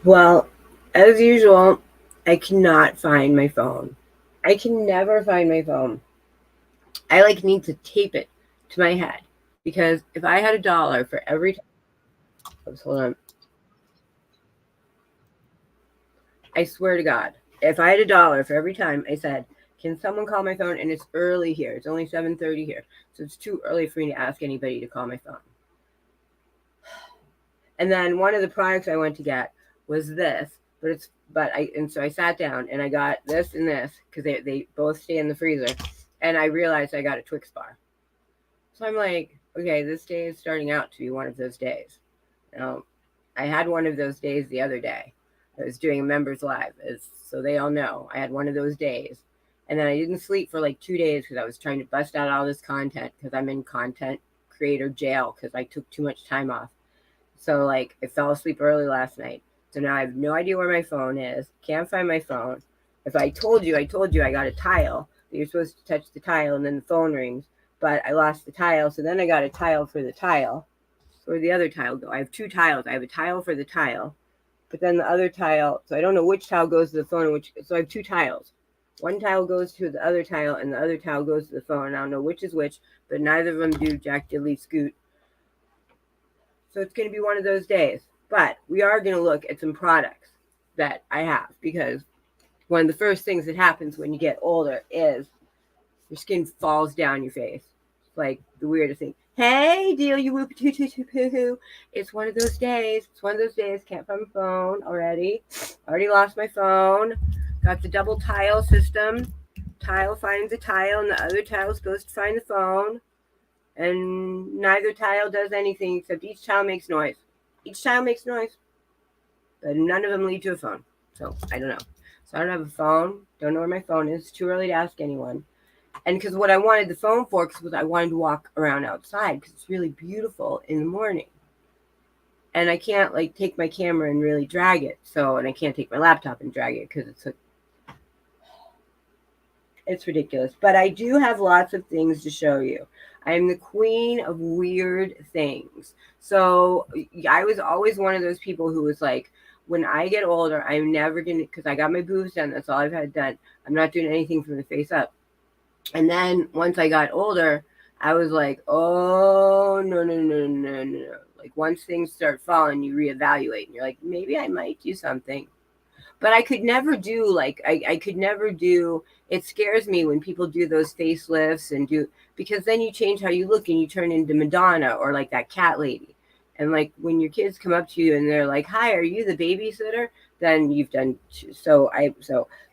Well, as usual, I cannot find my phone. I can never find my phone. I like need to tape it to my head because if I had $1 for every time, hold on, I swear to God, if I had $1 for every time I said, "Can someone call my phone?" and it's early here, it's only 7:30 here, so it's too early for me to ask anybody to call my phone. And then one of the products I went to get was this, so I sat down and I got this and this because they both stay in the freezer, and I realized I got a Twix bar. So I'm like, okay, this day is starting out to be one of those days. Now, I had one of those days the other day. I was doing a members live, so they all know I had one of those days, and then I didn't sleep for like 2 days because I was trying to bust out all this content because I'm in content creator jail because I took too much time off. So like I fell asleep early last night. So now I have no idea where my phone is. Can't find my phone. If I told you I got a tile. You're supposed to touch the tile and then the phone rings. But I lost the tile. So then I got a tile for the tile. Where'd the other tile go? I have two tiles. I have a tile for the tile. But then the other tile, so I don't know which tile goes to the phone and which, so I have two tiles. One tile goes to the other tile and the other tile goes to the phone. I don't know which is which, but neither of them do jack diddly scoot. So it's going to be one of those days. But we are going to look at some products that I have because one of the first things that happens when you get older is your skin falls down your face. It's like the weirdest thing. Hey, deal you whoop too too too poo hoo. It's one of those days. It's one of those days. Can't find my phone already. Already lost my phone. Got the double tile system. Tile finds a tile, and the other tile is supposed to find the phone. And neither tile does anything except each tile makes noise. Each tile makes noise, but none of them lead to a phone. So I don't know. So I don't have a phone. Don't know where my phone is. It's too early to ask anyone. And because what I wanted the phone for was I wanted to walk around outside because it's really beautiful in the morning. And I can't like take my camera and really drag it. So, and I can't take my laptop and drag it because it's ridiculous. But I do have lots of things to show you. I am the queen of weird things. So I was always one of those people who was like, when I get older, I'm never going to, because I got my boobs done. That's all I've had done. I'm not doing anything from the face up. And then once I got older, I was like, oh, no, no, no, no, no. Like once things start falling, you reevaluate. And you're like, maybe I might do something. But I could never do like I could never do. It scares me when people do those facelifts and do, because then you change how you look and you turn into Madonna or like that cat lady. And like when your kids come up to you and they're like, "Hi, are you the babysitter?" Then you've done. So I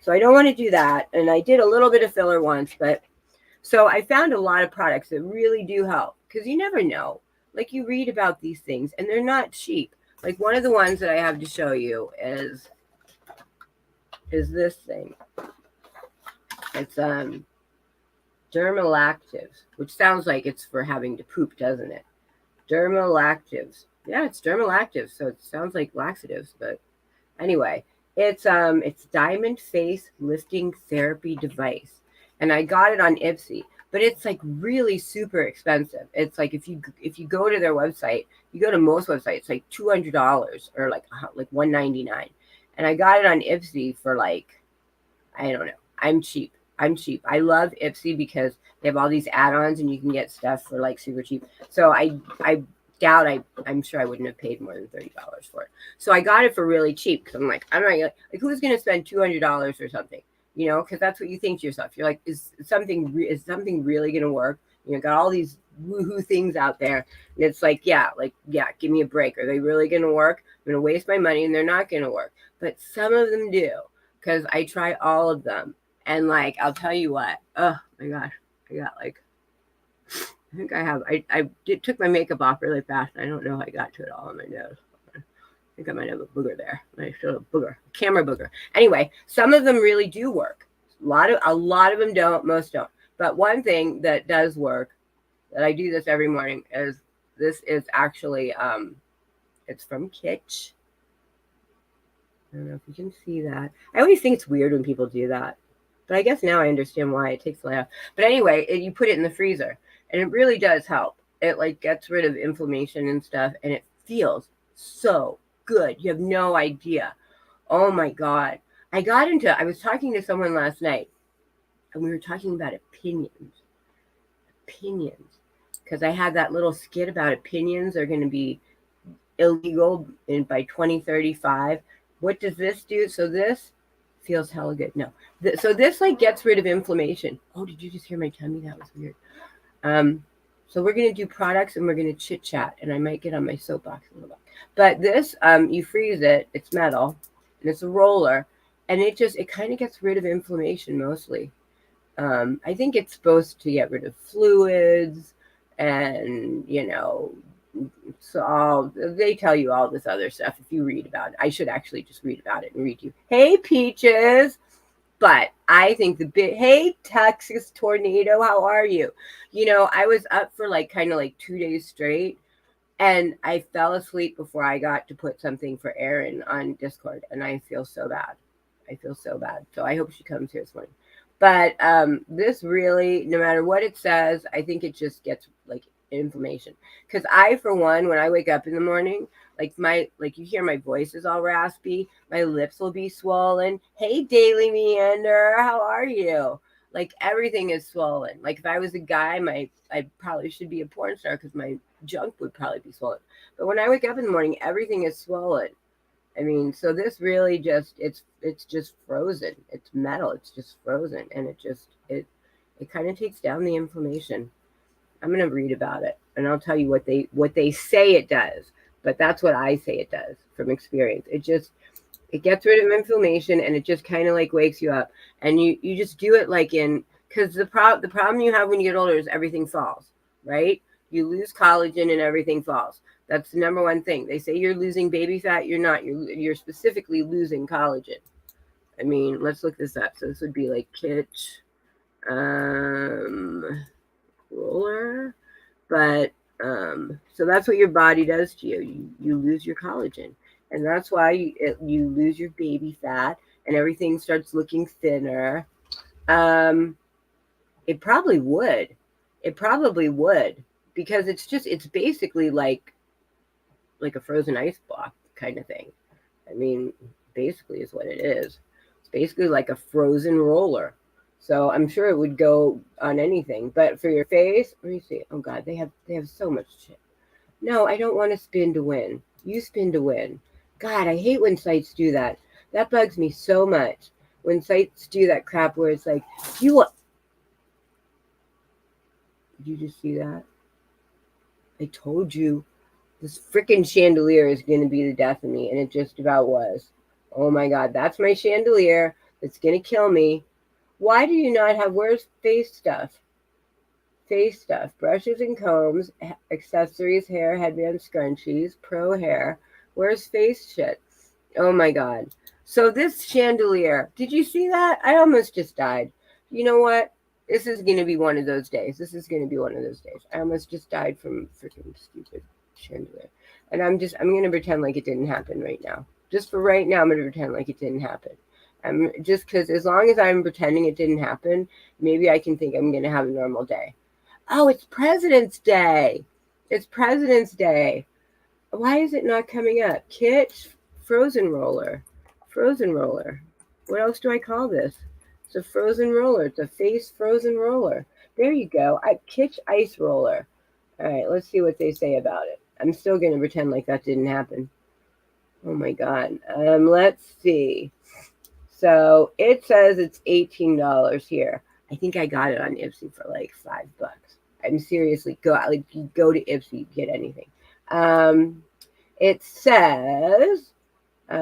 don't want to do that. And I did a little bit of filler once, but so I found a lot of products that really do help because you never know. Like you read about these things and they're not cheap. Like one of the ones that I have to show you is this thing. It's Dermalactives, which sounds like it's for having to poop, doesn't it? Dermalactives. Yeah, it's Dermalactives, so it sounds like laxatives, but anyway, it's diamond face lifting therapy device. And I got it on Ipsy, but it's like really super expensive. It's like if you go to their website, you go to most websites, like $200 or like $199. And I got it on Ipsy for like, I don't know. I'm cheap. I'm cheap. I love Ipsy because they have all these add-ons and you can get stuff for like super cheap. So I doubt I'm sure I wouldn't have paid more than $30 for it. So I got it for really cheap because I'm like, I'm not like who's gonna spend $200 or something, you know? Because that's what you think to yourself. You're like, is something really gonna work? You know, got all these woohoo things out there, and it's like, yeah, give me a break. Are they really gonna work? I'm gonna waste my money, and they're not gonna work. But some of them do because I try all of them. And like, I'll tell you what, oh my gosh, I got like, I think took my makeup off really fast. And I don't know how I got to it all on my nose. I think I might have a booger there. I showed a booger, camera booger. Anyway, some of them really do work. A lot of them don't, most don't. But one thing that does work, that I do this every morning, is this is actually, it's from Kitsch. I don't know if you can see that. I always think it's weird when people do that. But I guess now I understand why it takes a lot. But anyway, you put it in the freezer, and it really does help. It like gets rid of inflammation and stuff, and it feels so good. You have no idea. Oh my God. I was talking to someone last night, and we were talking about opinions. Opinions. Because I had that little skit about opinions are going to be illegal by 2035. What does this do? So this feels hella good. No. So this like gets rid of inflammation. Oh, did you just hear my tummy? That was weird. So we're going to do products and we're going to chit chat, and I might get on my soapbox a little bit. But this, you freeze it. It's metal and it's a roller, and it kind of gets rid of inflammation mostly. I think it's supposed to get rid of fluids and, so they tell you all this other stuff if you read about it. I should actually just read about it and read you. Hey, Peaches. But I think hey, Texas Tornado, how are you? I was up for kind of 2 days straight, and I fell asleep before I got to put something for Erin on Discord, and I feel so bad. So I hope she comes here this morning. But this really, no matter what it says, I think it just gets inflammation. Because I, for one, when I wake up in the morning, you hear my voice is all raspy, my lips will be swollen. Hey, Daily Meander, how are you? Everything is swollen. If I was a guy, I probably should be a porn star because my junk would probably be swollen. But when I wake up in the morning, everything is swollen. I mean, so this really it's just frozen. It's metal. It's just frozen, and it kind of takes down the inflammation. I'm going to read about it, and I'll tell you what they say it does. But that's what I say it does from experience. It gets rid of inflammation, and it just kind of wakes you up. And you just do it because the problem you have when you get older is everything falls, right? You lose collagen and everything falls. That's the number one thing. They say you're losing baby fat. You're not. You're specifically losing collagen. I mean, let's look this up. So this would be Kitsch roller. But so that's what your body does to you. You lose your collagen. And that's why you lose your baby fat and everything starts looking thinner. It probably would. Because it's basically like a frozen ice block kind of thing. I mean, basically is what it is. It's basically like a frozen roller. So I'm sure it would go on anything. But for your face, let me see. Oh God, they have so much shit. No, I don't want to spin to win. You spin to win. God, I hate when sites do that. That bugs me so much. When sites do that crap where it's like, did you just see that? I told you. This freaking chandelier is going to be the death of me, and it just about was. Oh my God, that's my chandelier. It's going to kill me. Why do you not have, where's face stuff? Face stuff, brushes and combs, accessories, hair, headbands, scrunchies, pro hair. Where's face shit? Oh my God. So this chandelier, did you see that? I almost just died. You know what? This is going to be one of those days. I almost just died from freaking stupid chandelier. And I'm going to pretend like it didn't happen right now. Just for right now, I'm going to pretend like it didn't happen. Just because as long as I'm pretending it didn't happen, maybe I can think I'm going to have a normal day. Oh, it's President's Day. Why is it not coming up? Kitsch frozen roller. What else do I call this? It's a frozen roller. It's a face frozen roller. There you go. Kitsch ice roller. All right, let's see what they say about it. I'm still going to pretend like that didn't happen. Oh my God. Let's see. So it says it's $18 here. I think I got it on Ipsy for $5. I'm seriously go to Ipsy, get anything. It says it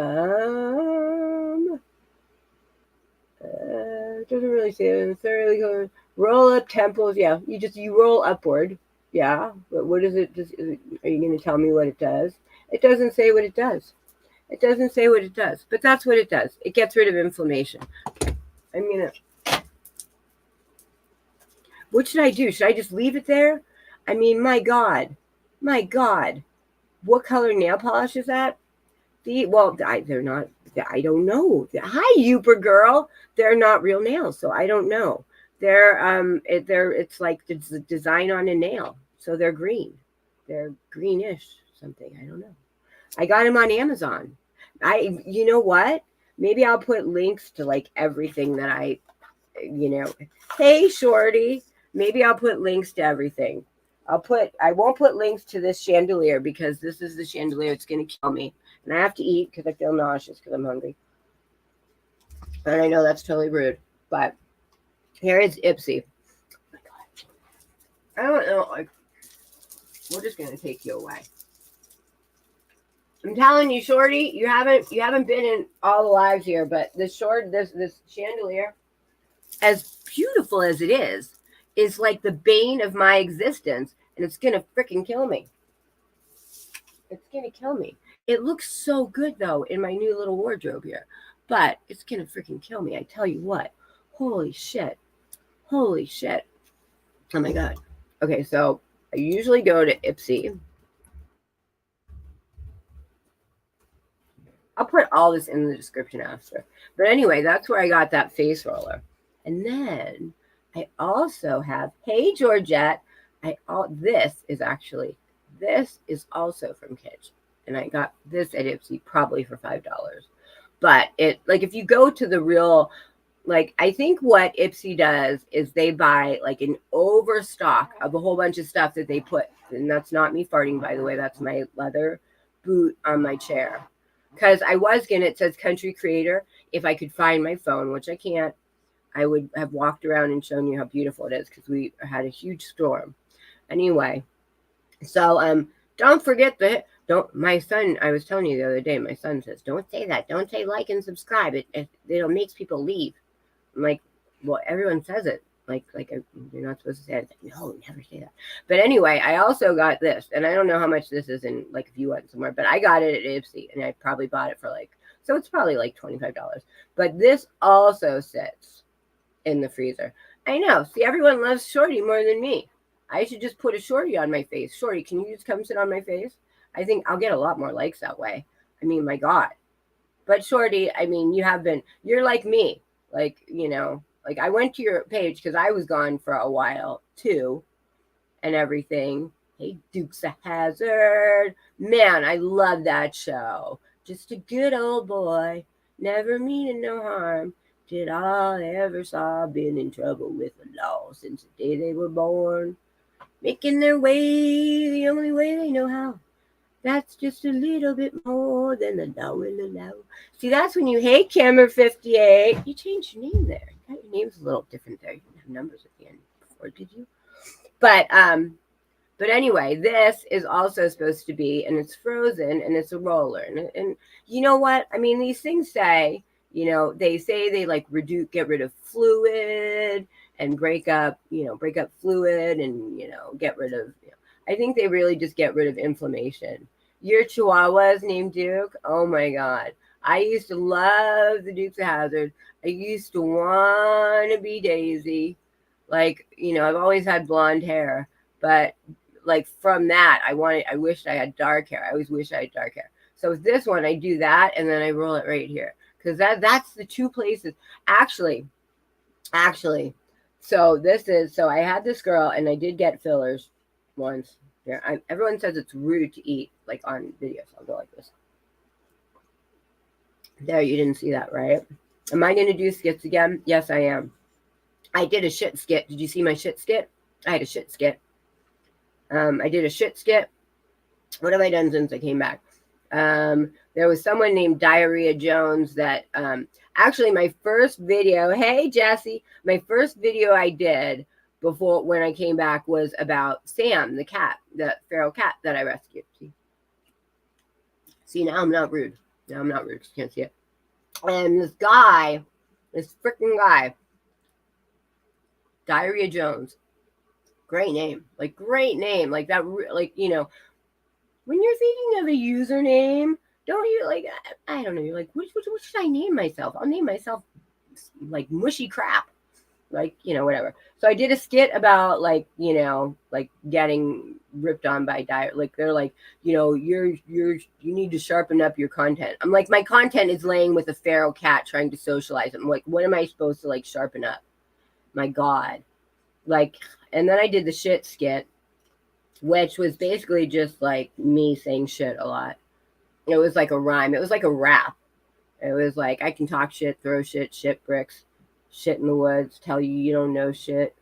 doesn't really say it. Thoroughly going roll up temples. Yeah, you roll upward. Yeah, but what is it? Are you going to tell me what it does? It doesn't say what it does. But that's what it does. It gets rid of inflammation. What should I do? Should I just leave it there? I mean, my God. What color nail polish is that? They're not. I don't know. Hi, Youper girl. They're not real nails, so I don't know. It's like the design on a nail, so they're green. They're greenish something. I don't know. I got them on Amazon. You know what? Maybe I'll put links to like everything that hey, Shorty, maybe I'll put links to everything. I won't put links to this chandelier because this is the chandelier. It's going to kill me. And I have to eat because I feel nauseous because I'm hungry. And I know that's totally rude, but here is Ipsy. Oh my God. I don't know. Like, we're just going to take you away. I'm telling you, Shorty, you haven't been in all the lives here, but this chandelier, as beautiful as it is like the bane of my existence, and it's gonna freaking kill me. It's gonna kill me. It looks so good though in my new little wardrobe here, but it's gonna freaking kill me. I tell you what. Holy shit. Holy shit. Oh my God. Okay, so I usually go to Ipsy. I'll put all this in the description after. But anyway, that's where I got that face roller. And then I also have, hey, Georgette. This is also from Kitsch. And I got this at Ipsy probably for $5. But if you go to the real, I think what Ipsy does is they buy like an overstock of a whole bunch of stuff that they put. And that's not me farting, by the way. That's my leather boot on my chair. Because it says country creator. If I could find my phone, which I can't, I would have walked around and shown you how beautiful it is because we had a huge storm. Anyway, so don't forget my son, I was telling you the other day, my son says, don't say that. Don't say like and subscribe. It makes people leave. I'm like, well, everyone says it. You're not supposed to say it. No, never say that. But anyway, I also got this, and I don't know how much this is in, if you went somewhere, but I got it at Ipsy, and I probably bought it for so it's probably like $25. But this also sits in the freezer. I know. See, everyone loves Shorty more than me. I should just put a Shorty on my face. Shorty, can you just come sit on my face? I think I'll get a lot more likes that way. I mean, my God. But Shorty, I mean, you're like me. I went to your page because I was gone for a while too and everything. Hey, Dukes of Hazzard. Man, I love that show. Just a good old boy. Never meaning no harm. Did all I ever saw been in trouble with the law since the day they were born. Making their way the only way they know how. That's just a little bit more than the law will allow. See, that's when you hate Camera 58. You changed your name there. Your name's a little different there. You didn't have numbers at the end before, did you? But anyway, this is also supposed to be, and it's frozen, and it's a roller. And you know what? I mean, these things say, they say they get rid of fluid and break up fluid and, get rid of, I think they really just get rid of inflammation. Your Chihuahuas named Duke. Oh my God. I used to love the Dukes of Hazzard. I used to want to be Daisy. I've always had blonde hair, but from that, I wished I had dark hair. I always wish I had dark hair. So with this one, I do that and then I roll it right here because that's the two places. Actually, so I had this girl and I did get fillers once. Yeah, everyone says it's rude to eat on videos. I'll go like this. There, you didn't see that, right? Am I going to do skits again? Yes, I am. I did a shit skit. Did you see my shit skit? I had a shit skit. I did a shit skit. What have I done since I came back? There was someone named Diarrhea Jones that actually my first video, hey Jesse, my first video I did before when I came back was about Sam, the cat, the feral cat that I rescued. See, now I'm not rude. Now I'm not rude because you can't see it. And this freaking guy, Diarrhea Jones, great name. Great name. When you're thinking of a username, don't you I don't know, you're what should I name myself? I'll name myself mushy crap. Whatever. So I did a skit about getting ripped on by diet. They're you need to sharpen up your content. I'm my content is laying with a feral cat trying to socialize. I'm what am I supposed to sharpen up? My God. And then I did the shit skit, which was basically just me saying shit a lot. It was like a rhyme. It was like a rap. It was like, I can talk shit, throw shit, shit bricks, shit in the woods, tell you you don't know shit.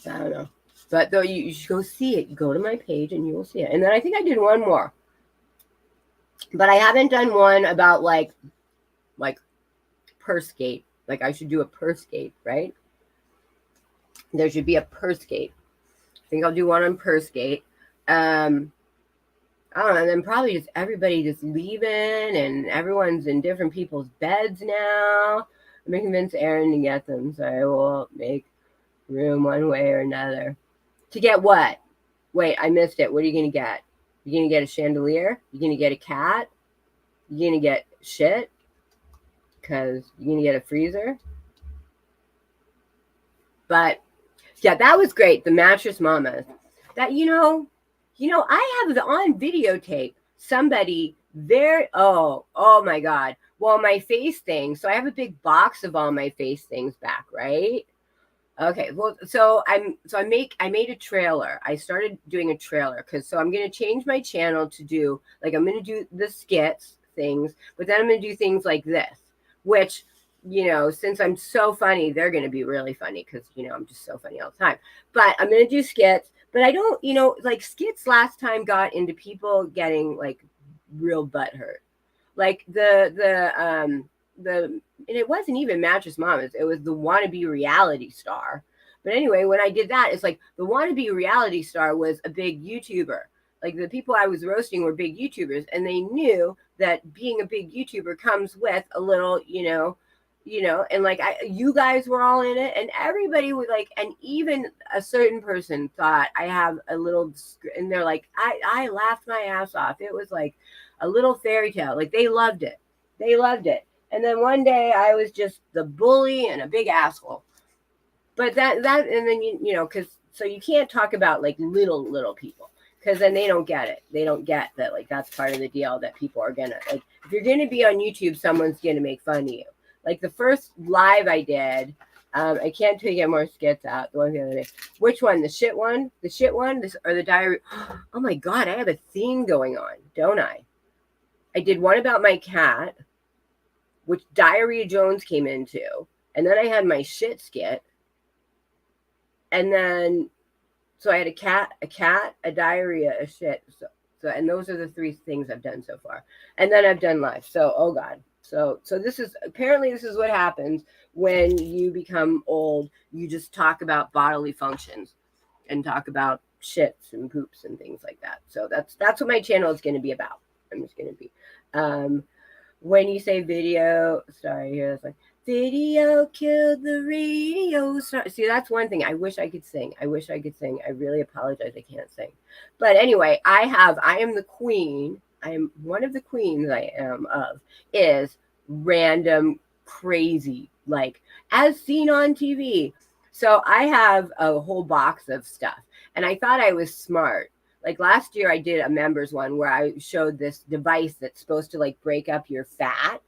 I don't know. But though you should go see it. You go to my page and you will see it. And then I think I did one more. But I haven't done one about like purse gate. Like I should do a purse gate, right? There should be a purse gate. I think I'll do one on purse gate. I don't know, and then probably just everybody just leaving and everyone's in different people's beds now. I'm gonna convince Aaron to get them, so I will make room one way or another. To get what? Wait, I missed it. What are you gonna get? You gonna get a chandelier? You gonna get a cat? You gonna get shit? Because you're gonna get a freezer? But yeah, that was great. The mattress mamas. That I have on videotape somebody there. Oh my God. Well, my face thing. So I have a big box of all my face things back, right? Okay. Well, so I made a trailer. I started doing a trailer so I'm gonna change my channel to do like I'm gonna do the skits things, but then I'm gonna do things like this, which since I'm so funny, they're gonna be really funny because I'm just so funny all the time. But I'm gonna do skits. But I don't, like skits last time got into people getting like real butthurt. Like and it wasn't even Mattress Mamas. It was the wannabe reality star. But anyway, when I did that, it's like the wannabe reality star was a big YouTuber. Like the people I was roasting were big YouTubers, and they knew that being a big YouTuber comes with a little, and like you guys were all in it, and everybody would like, and even a certain person thought I have a little, and they're like, I laughed my ass off. It was like a little fairy tale. Like they loved it. And then one day I was just the bully and a big asshole. But that, and then because so you can't talk about like little people. Because then they don't get it. They don't get that like that's part of the deal that people are gonna like. If you're gonna be on YouTube, someone's gonna make fun of you. Like the first live I did, I can't till you get more skits out. The one the other day. Which one? The shit one? The shit one? Or the diary? Oh my God, I have a theme going on, don't I? I did one about my cat, which Diarrhea Jones came into. And then I had my shit skit. And then, so I had a cat, a diarrhea, a shit. So and those are the three things I've done so far. And then I've done live. So, oh God. So this is what happens when you become old. You just talk about bodily functions and talk about shits and poops and things like that. So that's what my channel is going to be about. I'm just going to be, when you say video, sorry, here it's like, video killed the radio star. See, that's one thing. I wish I could sing. I really apologize. I can't sing. But anyway, I am the queen. I am one of the queens is random crazy, like as seen on TV. So I have a whole box of stuff. And I thought I was smart. Like last year I did a members one where I showed this device that's supposed to like break up your fat,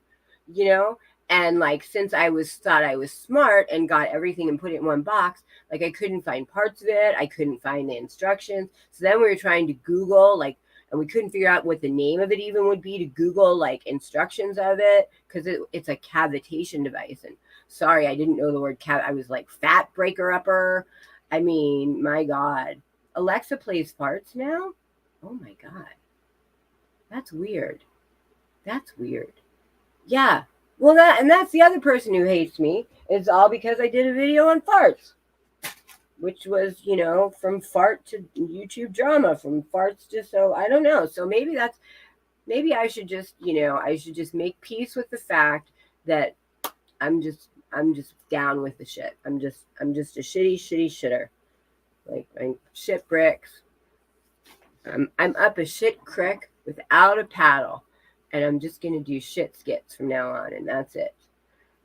and like since I thought I was smart and got everything and put it in one box, like I couldn't find parts of it. I couldn't find the instructions. So then we were trying to Google and we couldn't figure out what the name of it even would be to Google like instructions of it because it's a cavitation device. And sorry, I didn't know the word I was like fat breaker upper. I mean, my God. Alexa plays farts now? Oh my God. That's weird. Yeah. Well, that's the other person who hates me. It's all because I did a video on farts, which was, from fart to YouTube drama, from farts to, so I don't know. So maybe I should just, make peace with the fact that I'm just down with the shit. I'm just a shitty shitter. Like my shit bricks. I'm up a shit crick without a paddle. And I'm just going to do shit skits from now on. And that's it.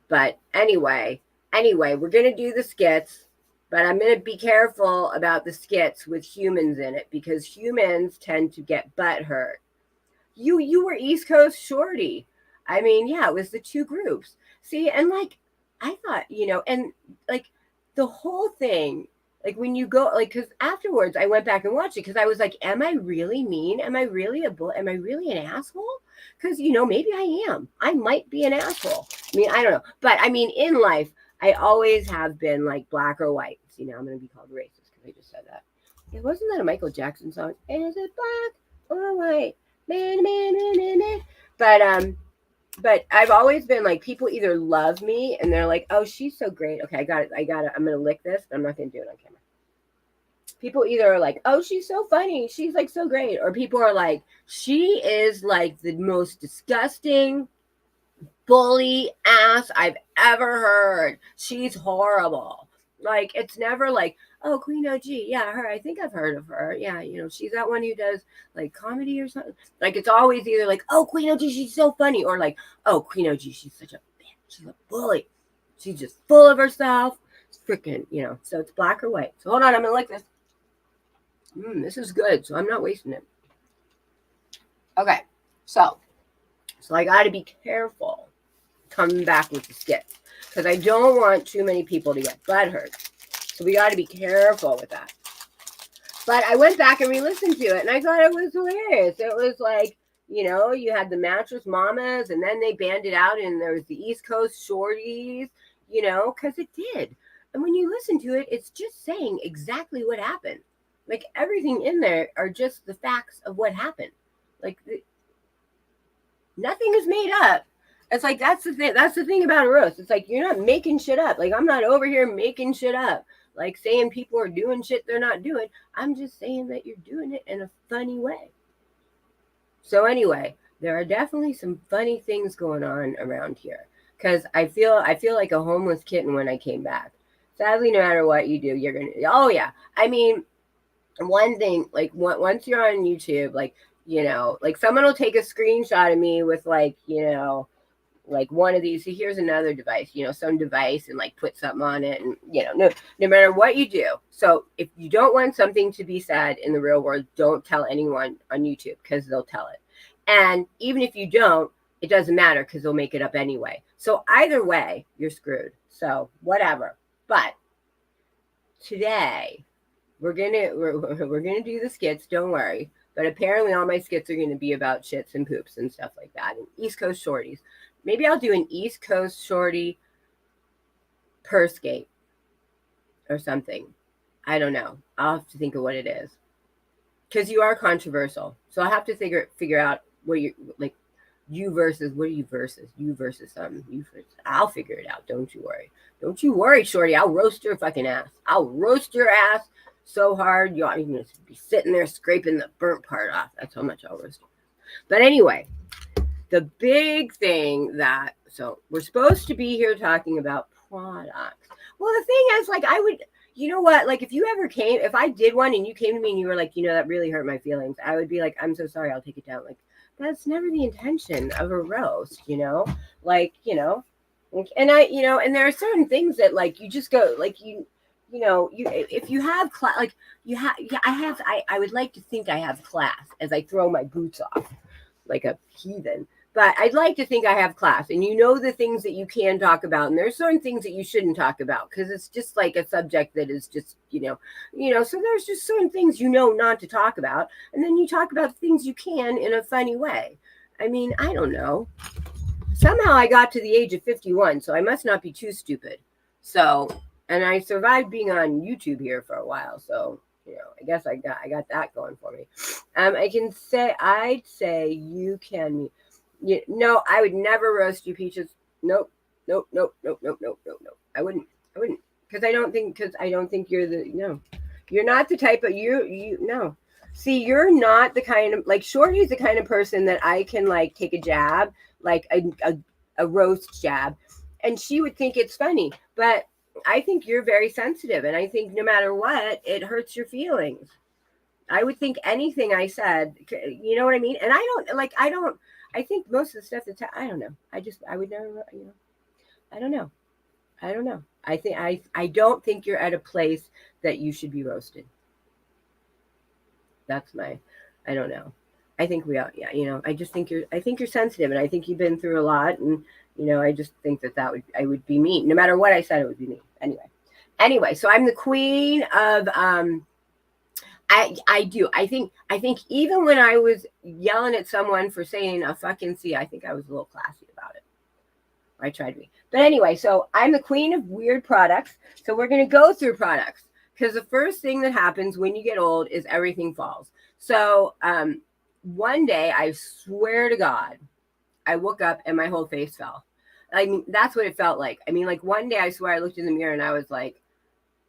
But anyway, we're going to do the skits. But I'm going to be careful about the skits with humans in it. Because humans tend to get butt hurt. You were East Coast Shorty. I mean, yeah, it was the two groups. See, and like, I thought, and like the whole thing. Like when you go, like, because afterwards I went back and watched it because I was like, am I really mean? Am I really am I really an asshole? Because, you know, maybe I am. I might be an asshole. I mean, I don't know. But I mean, in life, I always have been like black or white. See, now I'm going to be called racist because I just said that. It wasn't that a Michael Jackson song? Is it black or white? Man, man, man, man, man. But I've always been like, people either love me and they're like, oh, she's so great. Okay, I got it. I'm going to lick this, but I'm not going to do it on camera. People either are like, oh, she's so funny. She's like so great. Or people are like, she is like the most disgusting bully ass I've ever heard. She's horrible. Like, it's never like, oh, Queen OG. Yeah, her. I think I've heard of her. Yeah, you know, she's that one who does like comedy or something. Like, it's always either like, oh, Queen OG, she's so funny. Or like, oh, Queen OG, she's such a bitch. She's a bully. She's just full of herself. It's freaking, you know. So it's black or white. So hold on, I'm going to lick this. This is good, so I'm not wasting it. Okay, so I got to be careful coming back with the skits because I don't want too many people to get butthurt. So we got to be careful with that. But I went back and re-listened to it, and I thought it was hilarious. It was like, you know, you had the mattress mamas, and then they banded out, and there was the East Coast shorties, you know, because it did. And when you listen to it, it's just saying exactly what happened. Like, everything in there are just the facts of what happened. Like, nothing is made up. It's like, that's the thing. That's the thing about a roast. It's like, you're not making shit up. Like, I'm not over here making shit up. Like, saying people are doing shit they're not doing. I'm just saying that you're doing it in a funny way. So anyway, there are definitely some funny things going on around here. Because I feel like a homeless kitten when I came back. Sadly, no matter what you do, you're going to, oh yeah. I mean, one thing, like, once you're on YouTube, like, you know, like, someone will take a screenshot of me with, like, you know, like one of these, here's another device, you know, some device, and like put something on it, and, you know, no matter what you do. So if you don't want something to be said in the real world, don't tell anyone on YouTube because they'll tell it. And even if you don't, it doesn't matter because they'll make it up anyway. So either way, you're screwed. So whatever. But today, we're gonna do the skits, don't worry. But apparently all my skits are gonna be about shits and poops and stuff like that. And East Coast shorties. Maybe I'll do an East Coast shorty Perskate or something. I don't know. I'll have to think of what it is. Because you are controversial. So I'll have to figure out what you like. You versus, what are you versus? You versus something. You versus, I'll figure it out. Don't you worry. Don't you worry, shorty. I'll roast your fucking ass. I'll roast your ass so hard you're going to be sitting there scraping the burnt part off. That's how much I'll roast you. But anyway, the big thing that, so we're supposed to be here talking about products. Well, the thing is, like, I would, you know what, like, if I did one and you came to me and you were like, you know, that really hurt my feelings, I would be like, I'm so sorry, I'll take it down. Like, that's never the intention of a roast, you know, like, you know, and I, you know, and there are certain things that, like, you just go, like, you know, if you have class, like, I would like to think I have class as I throw my boots off like a heathen. But I'd like to think I have class, and you know the things that you can talk about, and there's certain things that you shouldn't talk about because it's just like a subject that is just, you know, so there's just certain things you know not to talk about, and then you talk about things you can in a funny way. I mean, I don't know. Somehow I got to the age of 51, so I must not be too stupid. So, and I survived being on YouTube here for a while, so, you know, I guess I got that going for me. I'd say you can. No, I would never roast you, Peaches. Nope. I wouldn't. Because I don't think you're you're not the type of, no. See, you're not the kind of, like, Shorty's the kind of person that I can, like, take a jab, like a roast jab, and she would think it's funny. But I think you're very sensitive, and I think no matter what, it hurts your feelings. I would think anything I said, you know what I mean? And I think most of the stuff I don't know. I would never, you know, I don't know. I don't think you're at a place that you should be roasted. That's I don't know. I think we are, yeah, you know, I think you're sensitive, and I think you've been through a lot, and, you know, I just think I would be mean. No matter what I said, it would be mean. Anyway, Anyway, so I'm the queen of I do. I think even when I was yelling at someone for saying a fucking C, I think I was a little classy about it. I tried to be. But anyway, so I'm the queen of weird products. So we're going to go through products because the first thing that happens when you get old is everything falls. So one day, I swear to God, I woke up and my whole face fell. I mean, that's what it felt like. I mean, like one day I swear I looked in the mirror and I was like,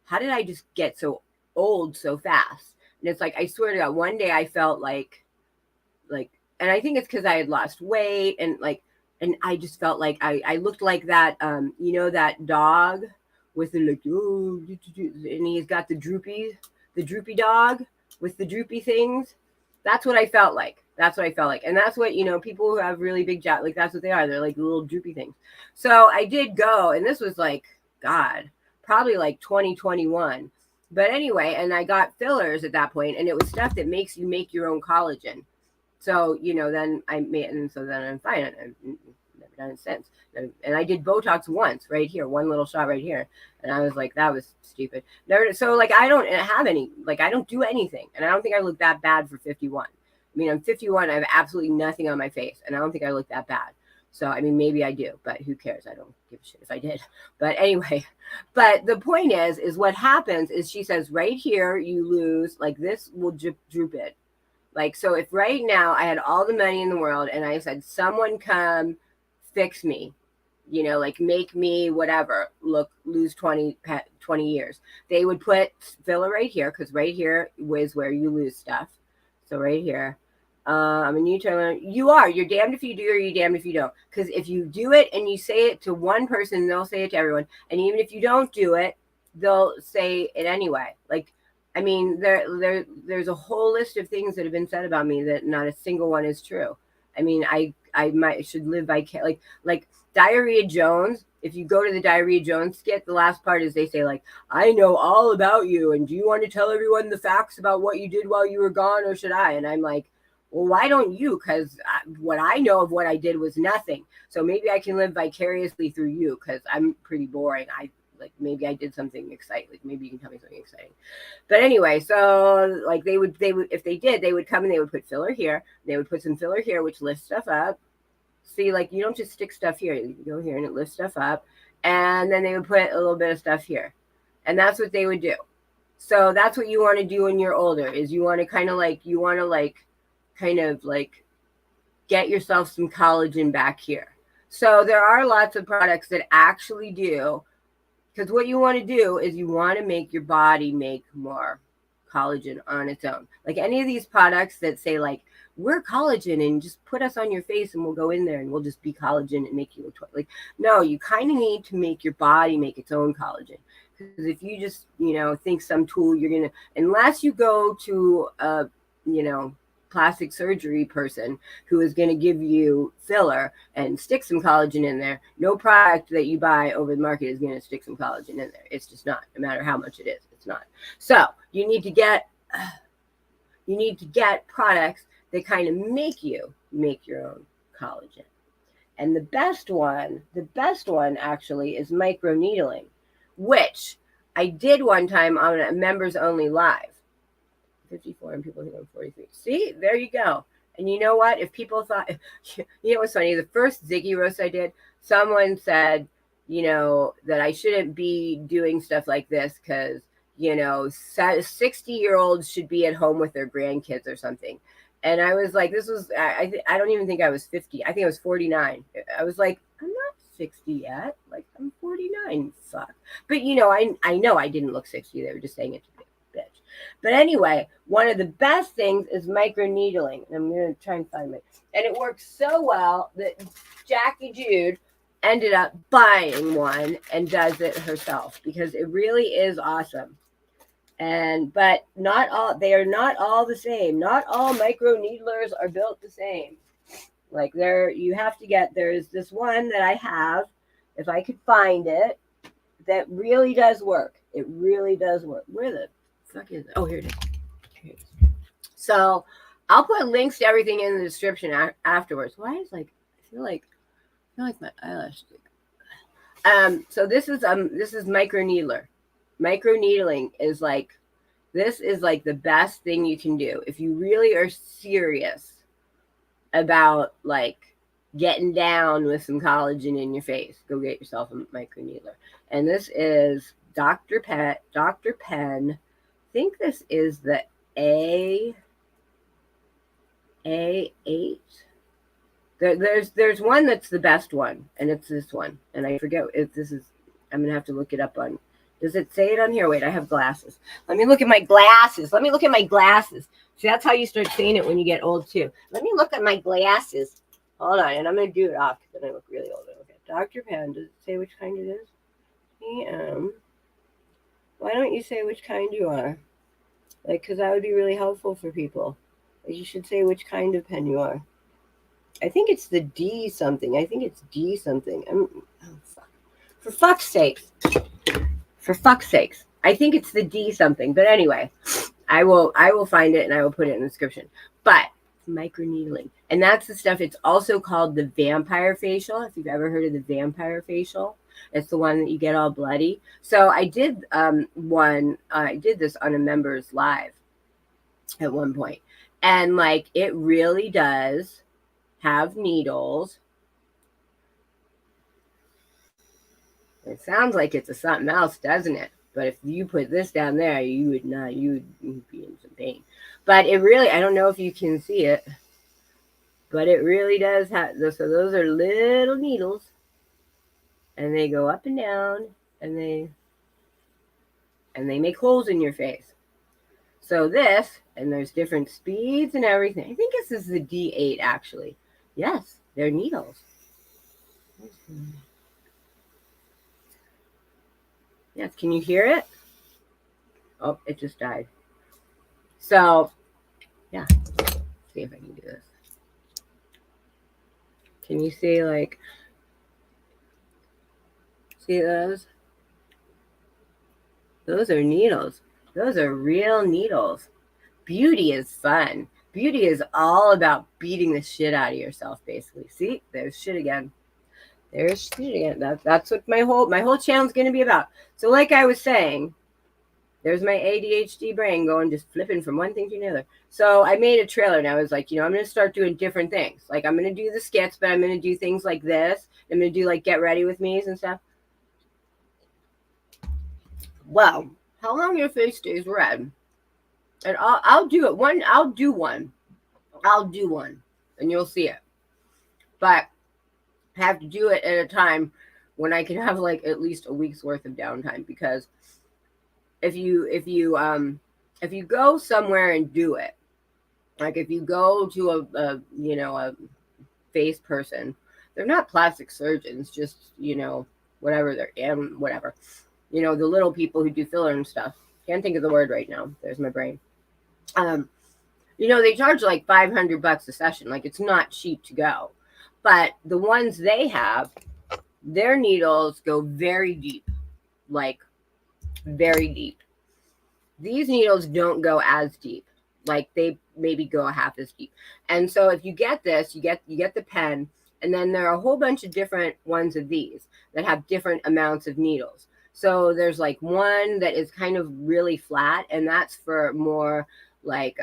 how did I just get so old so fast? And it's like, I swear to God, one day I felt like, and I think it's because I had lost weight and I just felt like I looked like that, you know, that dog with the like, oh, and he's got the droopy dog with the droopy things. That's what I felt like. That's what I felt like. And that's what, you know, people who have really big jaw, like that's what they are. They're like little droopy things. So I did go, and this was like, God, probably like 2021. But anyway, and I got fillers at that point, and it was stuff that makes you make your own collagen. So, you know, then I made, and so then I'm fine. I've never done it since. And I did Botox once right here, one little shot right here. And I was like, that was stupid. Never, so like, I don't have any, like, I don't do anything. And I don't think I look that bad for 51. I mean, I'm 51. I have absolutely nothing on my face. And I don't think I look that bad. So, I mean, maybe I do, but who cares? I don't give a shit if I did. But anyway, but the point is what happens is she says right here, you lose, like this will droop it. Like, so if right now I had all the money in the world and I said, someone come fix me, you know, like make me whatever, lose 20 years. They would put filler right here because right here is where you lose stuff. So right here. I'm a new term. You're damned if you do or you're damned if you don't. Because if you do it and you say it to one person, they'll say it to everyone. And even if you don't do it, they'll say it anyway. Like, I mean, there's a whole list of things that have been said about me that not a single one is true. I mean, I should live by like Diarrhea Jones. If you go to the Diarrhea Jones skit, the last part is they say like, I know all about you, and do you want to tell everyone the facts about what you did while you were gone, or should I? And I'm like, well, why don't you? Because what I know of what I did was nothing. So maybe I can live vicariously through you because I'm pretty boring. Maybe I did something exciting. Like maybe you can tell me something exciting. But anyway, so like they would if they did, they would come and they would put filler here. They would put some filler here, which lifts stuff up. See, like you don't just stick stuff here. You go here and it lifts stuff up. And then they would put a little bit of stuff here. And that's what they would do. So that's what you want to do when you're older is you want to kind of like get yourself some collagen back here. So there are lots of products that actually do, because what you want to do is you want to make your body make more collagen on its own. Like any of these products that say like, we're collagen and just put us on your face and we'll go in there and we'll just be collagen and make you look like, no, you kind of need to make your body make its own collagen. Because if you just, you know, think some tool you're going to, unless you go to a, you know, plastic surgery person who is going to give you filler and stick some collagen in there, no product that you buy over the market is going to stick some collagen in there. It's just not, no matter how much it is, it's not. So you need to get products that kind of make you make your own collagen. And the best one actually is Microneedling, which I did one time on a members only live. 54 and people think I'm 43. See, there you go. And you know what? If people thought, you know what's funny? The first Ziggy roast I did, someone said, you know, that I shouldn't be doing stuff like this because, you know, 60-year-olds should be at home with their grandkids or something. And I was like, this was, I don't even think I was 50. I think I was 49. I was like, I'm not 60 yet. Like, I'm 49. Fuck. But, you know, I know I didn't look 60. They were just saying it to me. Bitch. But anyway, one of the best things is microneedling. And I'm going to try and find it. And it works so well that Jackie Jude ended up buying one and does it herself because it really is awesome. But they are not all the same. Not all microneedlers are built the same. Like there's this one that I have, if I could find it, that really does work. It really does work. Where the fuck is it? Oh, here it is. So I'll put links to everything in the description afterwards. Why is I feel like my eyelash stick. So this is Microneedler. microneedling is like, this is like the best thing you can do if you really are serious about like getting down with some collagen in your face. Go get yourself a microneedler. And this is Dr. Pen. I think this is the A8. There's one that's the best one, and it's this one. And I forget if this is, I'm gonna have to look it up on, does it say it on here? Wait, I have glasses. Let me look at my glasses. See, that's how you start saying it when you get old too. Let me look at my glasses. Hold on, and I'm gonna do it off because then I look really old. Okay, Dr. Pen, does it say which kind it is? Why don't you say which kind you are? Like, because that would be really helpful for people. Like, you should say which kind of pen you are. I think it's the D something. Oh, fuck. For fuck's sakes. I think it's the D something. But anyway, I will find it and I will put it in the description. But microneedling. And that's the stuff. It's also called the vampire facial. If you've ever heard of the vampire facial. It's the one that you get all bloody. So I did I did this on a members live at one point. And like, it really does have needles. It sounds like it's a something else, doesn't it? But if you put this down there, you would be in some pain. But it really, I don't know if you can see it, but it really does have, so those are little needles. And they go up and down, and they make holes in your face. So this, and there's different speeds and everything. I think this is the D8 actually. Yes, they're needles. Yes, can you hear it? Oh, it just died. So, yeah. Let's see if I can do this. Can you see, like, see those? Those are needles. Those are real needles. Beauty is fun. Beauty is all about beating the shit out of yourself, basically. See, there's shit again. There's shit again. That's what my whole channel is going to be about. So like I was saying, there's my ADHD brain going, just flipping from one thing to another. So I made a trailer and I was like, I'm going to start doing different things. Like, I'm going to do the skits, but I'm going to do things like this. I'm going to do like get ready with me's and stuff. Well, how long your face stays red? And I'll do it. I'll do one, and you'll see it. But I have to do it at a time when I can have like at least a week's worth of downtime, because if you go somewhere and do it, like if you go to a face person, they're not plastic surgeons, just whatever they're in, whatever. The little people who do filler and stuff. Can't think of the word right now. There's my brain. They charge like $500 a session. Like, it's not cheap to go. But the ones they have, their needles go very deep. Like, very deep. These needles don't go as deep. Like, they maybe go a half as deep. And so if you get this, you get the pen, and then there are a whole bunch of different ones of these that have different amounts of needles. So there's like one that is kind of really flat, and that's for more like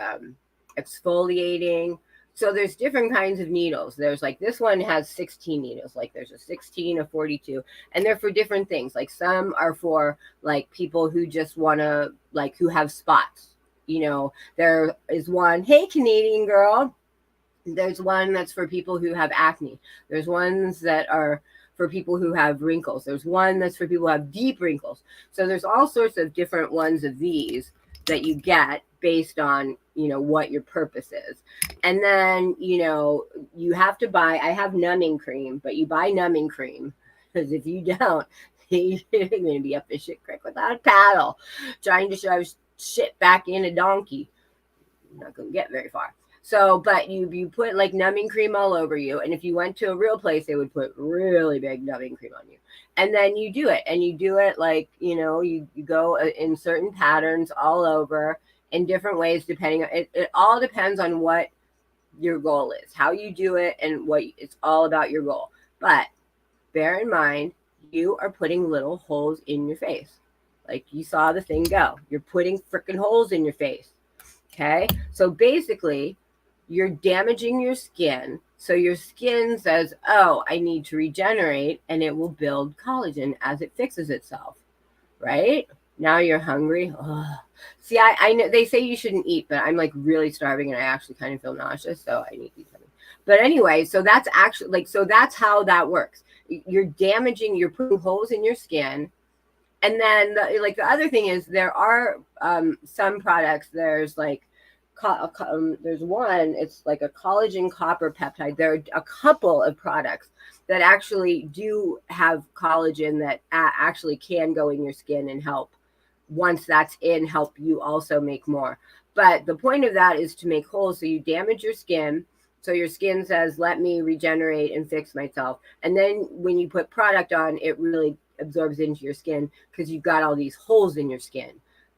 exfoliating. So there's different kinds of needles. There's like, this one has 16 needles. Like, there's a 16, a 42, and they're for different things. Like, some are for like people who just want to, like, who have spots. There is one, hey, Canadian girl. There's one that's for people who have acne. There's ones that are for people who have wrinkles. There's one that's for people who have deep wrinkles. So there's all sorts of different ones of these that you get based on, what your purpose is. And then, you have to buy, I have numbing cream, but you buy numbing cream, because if you don't, you're going to be up a shit creek without a paddle, trying to shove shit back in a donkey. You're not going to get very far. So, but you put like numbing cream all over you. And if you went to a real place, they would put really big numbing cream on you. And then you do it. And you do it like, you go in certain patterns all over in different ways, depending on it. It all depends on what your goal is, how you do it, and it's all about your goal. But bear in mind, you are putting little holes in your face. Like you saw the thing go. You're putting freaking holes in your face. Okay. So basically, you're damaging your skin. So your skin says, oh, I need to regenerate, and it will build collagen as it fixes itself. Right? Now you're hungry. Ugh. See, I know they say you shouldn't eat, but I'm like really starving and I actually kind of feel nauseous, so I need to eat something. But anyway, so that's actually like, so that's how that works. You're damaging, you're putting holes in your skin. And then the other thing is there are some products, there's like, there's one, it's like a collagen copper peptide. There are a couple of products that actually do have collagen that actually can go in your skin and help. Once that's in, help you also make more. But the point of that is to make holes. So you damage your skin. So your skin says, let me regenerate and fix myself. And then when you put product on, it really absorbs into your skin because you've got all these holes in your skin.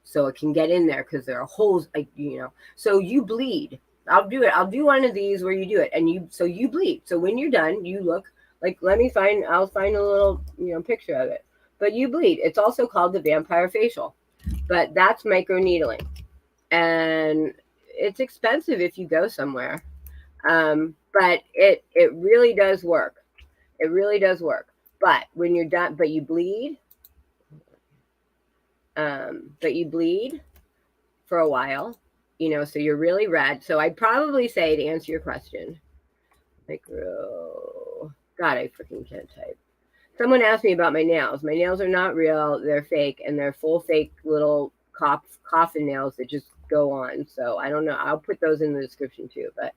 So it can get in there because there are holes, like, you know, so you bleed. I'll do it. I'll do one of these where you do it. And you bleed. So when you're done, you look like, I'll find a little, picture of it. But you bleed. It's also called the vampire facial. But that's microneedling. And it's expensive if you go somewhere. But it really does work. It really does work. But when you're done, but you bleed. But you bleed for a while, so you're really red. So I'd probably say, to answer your question, God, I freaking can't type. Someone asked me about my nails. My nails are not real. They're fake, and they're full fake little coffin nails that just go on. So I don't know. I'll put those in the description too. But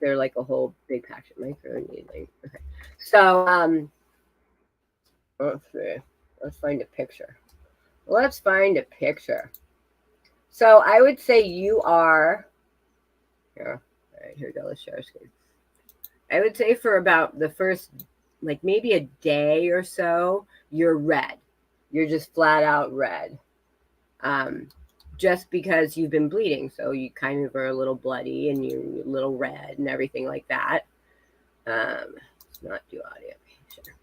they're like a whole big package of microneedling. Okay. So let's see. Let's find a picture. Let's find a picture. So I would say you are here. All right, here we go. Let's share our screen. I would say for about the first, like maybe a day or so, you're red. You're just flat out red. Just because you've been bleeding. So you kind of are a little bloody and you're a little red and everything like that. Let's not do audio. Sure.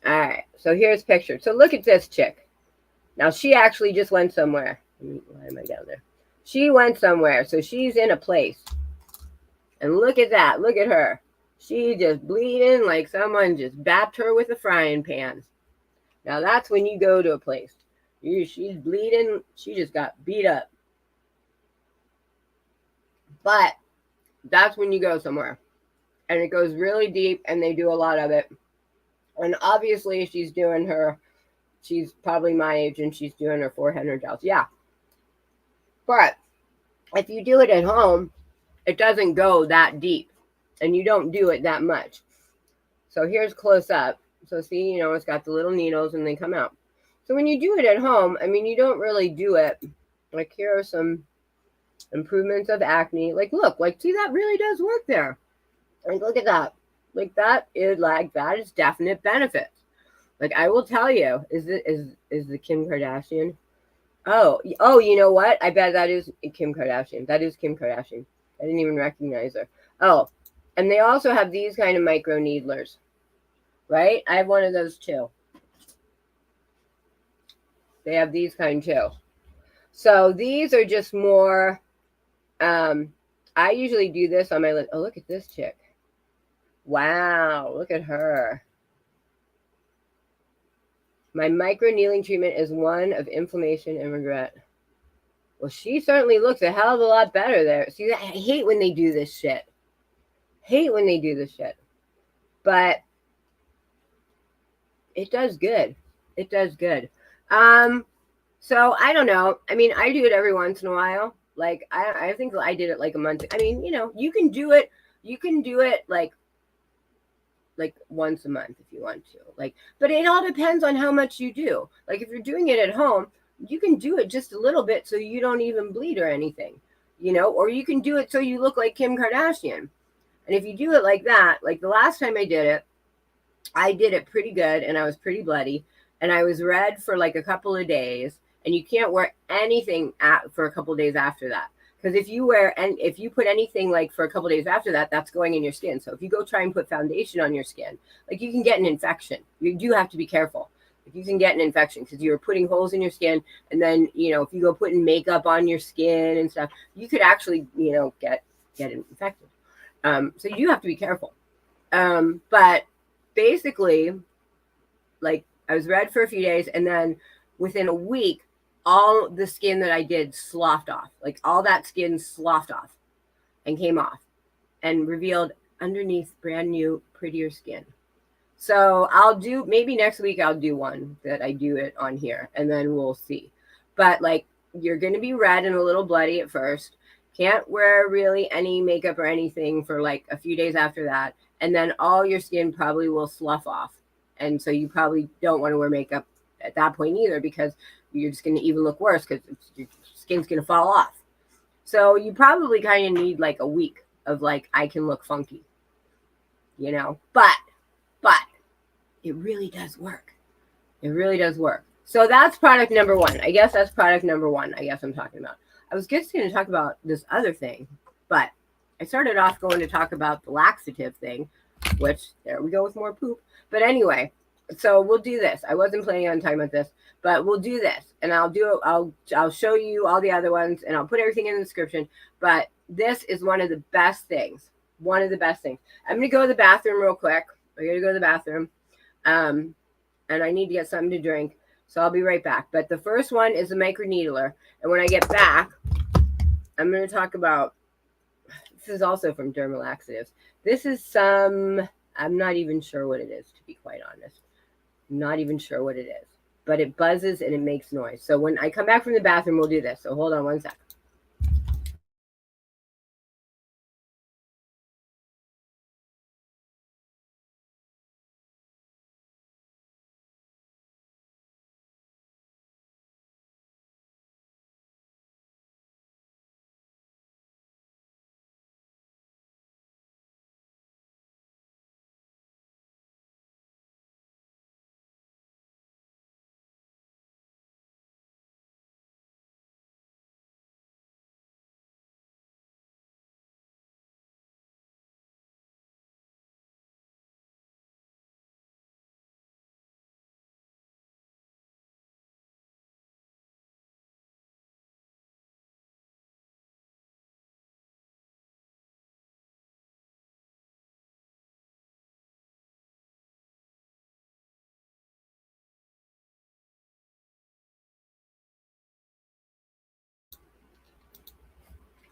All right. So here's picture. So look at this chick. Now she actually just went somewhere. Why am I down there? She went somewhere. So she's in a place. And look at that. Look at her. She's just bleeding like someone just bapped her with a frying pan. Now that's when you go to a place. She's bleeding. She just got beat up. But that's when you go somewhere. And it goes really deep and they do a lot of it. And obviously she's probably my age and she's doing her forehead and her jowls. Yeah. But if you do it at home, it doesn't go that deep and you don't do it that much. So here's close up. So see, it's got the little needles and they come out. So when you do it at home, I mean, you don't really do it. Like here are some improvements of acne. Like, look, like, see, that really does work there. Like, look at that. Like that is definite benefits. Like I will tell you, is the Kim Kardashian? Oh, you know what? I bet that is Kim Kardashian. That is Kim Kardashian. I didn't even recognize her. Oh, and they also have these kind of micro needlers, right? I have one of those too. They have these kind too. So these are just more, I usually do this on my lip. Oh, look at this chick. Wow, look at her. My microneedling treatment is one of inflammation and regret. Well, she certainly looks a hell of a lot better there. See, I hate when they do this shit. But it does good. It does good. So I don't know. I mean, I do it every once in a while. Like, I think I did it like a month. I mean, you can do it. You can do it like once a month if you want to. Like, but it all depends on how much you do. Like, if you're doing it at home, you can do it just a little bit so you don't even bleed or anything, or you can do it so you look like Kim Kardashian. And if you do it like that, like the last time I did it pretty good and I was pretty bloody and I was red for like a couple of days and you can't wear anything for a couple of days after that. Because if you put anything like for a couple days after that, that's going in your skin. So if you go try and put foundation on your skin, like you can get an infection. You do have to be careful. If you can get an infection because you're putting holes in your skin, and then if you go putting makeup on your skin and stuff, you could actually get infected. So you do have to be careful. But basically, like I was red for a few days, and then within a week, all the skin that I did sloughed off. Like all that skin sloughed off and came off and revealed underneath brand new, prettier skin. So maybe next week I'll do one that I do it on here, and then we'll see. But like you're going to be red and a little bloody at first. Can't wear really any makeup or anything for like a few days after that. And then all your skin probably will slough off. And so you probably don't want to wear makeup at that point either, because you're just going to even look worse because your skin's going to fall off. So you probably kind of need like a week of like, I can look funky, but it really does work. It really does work. So that's product number one. I guess that's product number one. I guess I'm talking about. I was just going to talk about this other thing, but I started off going to talk about the laxative thing, which there we go with more poop. But anyway, so we'll do this. I wasn't planning on talking about this, but we'll do this, and I'll show you all the other ones, and I'll put everything in the description. But this is one of the best things. One of the best things. I'm going to go to the bathroom real quick. I got to go to the bathroom, and I need to get something to drink. So I'll be right back. But the first one is the Microneedler. And when I get back, I'm going to talk about, this is also from Dermalactives. This is I'm not even sure what it is, to be quite honest. I'm not even sure what it is. But it buzzes and it makes noise. So when I come back from the bathroom, we'll do this. So hold on one sec.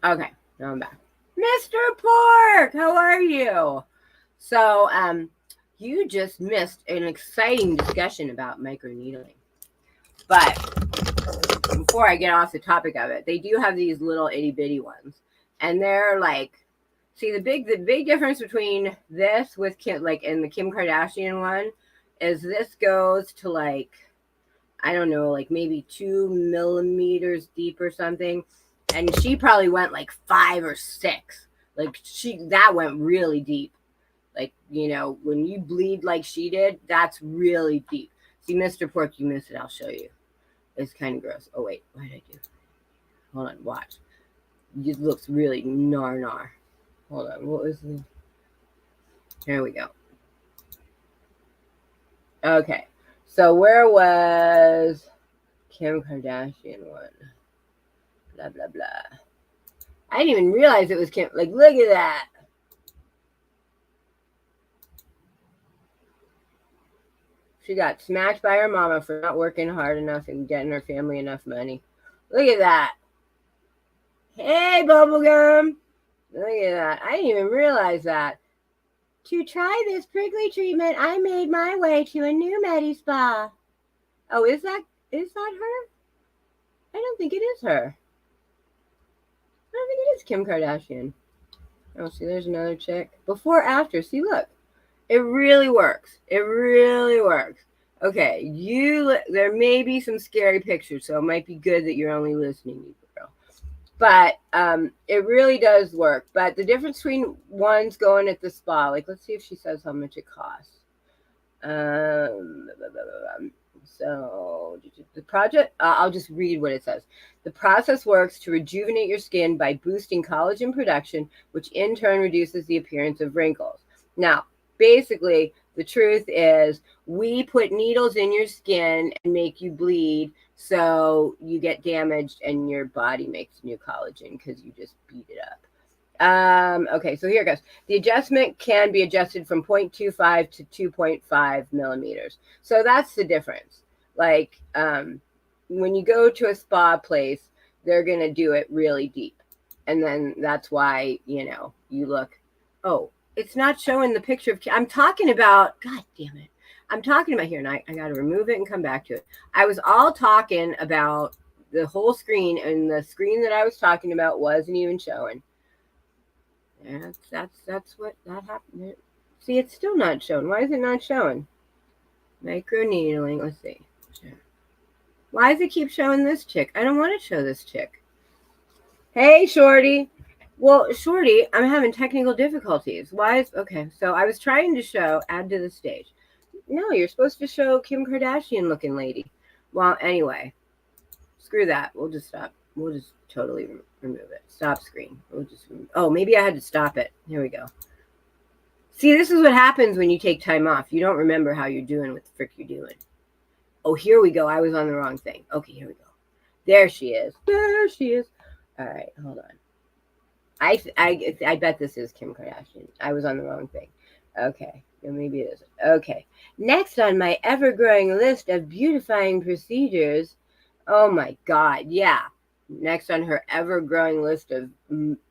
Okay, now I'm back. Mr. Pork, how are you? So, you just missed an exciting discussion about microneedling. But before I get off the topic of it, they do have these little itty bitty ones, and they're like, see, the big difference between this with Kim, like in the Kim Kardashian one, is this goes to like, I don't know, like maybe 2 millimeters deep or something. And she probably went like 5 or 6. Like that went really deep. Like, when you bleed like she did, that's really deep. See, Mr. Pork, you missed it. I'll show you. It's kind of gross. Oh, wait. What did I do? Hold on. Watch. It looks really gnar. Hold on. What was the... Here we go. Okay. So where was Kim Kardashian one? Blah, blah, blah. I didn't even realize it was Kim. Like, look at that. She got smacked by her mama for not working hard enough and getting her family enough money. Look at that. Hey, bubblegum. Look at that. I didn't even realize that. To try this prickly treatment, I made my way to a new Medi Spa. Oh, is that her? I don't think it is her. I don't think it is Kim Kardashian. Oh, see, there's another chick. Before, after. See, look. It really works. It really works. Okay, there may be some scary pictures, so it might be good that you're only listening, you girl. But it really does work. But the difference between one's going at the spa, like let's see if she says how much it costs. So the project, I'll just read what it says. The process works to rejuvenate your skin by boosting collagen production, which in turn reduces the appearance of wrinkles. Now, basically, the truth is we put needles in your skin and make you bleed so you get damaged and your body makes new collagen because you just beat it up. Okay, so here it goes. The adjustment can be adjusted from 0.25 to 2.5 millimeters. So that's the difference. Like, when you go to a spa place, they're going to do it really deep. And then that's why, you know, you look, oh, it's not showing the picture of, I'm talking about, God damn it. I'm talking about here, and I got to remove it and come back to it. I was all talking about the whole screen, and the screen that I was talking about wasn't even showing. That's what that happened. See, it's still not showing. Why is it not showing? Microneedling. Let's see. Why does it keep showing this chick? I don't want to show this chick. Hey, Shorty. Well, Shorty, I'm having technical difficulties. Why is... Okay, so I was trying to show add to the stage. No, you're supposed to show Kim Kardashian looking lady. Well, anyway. Screw that. We'll just stop. We'll just totally remove it. Stop screen. We'll just oh, maybe I had to stop it. Here we go. See, this is what happens when you take time off. You don't remember how you're doing, what the frick you're doing. Oh, here we go. I was on the wrong thing. Okay, here we go. There she is. There she is. All right, hold on. I bet this is Kim Kardashian. I was on the wrong thing. Okay, well, maybe it isn't. Okay. Next on my ever-growing list of beautifying procedures. Oh my God, yeah. Next on her ever-growing list of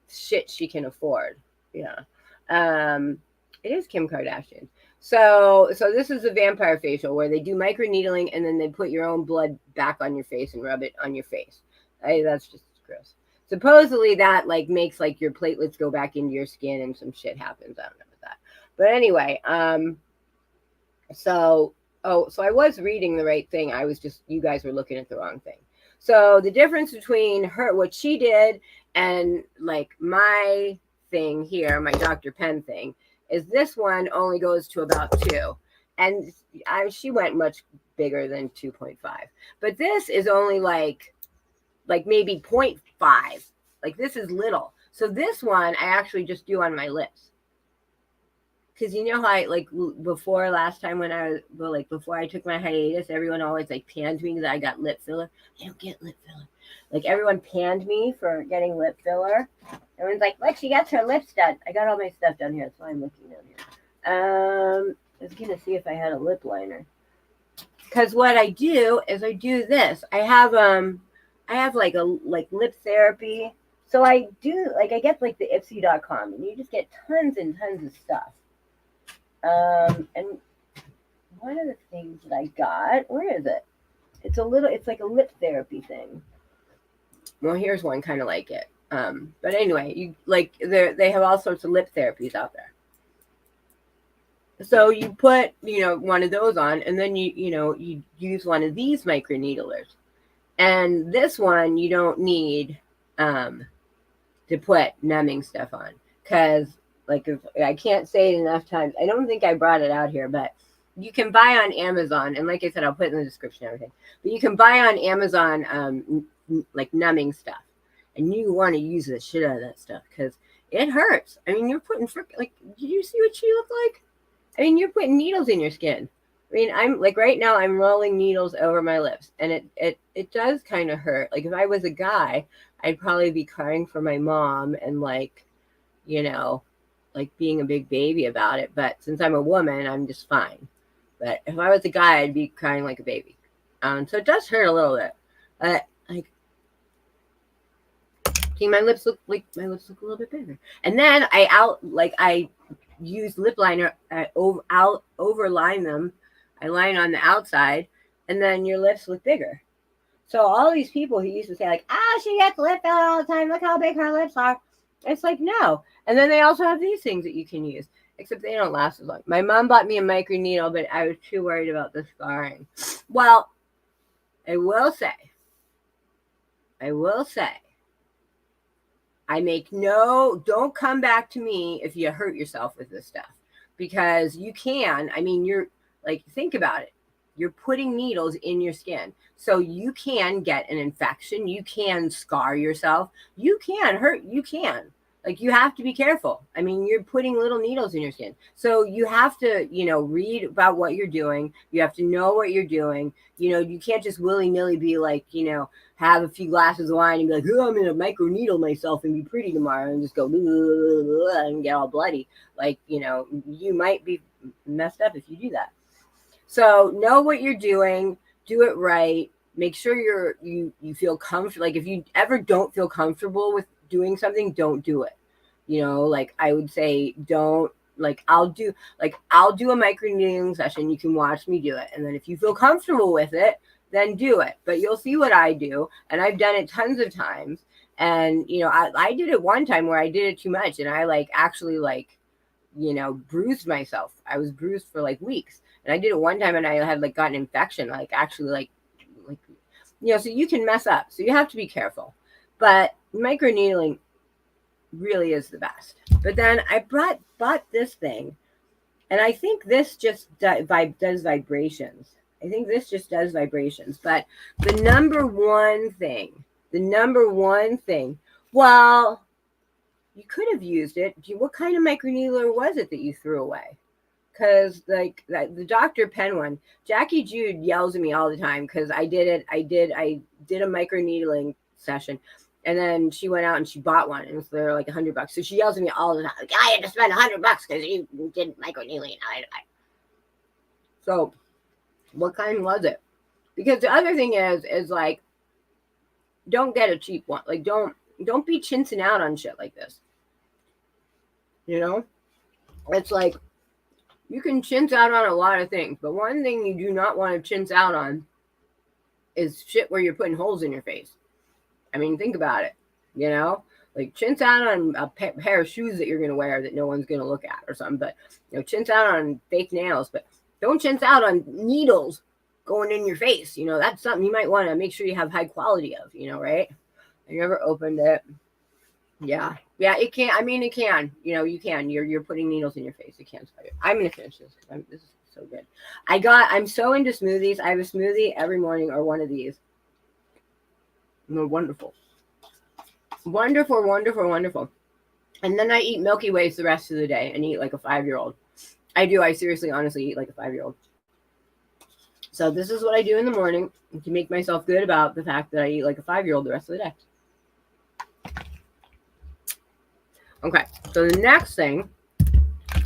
shit she can afford. Yeah. It is Kim Kardashian. So this is a vampire facial where they do microneedling and then they put your own blood back on your face and rub it on your face. That's just gross. Supposedly that like makes like your platelets go back into your skin and some shit happens. I don't know about that. But anyway, so I was reading the right thing. I was just, you guys were looking at the wrong thing. So the difference between her, what she did, and like my thing here, my Dr. Penn thing, is this one only goes to about 2. And she went much bigger than 2.5. But this is only like maybe 0.5. Like this is little. So this one I actually just do on my lips. Because you know how I, like, before last time when I was, well, like, before I took my hiatus, everyone always, like, panned me because I got lip filler. I don't get lip filler. Like, everyone panned me for getting lip filler. Everyone's like, look, she got her lips done. I got all my stuff down here. That's why I'm looking down here. I was going to see if I had a lip liner. Because what I do is I do this. I have like, lip therapy. So I do, like, I get, like, the Ipsy.com, and you just get tons and tons of stuff. And one of the things that I got, where is it? It's like a lip therapy thing. Well, here's one kind of like it. But anyway, you like they have all sorts of lip therapies out there. So you put, one of those on, and then you use one of these microneedlers. And this one you don't need to put numbing stuff on, because like, if I can't say it enough times. I don't think I brought it out here, but you can buy on Amazon. And like I said, I'll put it in the description and everything. But you can buy on Amazon, like numbing stuff. And you want to use the shit out of that stuff because it hurts. I mean, you're putting, like, did you see what she looked like? I mean, you're putting needles in your skin. I mean, I'm like, right now I'm rolling needles over my lips. And it does kind of hurt. Like, if I was a guy, I'd probably be crying for my mom and like, like being a big baby about it. But since I'm a woman, I'm just fine. But if I was a guy, I'd be crying like a baby. So it does hurt a little bit. Like, see, my lips look a little bit bigger. And then I use lip liner. I'll overline them. I line on the outside, and then your lips look bigger. So all these people who used to say like, she gets lip filler all the time. Look how big her lips are. It's like, no. And then they also have these things that you can use, except they don't last as long. My mom bought me a microneedle, but I was too worried about the scarring. Well, I will say, don't come back to me if you hurt yourself with this stuff, because you can. I mean, you're like, think about it. You're putting needles in your skin. So you can get an infection. You can scar yourself. You can hurt. You can. Like, you have to be careful. I mean, you're putting little needles in your skin. So you have to, read about what you're doing. You have to know what you're doing. You can't just willy-nilly be like, have a few glasses of wine and be like, oh, I'm going to microneedle myself and be pretty tomorrow and just go blah, blah, blah, blah, and get all bloody. Like, you might be messed up if you do that. So know what you're doing, do it right, make sure you feel comfortable. Like, if you ever don't feel comfortable with doing something, don't do it. Like, I would say don't, like, I'll do a microneedling session. You can watch me do it. And then if you feel comfortable with it, then do it. But you'll see what I do. And I've done it tons of times. And, I did it one time where I did it too much. And I actually bruised myself. I was bruised for like weeks. And I did it one time and I had got an infection, so you can mess up. So you have to be careful. But microneedling really is the best. But then I bought this thing, and I think this just does vibrations. I think this just does vibrations. But the number one thing, well, you could have used it. What kind of microneedler was it that you threw away? Because the Dr. Penn one, Jackie Jude yells at me all the time because I did a microneedling session, and then she went out and she bought one, and they're like $100. So she yells at me all the time, like, I had to spend $100 because you did microneedling. So what kind was it? Because the other thing is like, don't get a cheap one. Like, don't be chinsing out on shit like this. It's like, you can chintz out on a lot of things, but one thing you do not want to chintz out on is shit where you're putting holes in your face. I mean, think about it, like, chintz out on a pair of shoes that you're going to wear that no one's going to look at or something, but, chintz out on fake nails, but don't chintz out on needles going in your face. That's something you might want to make sure you have high quality of, right? I never opened it. Yeah, it can. I mean, it can. You can. You're putting needles in your face. It can. I'm gonna finish this because this is so good. I'm so into smoothies. I have a smoothie every morning, or one of these. And they're wonderful, wonderful, wonderful, wonderful. And then I eat Milky Ways the rest of the day and eat like a 5-year-old. I do. I seriously, honestly eat like a 5-year-old. So this is what I do in the morning to make myself good about the fact that I eat like a 5-year-old the rest of the day. Okay, so the next thing,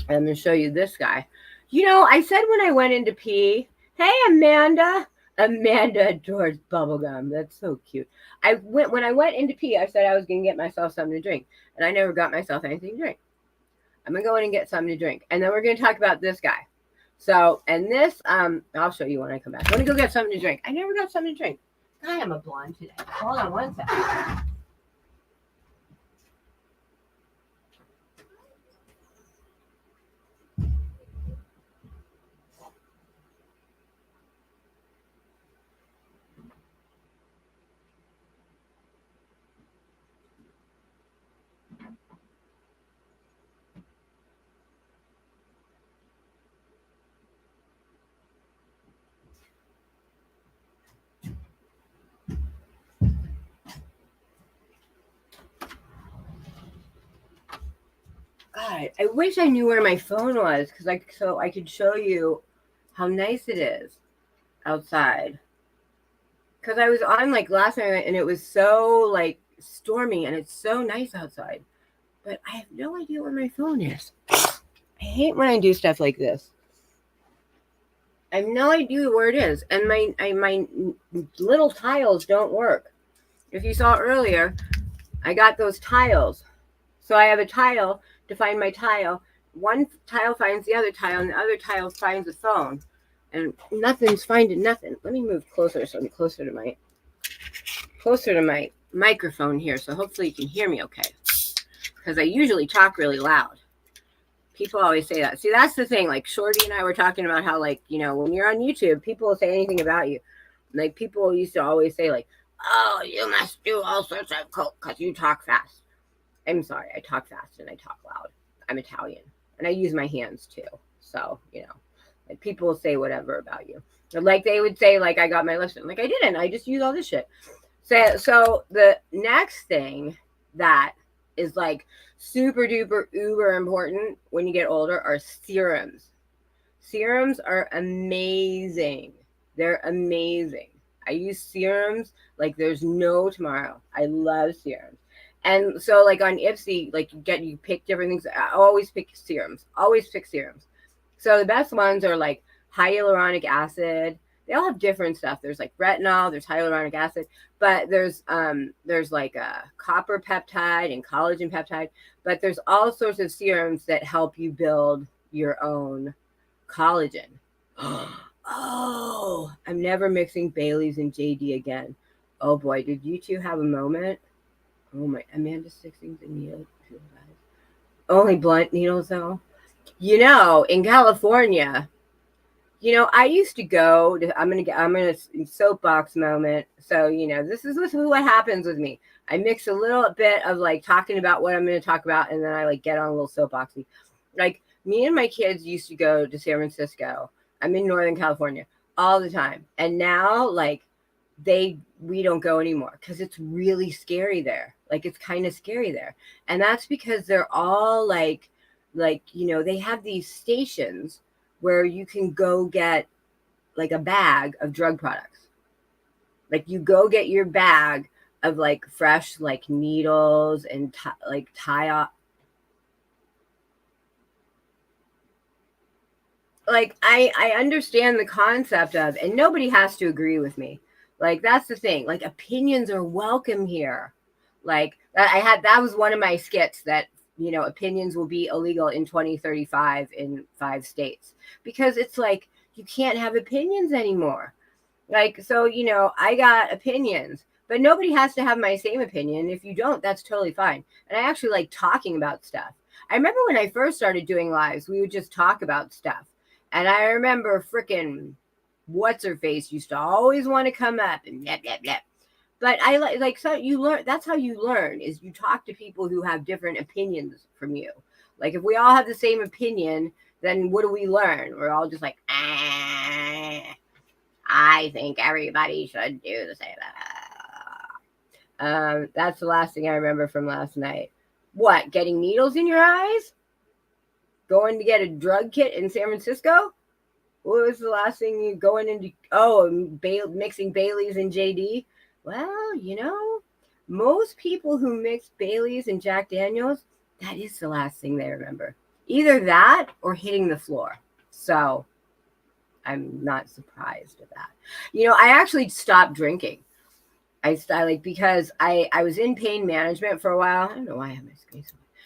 I'm going to show you this guy. I said when I went into pee, hey, Amanda adores bubblegum. That's so cute. When I went into pee, I said I was going to get myself something to drink, and I never got myself anything to drink. I'm going to go in and get something to drink, and then we're going to talk about this guy. So, and this, I'll show you when I come back. I'm going to go get something to drink. I never got something to drink. I am a blonde today. Hold on one second. God, I wish I knew where my phone was so I could show you how nice it is outside. Because I was on last night and it was so stormy and it's so nice outside. But I have no idea where my phone is. I hate when I do stuff like this. I have no idea where it is. And my little tiles don't work. If you saw earlier, I got those tiles. So I have a tile to find my tile. One tile finds the other tile, and the other tile finds the phone. And nothing's finding nothing. Let me move closer so I'm closer to my microphone here. So hopefully you can hear me okay. Because I usually talk really loud. People always say that. See, that's the thing. Shorty and I were talking about how, when you're on YouTube, people will say anything about you. People used to always say, oh, you must do all sorts of coke because you talk fast. I'm sorry, I talk fast and I talk loud. I'm Italian. And I use my hands too. So, Like people will say whatever about you. Like they would say, like, I got my lipstick. Like I didn't. I just use all this shit. So the next thing that is like super duper uber important when you get older are serums. Serums are amazing. They're amazing. I use serums like there's no tomorrow. I love serums. And so like on Ipsy, like you pick different things. I always pick serums. Always pick serums. So the best ones are like hyaluronic acid. They all have different stuff. There's like retinol, there's hyaluronic acid, but there's like a copper peptide and collagen peptide, but there's all sorts of serums that help you build your own collagen. Oh, I'm never mixing Bailey's and JD again. Oh boy, did you two have a moment? Oh my, Amanda sticking the needle. Only blunt needles though. You know, in California, you know, I used to go to, I'm gonna soapbox moment. So, you know, this is what happens with me. I mix a little bit of like talking about what I'm going to talk about, and then I like get on a little soapboxy. Like me and my kids used to go to San Francisco. I'm in Northern California all the time. And now like we don't go anymore because it's really scary there. Like it's kind of scary there. And that's because they're all like, you know, they have these stations where you can go get like a bag of drug products. Like you go get your bag of like fresh like needles and tie off. Like I understand the concept of, and nobody has to agree with me. Like that's the thing. Like opinions are welcome here. Like that was one of my skits that, you know, opinions will be illegal in 2035 in 5 states, because it's like you can't have opinions anymore. Like, so, you know, I got opinions, but nobody has to have my same opinion. If you don't, that's totally fine. And I actually like talking about stuff. I remember when I first started doing lives, we would just talk about stuff. And I remember freaking what's her face used to always want to come up and yep, yep, yep. But I like so you learn. That's how you learn, is you talk to people who have different opinions from you. Like if we all have the same opinion, then what do we learn? We're all just like, I think everybody should do the same. That's the last thing I remember from last night. What? Getting needles in your eyes? Going to get a drug kit in San Francisco? What was the last thing you going into? Oh, mixing Bailey's and JD. Well, you know, most people who mix Bailey's and Jack Daniels, that is the last thing they remember. Either that or hitting the floor. So I'm not surprised at that. You know, I actually stopped drinking. Because I was in pain management for a while. I don't know why I have my screen.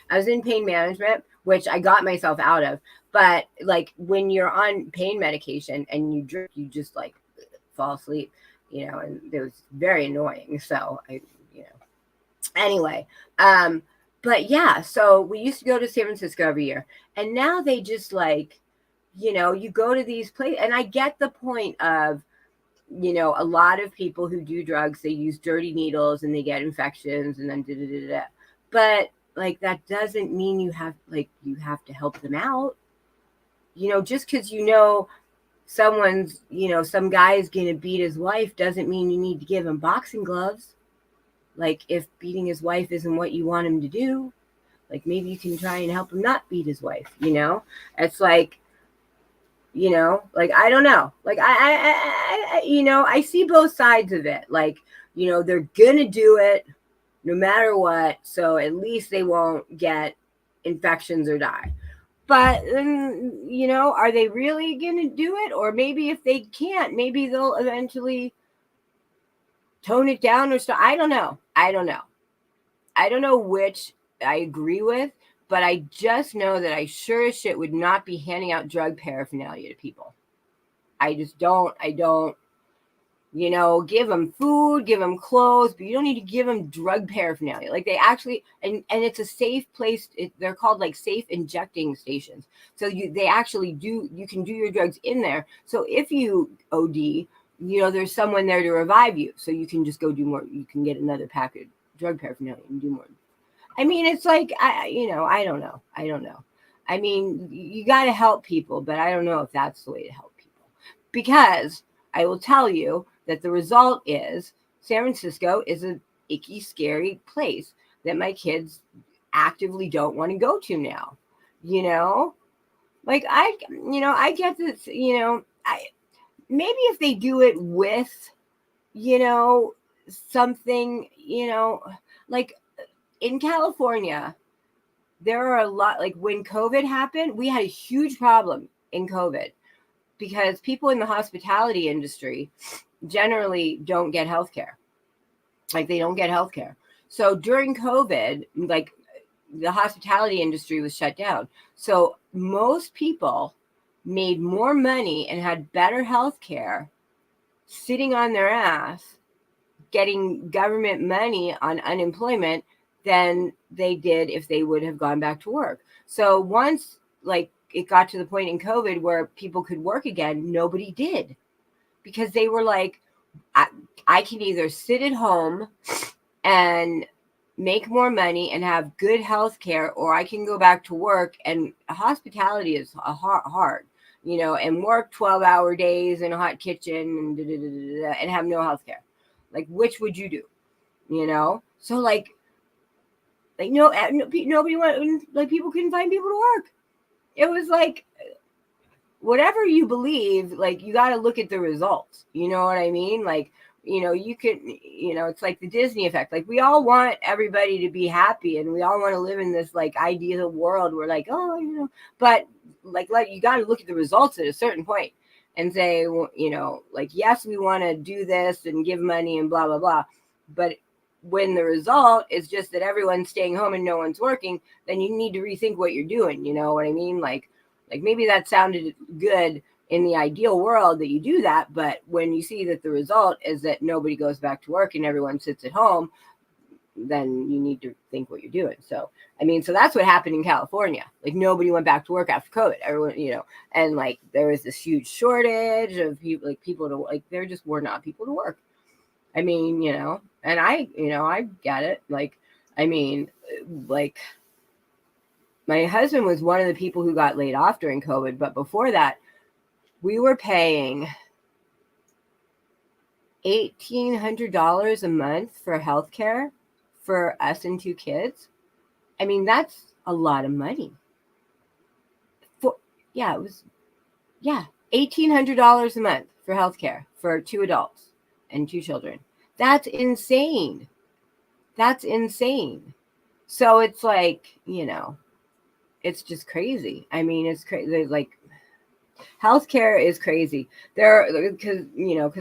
I was in pain management, which I got myself out of. But like when you're on pain medication and you drink, you just like fall asleep, you know, and it was very annoying. So anyway, but yeah, so we used to go to San Francisco every year, and now they just like, you know, you go to these places, and I get the point of, you know, a lot of people who do drugs, they use dirty needles and they get infections and then but like that doesn't mean you have to help them out. You know, just because you know someone's, you know, some guy's gonna beat his wife doesn't mean you need to give him boxing gloves. Like if beating his wife isn't what you want him to do, like maybe you can try and help him not beat his wife, you know? It's like, you know, like, I don't know. Like I you know, I see both sides of it. Like, you know, they're gonna do it no matter what, so at least they won't get infections or die. But, you know, are they really going to do it? Or maybe if they can't, maybe they'll eventually tone it down or stuff. I don't know. I don't know which I agree with, but I just know that I sure as shit would not be handing out drug paraphernalia to people. I don't, you know, give them food, give them clothes, but you don't need to give them drug paraphernalia. Like they actually, and it's a safe place. They're called like safe injecting stations. So they actually you can do your drugs in there. So if you OD, you know, there's someone there to revive you. So you can just go do more. You can get another pack of drug paraphernalia and do more. I mean, it's like, I don't know. I mean, you got to help people, but I don't know if that's the way to help people. Because I will tell you that the result is San Francisco is an icky, scary place that my kids actively don't want to go to now. You know, like I get this, maybe if they do it with, something, like in California, there are a lot, like when COVID happened, we had a huge problem in COVID because people in the hospitality industry generally don't get healthcare. Like they don't get healthcare. So during COVID, like the hospitality industry was shut down. So most people made more money and had better healthcare sitting on their ass getting government money on unemployment than they did if they would have gone back to work. So once like it got to the point in COVID where people could work again, nobody did because they were like, I can either sit at home and make more money and have good health care, or I can go back to work, and hospitality is hard, and work 12-hour days in a hot kitchen and have no health care. Like, which would you do? So like no, nobody wanted, like people couldn't find people to work. It was like, whatever you believe, like you got to look at the results. You know what I mean? Like, you could, it's like the Disney effect. Like we all want everybody to be happy and we all want to live in this like ideal world where like, oh, but like you got to look at the results at a certain point and say, well, like, yes, we want to do this and give money and blah, blah, blah. But when the result is just that everyone's staying home and no one's working, then you need to rethink what you're doing. You know what I mean? Like maybe that sounded good in the ideal world that you do that, but when you see that the result is that nobody goes back to work and everyone sits at home, then you need to think what you're doing. So, I mean, so that's what happened in California. Like nobody went back to work after COVID. Everyone, and like there was this huge shortage of people to like, there just were not people to work. I mean, and I get it. Like, I mean, like my husband was one of the people who got laid off during COVID, but before that, we were paying $1,800 a month for healthcare for us and 2 kids. I mean, that's a lot of money. It was $1,800 a month for healthcare for 2 adults and 2 children. That's insane. So it's like, it's just crazy. I mean, it's crazy. Like, healthcare is crazy there because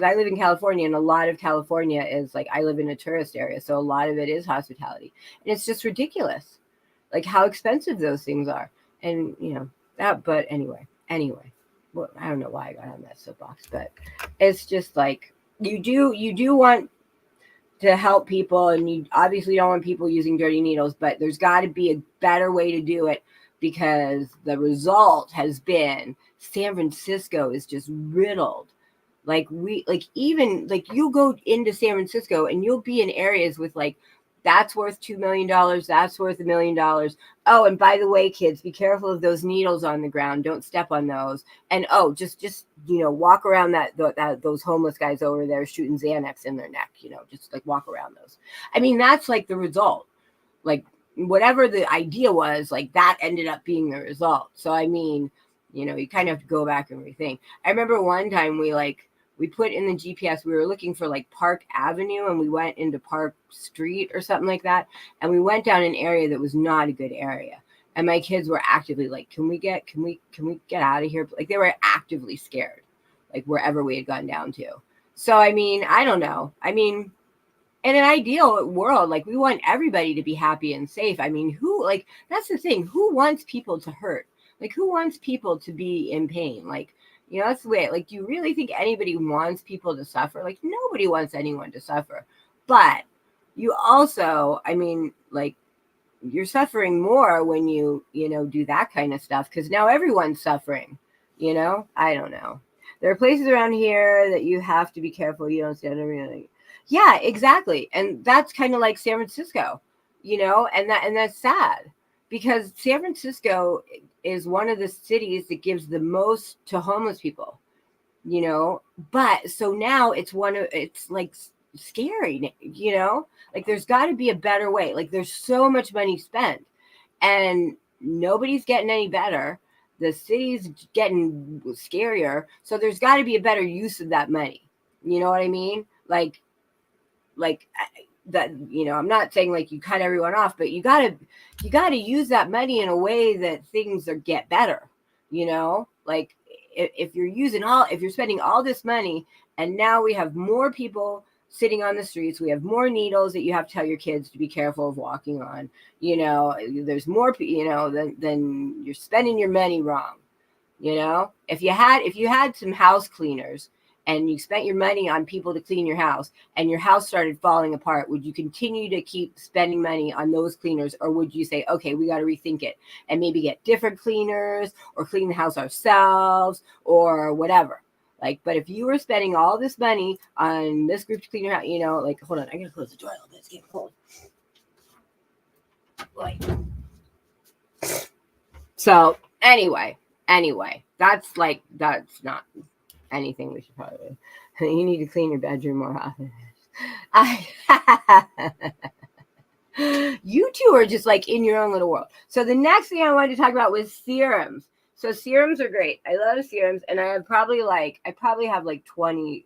I live in California, and a lot of California is like, I live in a tourist area, so a lot of it is hospitality, and it's just ridiculous like how expensive those things are. And but anyway, well, I don't know why I got on that soapbox, but it's just like you do want to help people, and you obviously don't want people using dirty needles, but there's got to be a better way to do it, because the result has been San Francisco is just riddled. Like even you go into San Francisco and you'll be in areas with like, that's worth $2 million. That's worth $1 million. Oh, and by the way, kids, be careful of those needles on the ground. Don't step on those. And just walk around those homeless guys over there shooting Xanax in their neck. Just like walk around those. I mean, that's like the result. Like whatever the idea was, like that ended up being the result. So I mean, you kind of have to go back and rethink. I remember one time we put in the GPS, we were looking for like Park Avenue, and we went into Park Street or something like that. And we went down an area that was not a good area. And my kids were actively like, can we get out of here? Like they were actively scared, like wherever we had gone down to. So, I mean, I don't know. I mean, in an ideal world, like we want everybody to be happy and safe. I mean, that's the thing. Who wants people to hurt? Like who wants people to be in pain? Like, that's the way, like, do you really think anybody wants people to suffer? Like, nobody wants anyone to suffer. But you also, I mean, like, you're suffering more when you do that kind of stuff, because now everyone's suffering, I don't know. There are places around here that you have to be careful you don't stand everything. Yeah, exactly. And that's kind of like San Francisco, and that's sad, because San Francisco is one of the cities that gives the most to homeless people, you know, but so now it's like scary, you know, like there's got to be a better way. Like there's so much money spent and nobody's getting any better. The city's getting scarier. So there's got to be a better use of that money. You know what I mean? Like that, you know, I'm not saying like you cut everyone off, but you gotta use that money in a way that things get better, you know, like if you're spending all this money and now we have more people sitting on the streets, we have more needles that you have to tell your kids to be careful of walking on, you know, there's more, you know, then you're spending your money wrong. You know, if you had some house cleaners and you spent your money on people to clean your house and your house started falling apart, would you continue to keep spending money on those cleaners? Or would you say, okay, we got to rethink it and maybe get different cleaners or clean the house ourselves or whatever? Like, but if you were spending all this money on this group to clean your house, you know, like, hold on, I got to close the door a little bit. It's getting cold. Like, so anyway, that's not anything we should probably do. You need to clean your bedroom more often. You two are just like in your own little world. So the next thing I wanted to talk about was serums. So serums are great. I love serums, and I probably have like 20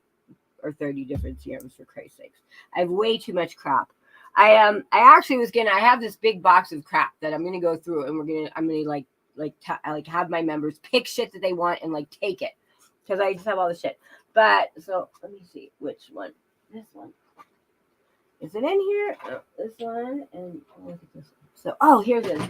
or 30 different serums, for Christ's sakes. I have way too much crap. I have this big box of crap that I'm gonna go through, and I'm gonna have my members pick shit that they want and like take it, because I just have all the shit. But so let me see which one. This one. Is it in here? Oh, this one, and look at this one. So here it is.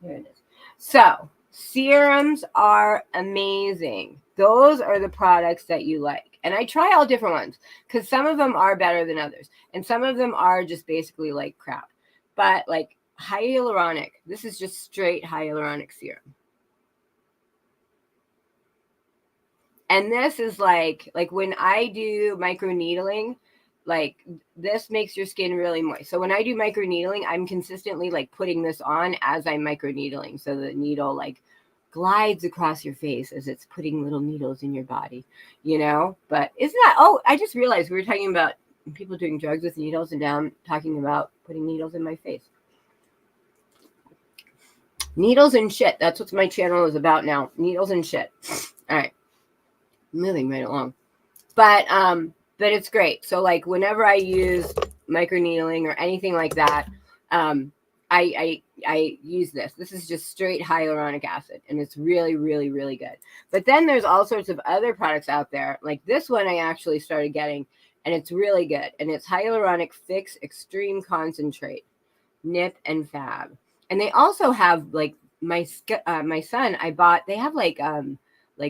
Here it is. So serums are amazing. Those are the products that you like. And I try all different ones because some of them are better than others. And some of them are just basically like crap. But like hyaluronic, this is just straight hyaluronic serum. And this is like when I do microneedling, like this makes your skin really moist. So when I do microneedling, I'm consistently like putting this on as I'm microneedling. So the needle like glides across your face as it's putting little needles in your body, you know? But isn't that, I just realized we were talking about people doing drugs with needles, and now I'm talking about putting needles in my face. Needles and shit. That's what my channel is about now. Needles and shit. All right. Moving right along. But it's great. So like whenever I use microneedling or anything like that, I use this. This is just straight hyaluronic acid, and it's really, really, really good. But then there's all sorts of other products out there. Like this one I actually started getting, and it's really good. And it's Hyaluronic Fix Extreme Concentrate, Nip+Fab. And they also have like my son, they have like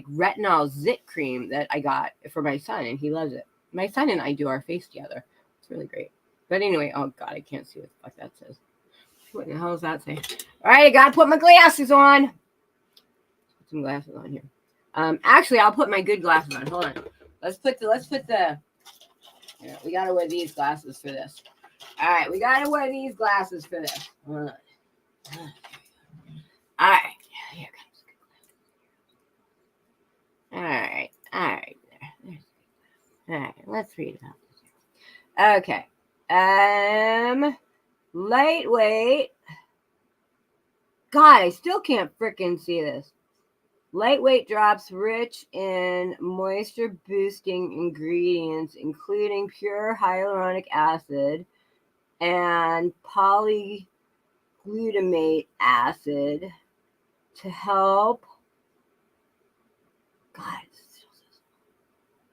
retinol zit cream that I got for my son, and he loves it. My son and I do our face together. It's really great. But anyway, oh God, I can't see what the fuck that says. What the hell does that say? All right, I gotta put my glasses on. Put some glasses on here. Actually, I'll put my good glasses on. Hold on. Let's put the. Here, we gotta wear these glasses for this. All right, we gotta wear these glasses for this. Hold on. All right, here comes. All right. All right, let's read about this. Okay. Lightweight. God, I still can't freaking see this. Lightweight drops rich in moisture boosting ingredients, including pure hyaluronic acid and polyglutamate acid to help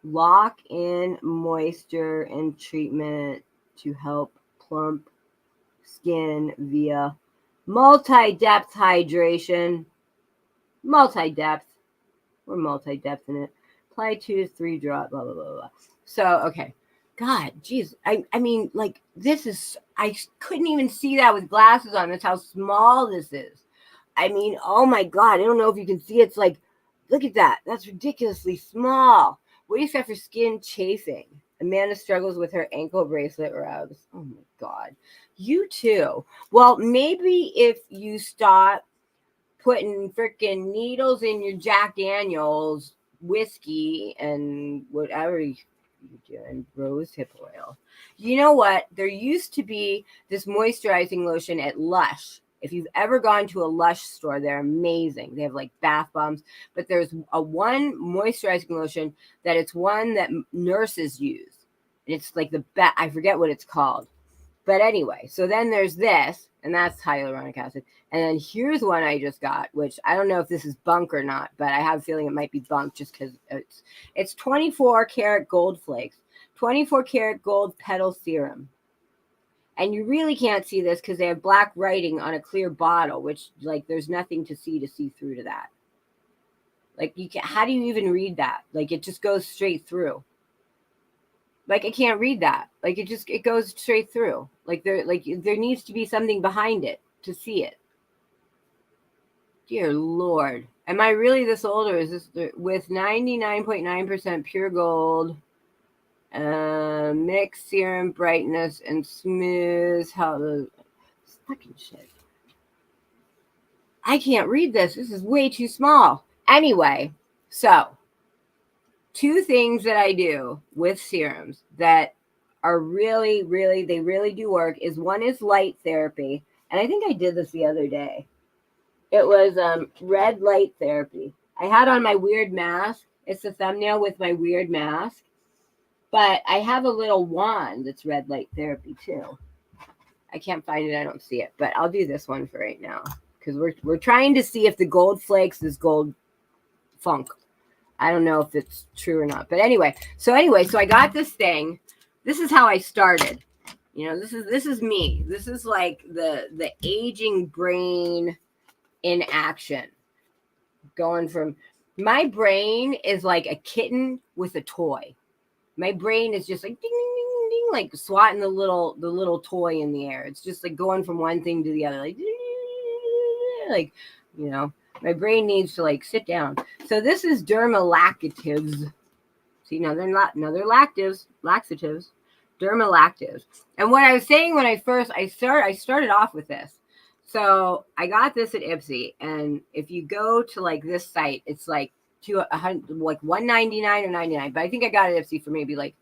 lock in moisture and treatment to help plump skin via multi-depth hydration. Multi-depth. We're multi-depth in it. Apply 2 to 3 drops, blah, blah, blah, blah. So, okay. God, geez. I mean, like, this is, I couldn't even see that with glasses on. That's how small this is. I mean, oh my God. I don't know if you can see. It's like, look at that. That's ridiculously small. What do you say for skin chafing? Amanda struggles with her ankle bracelet rubs. Oh my God. You too. Well, maybe if you stop putting freaking needles in your Jack Daniels whiskey and whatever you're doing, rose hip oil. You know what? There used to be this moisturizing lotion at Lush. If you've ever gone to a Lush store, they're amazing. They have like bath bombs, but there's a one moisturizing lotion that it's one that nurses use. And it's like I forget what it's called. But anyway, so then there's this, and that's hyaluronic acid. And then here's one I just got, which I don't know if this is bunk or not, but I have a feeling it might be bunk just because it's 24 karat gold flakes, 24 karat gold petal serum. And you really can't see this because they have black writing on a clear bottle, which like there's nothing to see through to that. Like how do you even read that? Like it just goes straight through. Like I can't read that. Like it goes straight through. Like there needs to be something behind it to see it. Dear Lord. Am I really this old, or is this with 99.9% pure gold, mixed serum brightness and smooth fucking shit. I can't read this. This is way too small. Anyway, so 2 things that I do with serums that are really, really, they really do work is one is light therapy. And I think I did this the other day. It was red light therapy. I had on my weird mask. It's the thumbnail with my weird mask. But I have a little wand that's red light therapy too. I can't find it. I don't see it. But I'll do this one for right now. Because we're trying to see if the gold flakes is gold funk. I don't know if it's true or not. But anyway, so I got this thing. This is how I started. You know, this is me. This is like the aging brain in action. Going from, my brain is like a kitten with a toy. My brain is just like ding, ding, ding, ding, like swatting the little toy in the air. It's just like going from one thing to the other, like you know, my brain needs to like sit down. So this is Dermalactives. See, now they're not, no, they're laxatives, Dermalactives. And what I was saying when I started off with this. So I got this at Ipsy, and if you go to like this site, it's like like $199 or $99. But I think I got it at Ipsy for maybe like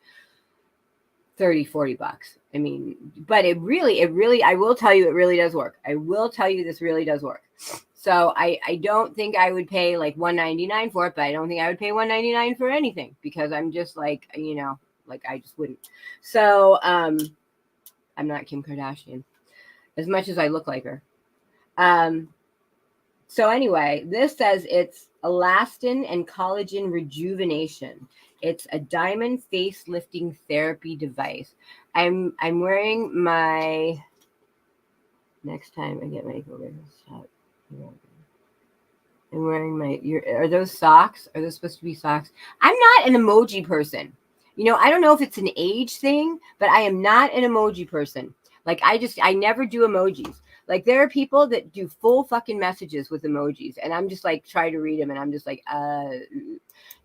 $30-$40. I mean, but it really, I will tell you, it really does work. I will tell you this really does work. So I don't think I would pay like $199 for it, but I don't think I would pay $199 for anything because I'm just like, you know, like I just wouldn't. So I'm not Kim Kardashian as much as I look like her. So anyway, this says it's elastin and collagen rejuvenation. It's a diamond face lifting therapy device. I'm wearing my, next time I get my stop. I'm wearing my, are those socks? Are those supposed to be socks? I'm not an emoji person. You know, I don't know if it's an age thing, but I am not an emoji person. Like I never do emojis. Like there are people that do full fucking messages with emojis, and I'm just like try to read them, and I'm just like,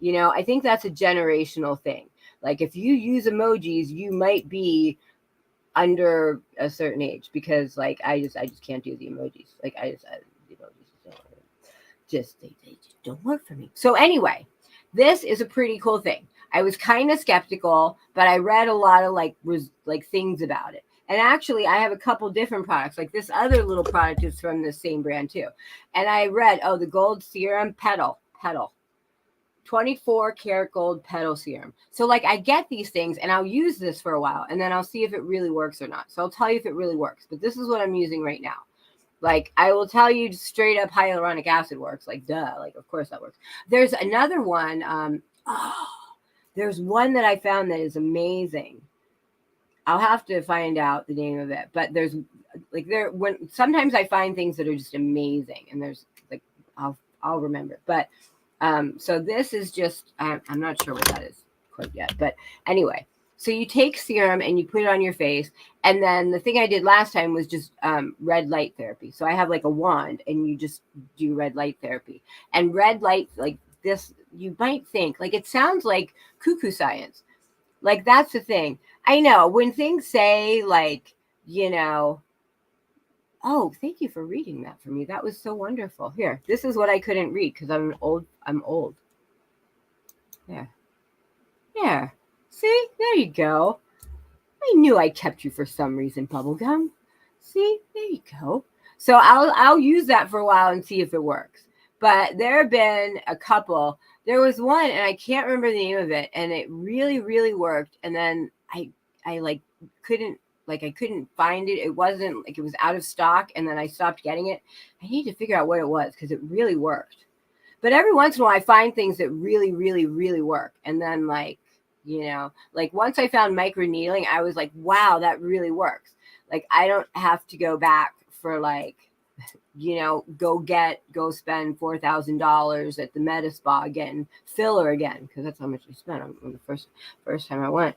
you know, I think that's a generational thing. Like if you use emojis, you might be under a certain age because like I just can't do the emojis. Like the emojis they just don't work for me. So anyway, this is a pretty cool thing. I was kind of skeptical, but I read a lot of like things about it. And actually, I have a couple different products. Like this other little product is from the same brand too. And I read, oh, the gold serum, Petal. 24 karat gold Petal serum. So like I get these things and I'll use this for a while and then I'll see if it really works or not. So I'll tell you if it really works. But this is what I'm using right now. Like I will tell you straight up hyaluronic acid works. Like duh, like of course that works. There's another one. There's one that I found that is amazing. I'll have to find out the name of it, but there's like when sometimes I find things that are just amazing, and there's like I'll remember. But so this is just I'm not sure what that is quite yet, but anyway. So you take serum and you put it on your face, and then the thing I did last time was just red light therapy. So I have like a wand, and you just do red light therapy, and red light like this. You might think like it sounds like cuckoo science. Like, that's the thing. I know when things say like, oh, thank you for reading that for me. That was so wonderful. Here, this is what I couldn't read because I'm old. There. There. See? There you go. I knew I kept you for some reason, Bubblegum. See? There you go. So I'll use that for a while and see if it works. But there have been a couple. There was one, and I can't remember the name of it, and it really, really worked. And then I couldn't find it. It wasn't like, it was out of stock, and then I stopped getting it. I need to figure out what it was because it really worked. But every once in a while I find things that really, really, really work. And then like once I found microneedling, I was like, wow, that really works. Like, I don't have to go back for like, go spend $4,000 at the Meta Spa getting filler again, because that's how much I spent on the first time I went.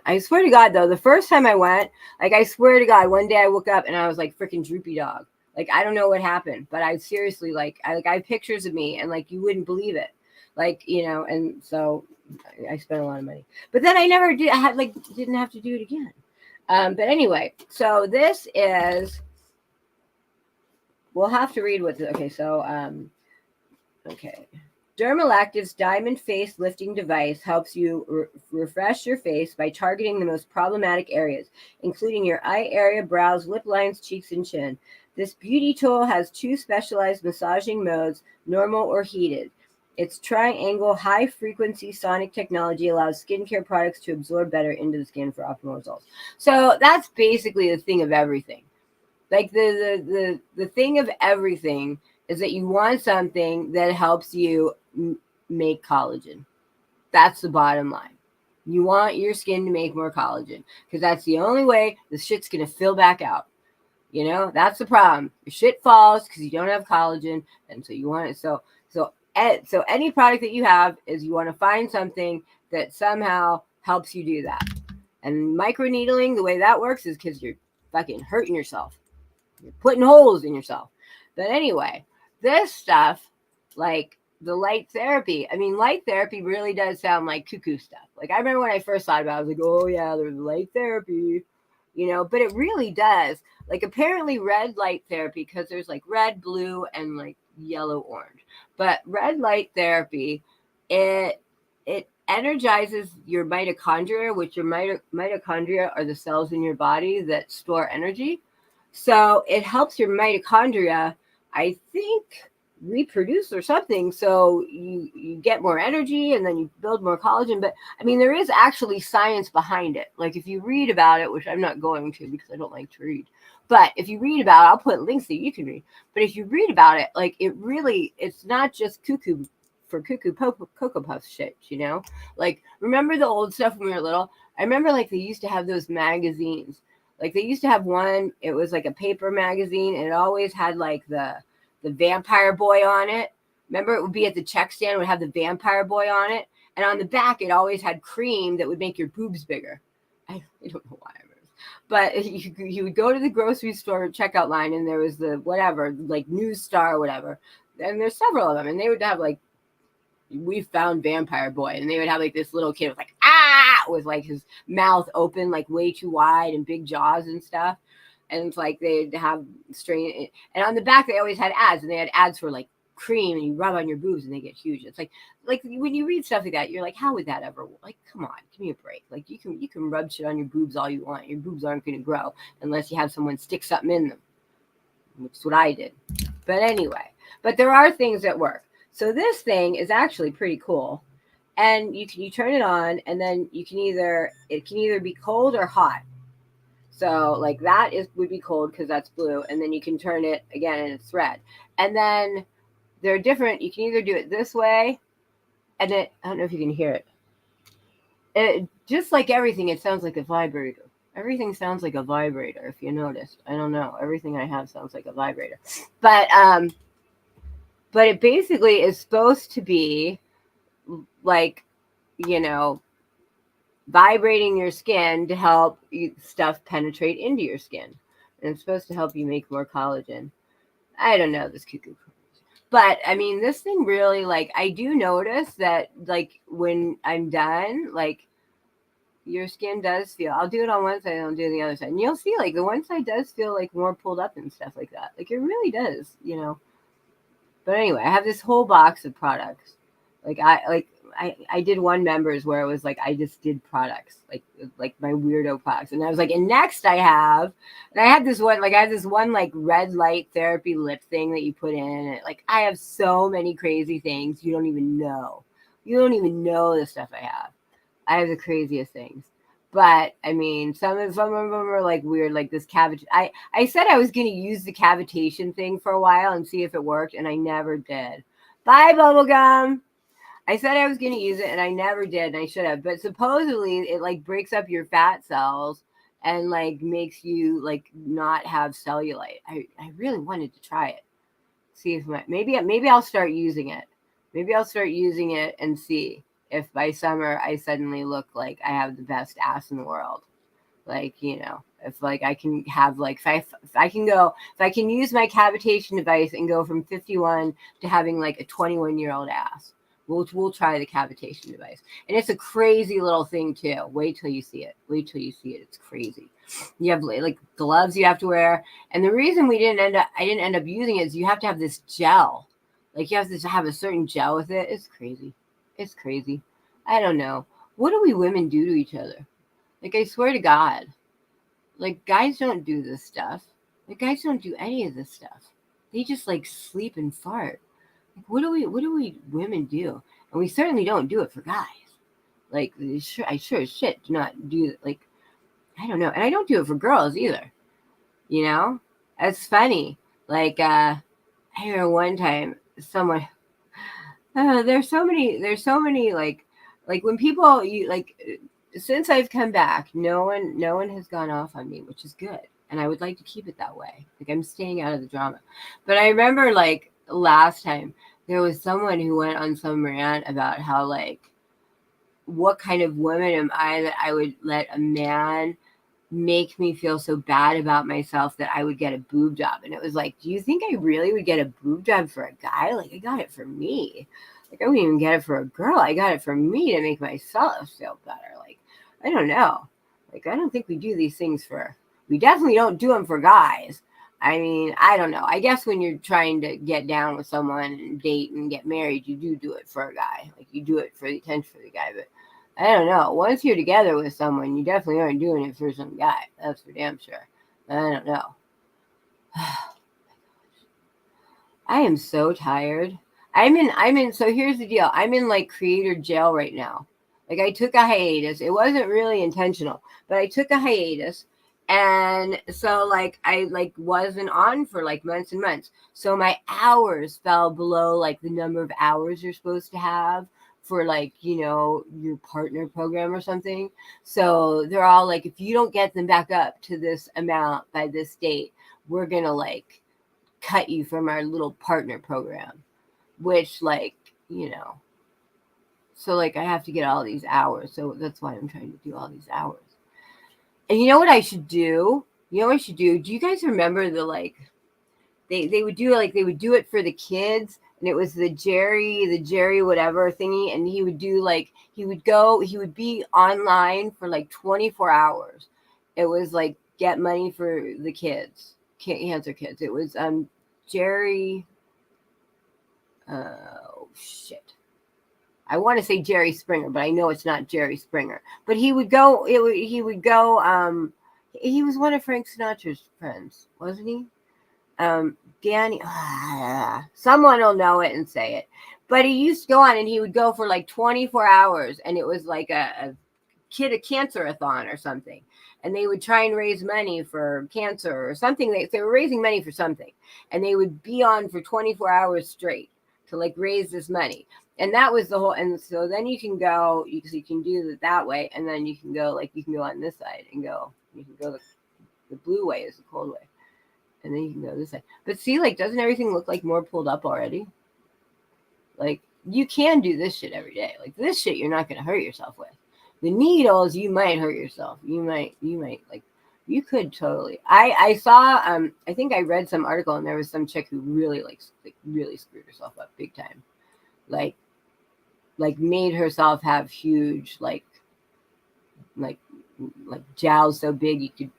I swear to God, though, the first time I went, like, I swear to God, one day I woke up and I was like freaking droopy dog. Like, I don't know what happened, but I seriously, like, I have pictures of me and like, you wouldn't believe it. Like, and so I spent a lot of money, but then I never did. Didn't have to do it again. But anyway, so this is, we'll have to read what's, okay. So, okay. Dermalactives Diamond Face Lifting Device helps you refresh your face by targeting the most problematic areas, including your eye area, brows, lip lines, cheeks, and chin. This beauty tool has 2 specialized massaging modes, normal or heated. Its triangle high-frequency sonic technology allows skincare products to absorb better into the skin for optimal results. So that's basically the thing of everything. Like, the thing of everything is that you want something that helps you make collagen. That's the bottom line. You want your skin to make more collagen because that's the only way the shit's going to fill back out. That's the problem. Your shit falls because you don't have collagen, and so you want it. So any product that you have is, you want to find something that somehow helps you do that. And microneedling, the way that works is because you're fucking hurting yourself. You're putting holes in yourself. But anyway, this stuff, like the light therapy, light therapy really does sound like cuckoo stuff. Like, I remember when I first thought about it, I was like, oh yeah, there's light therapy, but it really does. Like, apparently red light therapy, because there's like red, blue, and like yellow, orange. But red light therapy, it energizes your mitochondria, which your mitochondria are the cells in your body that store energy. So it helps your mitochondria, I think, reproduce or something. So you get more energy and then you build more collagen. But there is actually science behind it. Like, if you read about it, which I'm not going to because I don't like to read, but if you read about it, I'll put links that you can read. But if you read about it, like, it's not just cuckoo Cocoa Puffs shit, Like, remember the old stuff when we were little? I remember, like, they used to have those magazines. Like, they used to have one, it was like a paper magazine, and it always had like the vampire boy on it. Remember, it would be at the check stand, it would have the vampire boy on it. And on the back, it always had cream that would make your boobs bigger. I don't know why I remember. But you would go to the grocery store checkout line, and there was the whatever, like News Star or whatever. And there's several of them. And they would have like, we found vampire boy, and they would have like this little kid with like, with like his mouth open like way too wide and big jaws and stuff. And it's like they'd have strain, and on the back they always had ads, and they had ads for like cream, and you rub on your boobs and they get huge. It's like when you read stuff like that, you're like, how would that ever, like, come on, give me a break. Like, you can rub shit on your boobs all you want. Your boobs aren't going to grow unless you have someone stick something in them, which is what I did. But anyway, but there are things that work. So this thing is actually pretty cool. And you turn it on, and then it can either be cold or hot. So like that would be cold because that's blue, and then you can turn it again and it's red. And then they're different. You can either do it this way, and I don't know if you can hear it. It just like everything, it sounds like a vibrator. Everything sounds like a vibrator, if you noticed. I don't know. Everything I have sounds like a vibrator. But it basically is supposed to be like, vibrating your skin to help stuff penetrate into your skin. And it's supposed to help you make more collagen. I don't know this cuckoo. But this thing really, like, I do notice that, like, when I'm done, like your skin does feel, I'll do it on one side and I'll do it on the other side. And you'll see like the one side does feel like more pulled up and stuff like that. Like it really does, you know. But anyway, I have this whole box of products. I did one members where it was like I just did products, like my weirdo products. And I was like, and next I had this one, like I had this one like red light therapy lip thing that you put in. And like I have so many crazy things you don't even know. You don't even know the stuff I have. I have the craziest things. But I mean, some of them are like weird, like this cavitation. I said I was going to use the cavitation thing for a while and see if it worked, and I never did. Bye, bubblegum. I said I was going to use it, and I never did, and I should have. But supposedly, it like breaks up your fat cells and like makes you like not have cellulite. I really wanted to try it. See if maybe I'll start using it. Maybe I'll start using it and see if by summer I suddenly look like I have the best ass in the world. Like, you know, if like I can have like, if I can use my cavitation device and go from 51 to having like a 21-year-old ass, we'll try the cavitation device. And it's a crazy little thing too. Wait till you see it. Wait till you see it. It's crazy. You have like gloves you have to wear. And the reason I didn't end up using it is you have to have this gel. Like you have to have a certain gel with it. It's crazy. It's crazy. I don't know. What do we women do to each other? Like, I swear to God. Like, guys don't do this stuff. Like, guys don't do any of this stuff. They just, like, sleep and fart. Like, what do we women do? And we certainly don't do it for guys. Like, I sure as shit do not do it. Like, I don't know. And I don't do it for girls either. You know? It's funny. Like, I remember one time someone... there's so many like when people since I've come back, no one has gone off on me, which is good, and I would like to keep it that way. Like I'm staying out of the drama. But I remember like last time there was someone who went on some rant about how like what kind of woman am I that I would let a man make me feel so bad about myself that I would get a boob job. And it was like, do you think I really would get a boob job for a guy? Like I got it for me. Like I wouldn't even get it for a girl. I got it for me to make myself feel better. Like, I don't know. Like, I don't think we do these things we definitely don't do them for guys. I mean, I don't know. I guess when you're trying to get down with someone and date and get married, you do it for a guy. Like you do it for the attention for the guy. But I don't know. Once you're together with someone, you definitely aren't doing it for some guy. That's for damn sure. I don't know. I am so tired. So here's the deal. I'm in like creator jail right now. Like I took a hiatus. It wasn't really intentional, but I took a hiatus. And so like I like wasn't on for like months and months. So my hours fell below like the number of hours you're supposed to have for like, you know, your partner program or something. So they're all like, if you don't get them back up to this amount by this date, we're going to like cut you from our little partner program, which like, you know, so like I have to get all these hours. So that's why I'm trying to do all these hours. And you know what I should do? You know what I should do? Do you guys remember the like, they would do it for the kids, and it was the Jerry whatever thingy, and he would be online for like 24 hours. It was like get money for the kids, cancer kids. It was Jerry, oh shit, I want to say Jerry Springer, but I know it's not Jerry Springer. But he was one of Frank Sinatra's friends, wasn't he? Danny, someone will know it and say it. But he used to go on and he would go for like 24 hours, and it was like a cancer-a-thon or something. And they would try and raise money for cancer or something. They were raising money for something, and they would be on for 24 hours straight to like raise this money. And that was the whole, and so then you can go, you can do it that way, and then you can go on this side and go, you can go the blue way is the cold way. And then you can go this side. But see, like, doesn't everything look like more pulled up already? Like, you can do this shit every day. Like, this shit you're not going to hurt yourself with. The needles, you might hurt yourself. You might, like, you could totally. I saw, I think I read some article, and there was some chick who really, really screwed herself up big time. Like made herself have huge, like, like jowls so big you could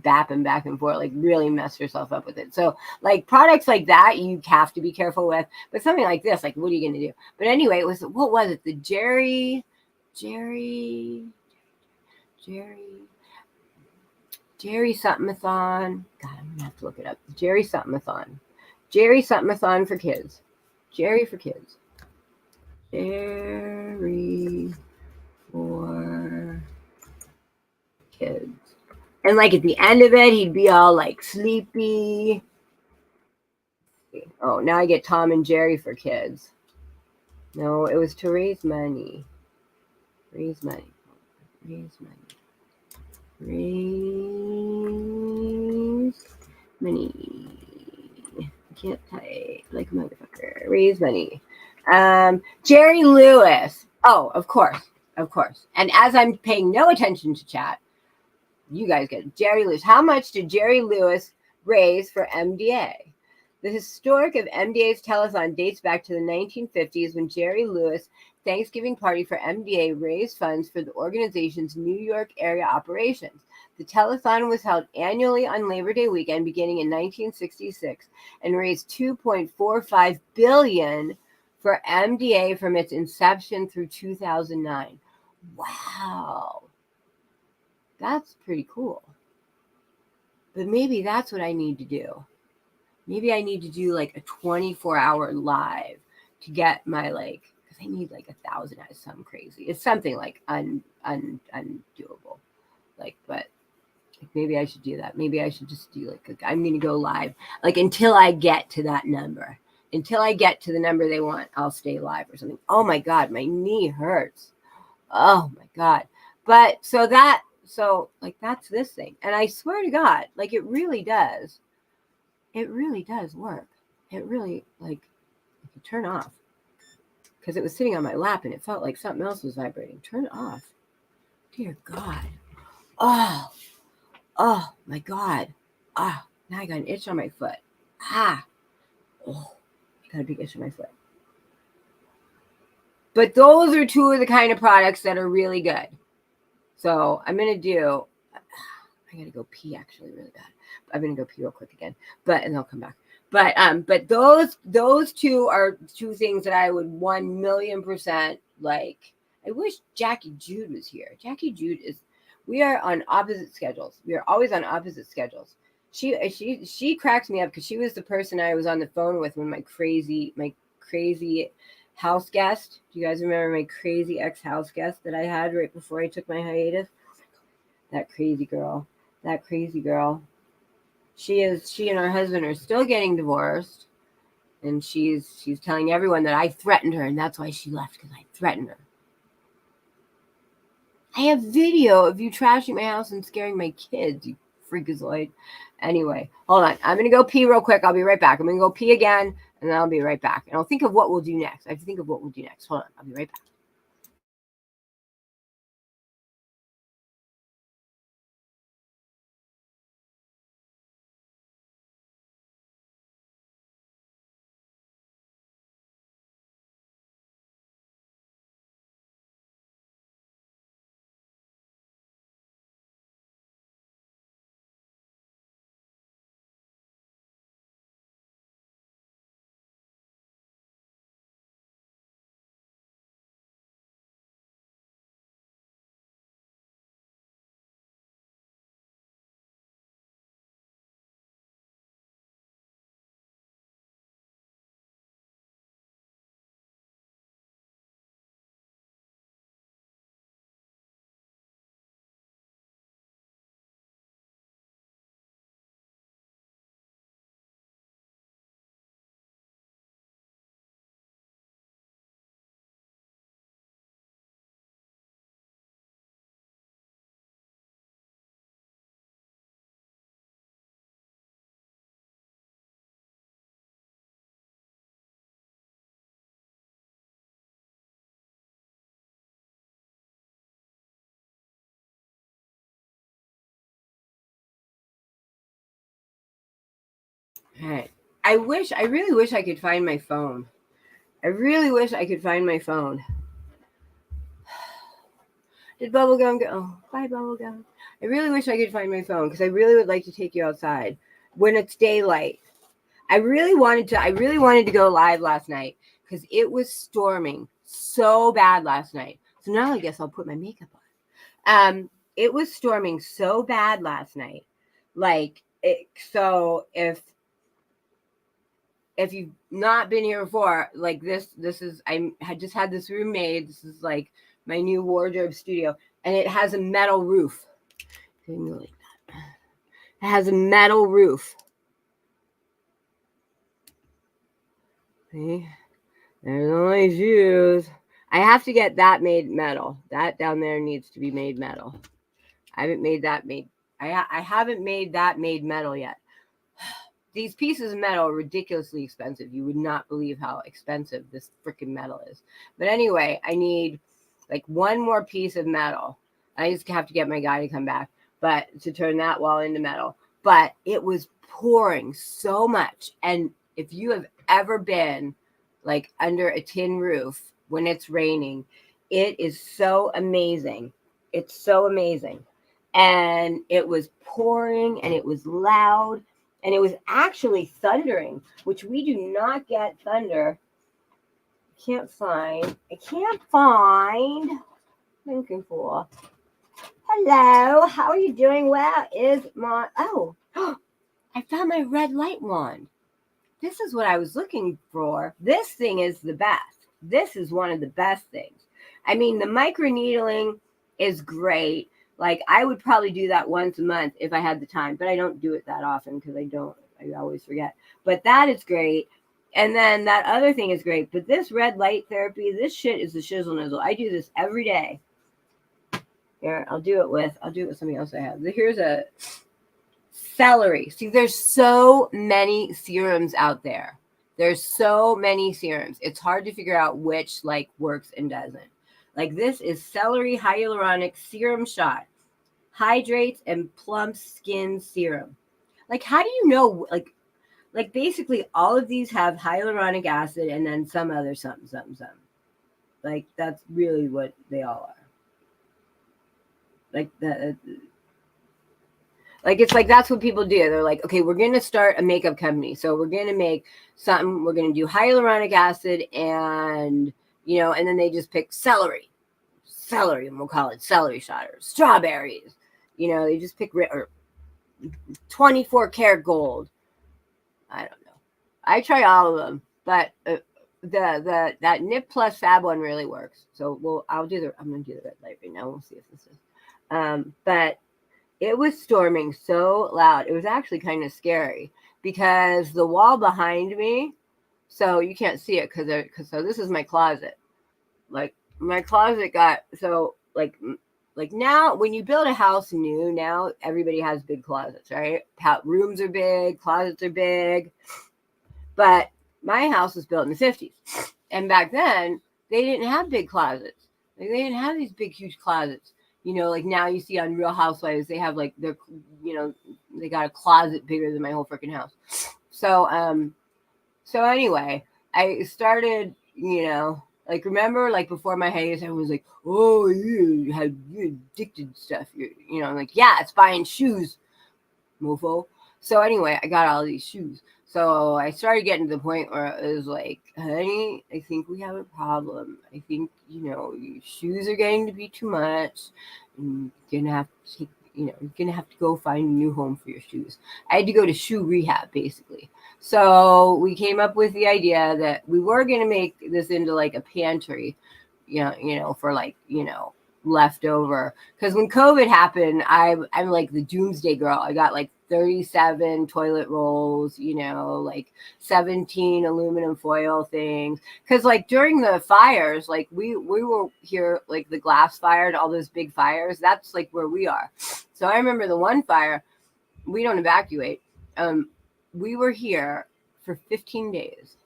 bap them back and forth, like really mess yourself up with it. So like products like that you have to be careful with, but something like this, like what are you going to do? But anyway, it was, what was it, the Jerry something-a-thon. God, I'm gonna have to look it up. Jerry something-a-thon for kids. Jerry for kids. Jerry for kids. And like at the end of it, he'd be all like sleepy. Oh, now I get Tom and Jerry for kids. No, it was to raise money. Raise money. Raise money. Raise money. I can't type like a motherfucker. Raise money. Jerry Lewis. Oh, of course. Of course. And as I'm paying no attention to chat, you guys get it. Jerry Lewis. How much did Jerry Lewis raise for MDA? The historic of MDA's telethon dates back to the 1950s when Jerry Lewis' Thanksgiving party for MDA raised funds for the organization's New York area operations. The telethon was held annually on Labor Day weekend beginning in 1966 and raised $2.45 billion for MDA from its inception through 2009. Wow. That's pretty cool. But maybe that's what I need to do. Maybe I need to do like a 24-hour live to get my like, because I need like 1,000 as something crazy. It's something like undoable. Like, but like maybe I should do that. Maybe I should just do like, I'm going to go live like until I get to that number. Until I get to the number they want, I'll stay live or something. Oh my God, my knee hurts. Oh my God. But so like that's this thing. And I swear to God, like it really does. It really does work. It really, like, you can turn off. Because it was sitting on my lap and it felt like something else was vibrating. Turn it off. Dear God. Oh my God. Now I got an itch on my foot. Oh, I got a big itch on my foot. But those are two of the kind of products that are really good. So I'm going to do, I got to go pee actually really bad. I'm going to go pee real quick again, and I'll come back. But those two are two things that I would 1,000,000% like. I wish Jackie Jude was here. Jackie Jude we are on opposite schedules. We are always on opposite schedules. She cracks me up because she was the person I was on the phone with when my crazy house guest. Do you guys remember my crazy ex-house guest that I had right before I took my hiatus? That crazy girl. She and her husband are still getting divorced, and she's telling everyone that I threatened her, and that's why she left, because I threatened her. I have video of you trashing my house and scaring my kids, you freakazoid. Anyway, hold on. I'm going to go pee real quick. I'll be right back. I'm going to go pee again, and then I'll be right back. And I'll think of what we'll do next. I have to think of what we'll do next. Hold on. I'll be right back. All right. I really wish I could find my phone. Did bubblegum go? Oh, bye, bubblegum. I really wish I could find my phone because I really would like to take you outside when it's daylight. I really wanted to go live last night because it was storming so bad last night. So now I guess I'll put my makeup on. It was storming so bad last night. So if you've not been here before, like this is, I had just had this room made. This is like my new wardrobe studio, and it has a metal roof. It has a metal roof. See? There's only shoes. I have to get that made metal. That down there needs to be made metal. I haven't made that made metal yet. These pieces of metal are ridiculously expensive. You would not believe how expensive this freaking metal is. But anyway, I need like one more piece of metal. I just have to get my guy to come back, but to turn that wall into metal. But it was pouring so much. And if you have ever been like under a tin roof when it's raining, it is so amazing. It's so amazing. And it was pouring and it was loud. And it was actually thundering, which we do not get thunder. I can't find. I'm looking for. Hello, how are you doing? Where is my... Oh, I found my red light wand. This is what I was looking for. This thing is the best. This is one of the best things. I mean, the microneedling is great. Like, I would probably do that once a month if I had the time, but I don't do it that often because I always forget. But that is great. And then that other thing is great. But this red light therapy, this shit is the shizzle nizzle. I do this every day. Here, I'll do it with something else I have. Here's a celery. See, there's so many serums out there. There's so many serums. It's hard to figure out which like works and doesn't. Like this is celery hyaluronic serum shot, hydrates and plump skin serum. Like, how do you know? Like basically all of these have hyaluronic acid and then some other something. Like that's really what they all are. Like that. Like, it's like, that's what people do. They're like, okay, we're going to start a makeup company. So we're going to make something. We're going to do hyaluronic acid and, you know, and then they just pick celery, and we'll call it celery shot, or strawberries. You know, they just pick or 24 karat gold. I don't know. I try all of them, but that Nip+Fab one really works. So I'm going to do the red light right now. We'll see if this is, but it was storming so loud. It was actually kind of scary because the wall behind me, so you can't see it because this is my closet. Like my closet got, so like now when you build a house new, now everybody has big closets, right? Rooms are big, closets are big. But my house was built in the 50s. And back then they didn't have big closets. Like, they didn't have these big, huge closets. You know, like now you see on Real Housewives, they have like their, you know, they got a closet bigger than my whole freaking house. So anyway, I started, you know, like, remember, like before my hiatus, I was like, oh, you addicted stuff. You know, I'm like, yeah, it's buying shoes, mofo. So anyway, I got all these shoes. So I started getting to the point where it was like, honey, I think we have a problem. I think, you know, your shoes are getting to be too much. And you're going to have to take, you know, you're going to have to go find a new home for your shoes. I had to go to shoe rehab, basically. So we came up with the idea that we were going to make this into like a pantry, you know, for like, you know, leftover. Because when COVID happened, I'm like the doomsday girl. I got like 37 toilet rolls, you know, like 17 aluminum foil things. Because like during the fires, like we were here, like the glass fire and all those big fires. That's like where we are. So I remember the one fire, we don't evacuate. We were here for 15 days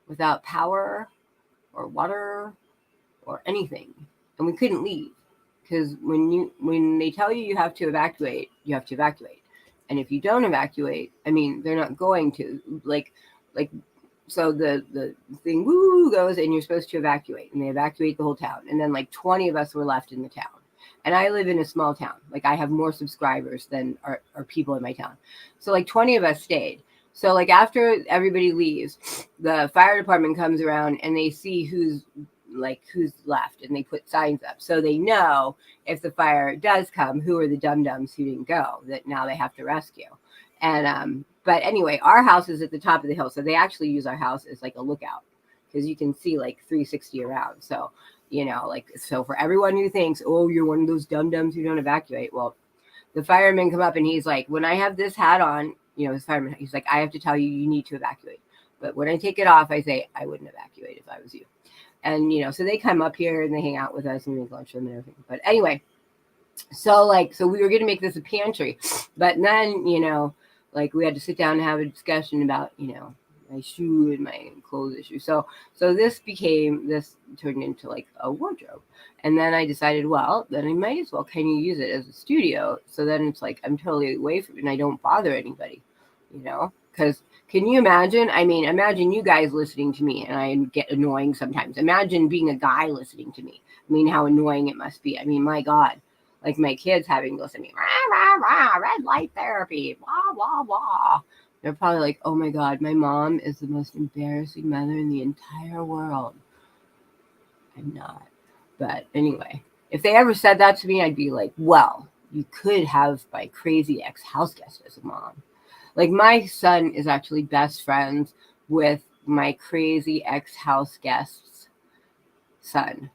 without power or water or anything. And we couldn't leave because when they tell you have to evacuate, you have to evacuate. And if you don't evacuate, I mean, they're not going to like, so the thing woo goes and you're supposed to evacuate, and they evacuate the whole town. And then like 20 of us were left in the town. And I live in a small town. Like I have more subscribers than are people in my town. So like 20 of us stayed. So like after everybody leaves, the fire department comes around and they see who's left, and they put signs up so they know if the fire does come, who are the dum-dums who didn't go that now they have to rescue. And but anyway, our house is at the top of the hill, so they actually use our house as like a lookout because you can see like 360 around. So you know, like, so for everyone who thinks, oh, you're one of those dum-dums who don't evacuate, well, the firemen come up and he's like, when I have this hat on, you know, his fireman, he's like, I have to tell you, you need to evacuate. But when I take it off, I say, I wouldn't evacuate if I was you. And, you know, so they come up here and they hang out with us and we make lunch with them and everything. But anyway, so we were going to make this a pantry. But then, you know, like we had to sit down and have a discussion about, you know, my shoe and my clothes issue. So this turned into like a wardrobe. And then I decided, well, then I might as well kind of use it as a studio. So then it's like, I'm totally away from it and I don't bother anybody, you know, because can you imagine? I mean, imagine you guys listening to me and I get annoying sometimes. Imagine being a guy listening to me. I mean, how annoying it must be. I mean, my God, like my kids having to listen to me, rah, rah, rah, red light therapy, blah, blah, blah. They're probably like, oh my God, my mom is the most embarrassing mother in the entire world. I'm not. But anyway, if they ever said that to me, I'd be like, well, you could have my crazy ex-house guest as a mom. Like my son is actually best friends with my crazy ex-house guest's son.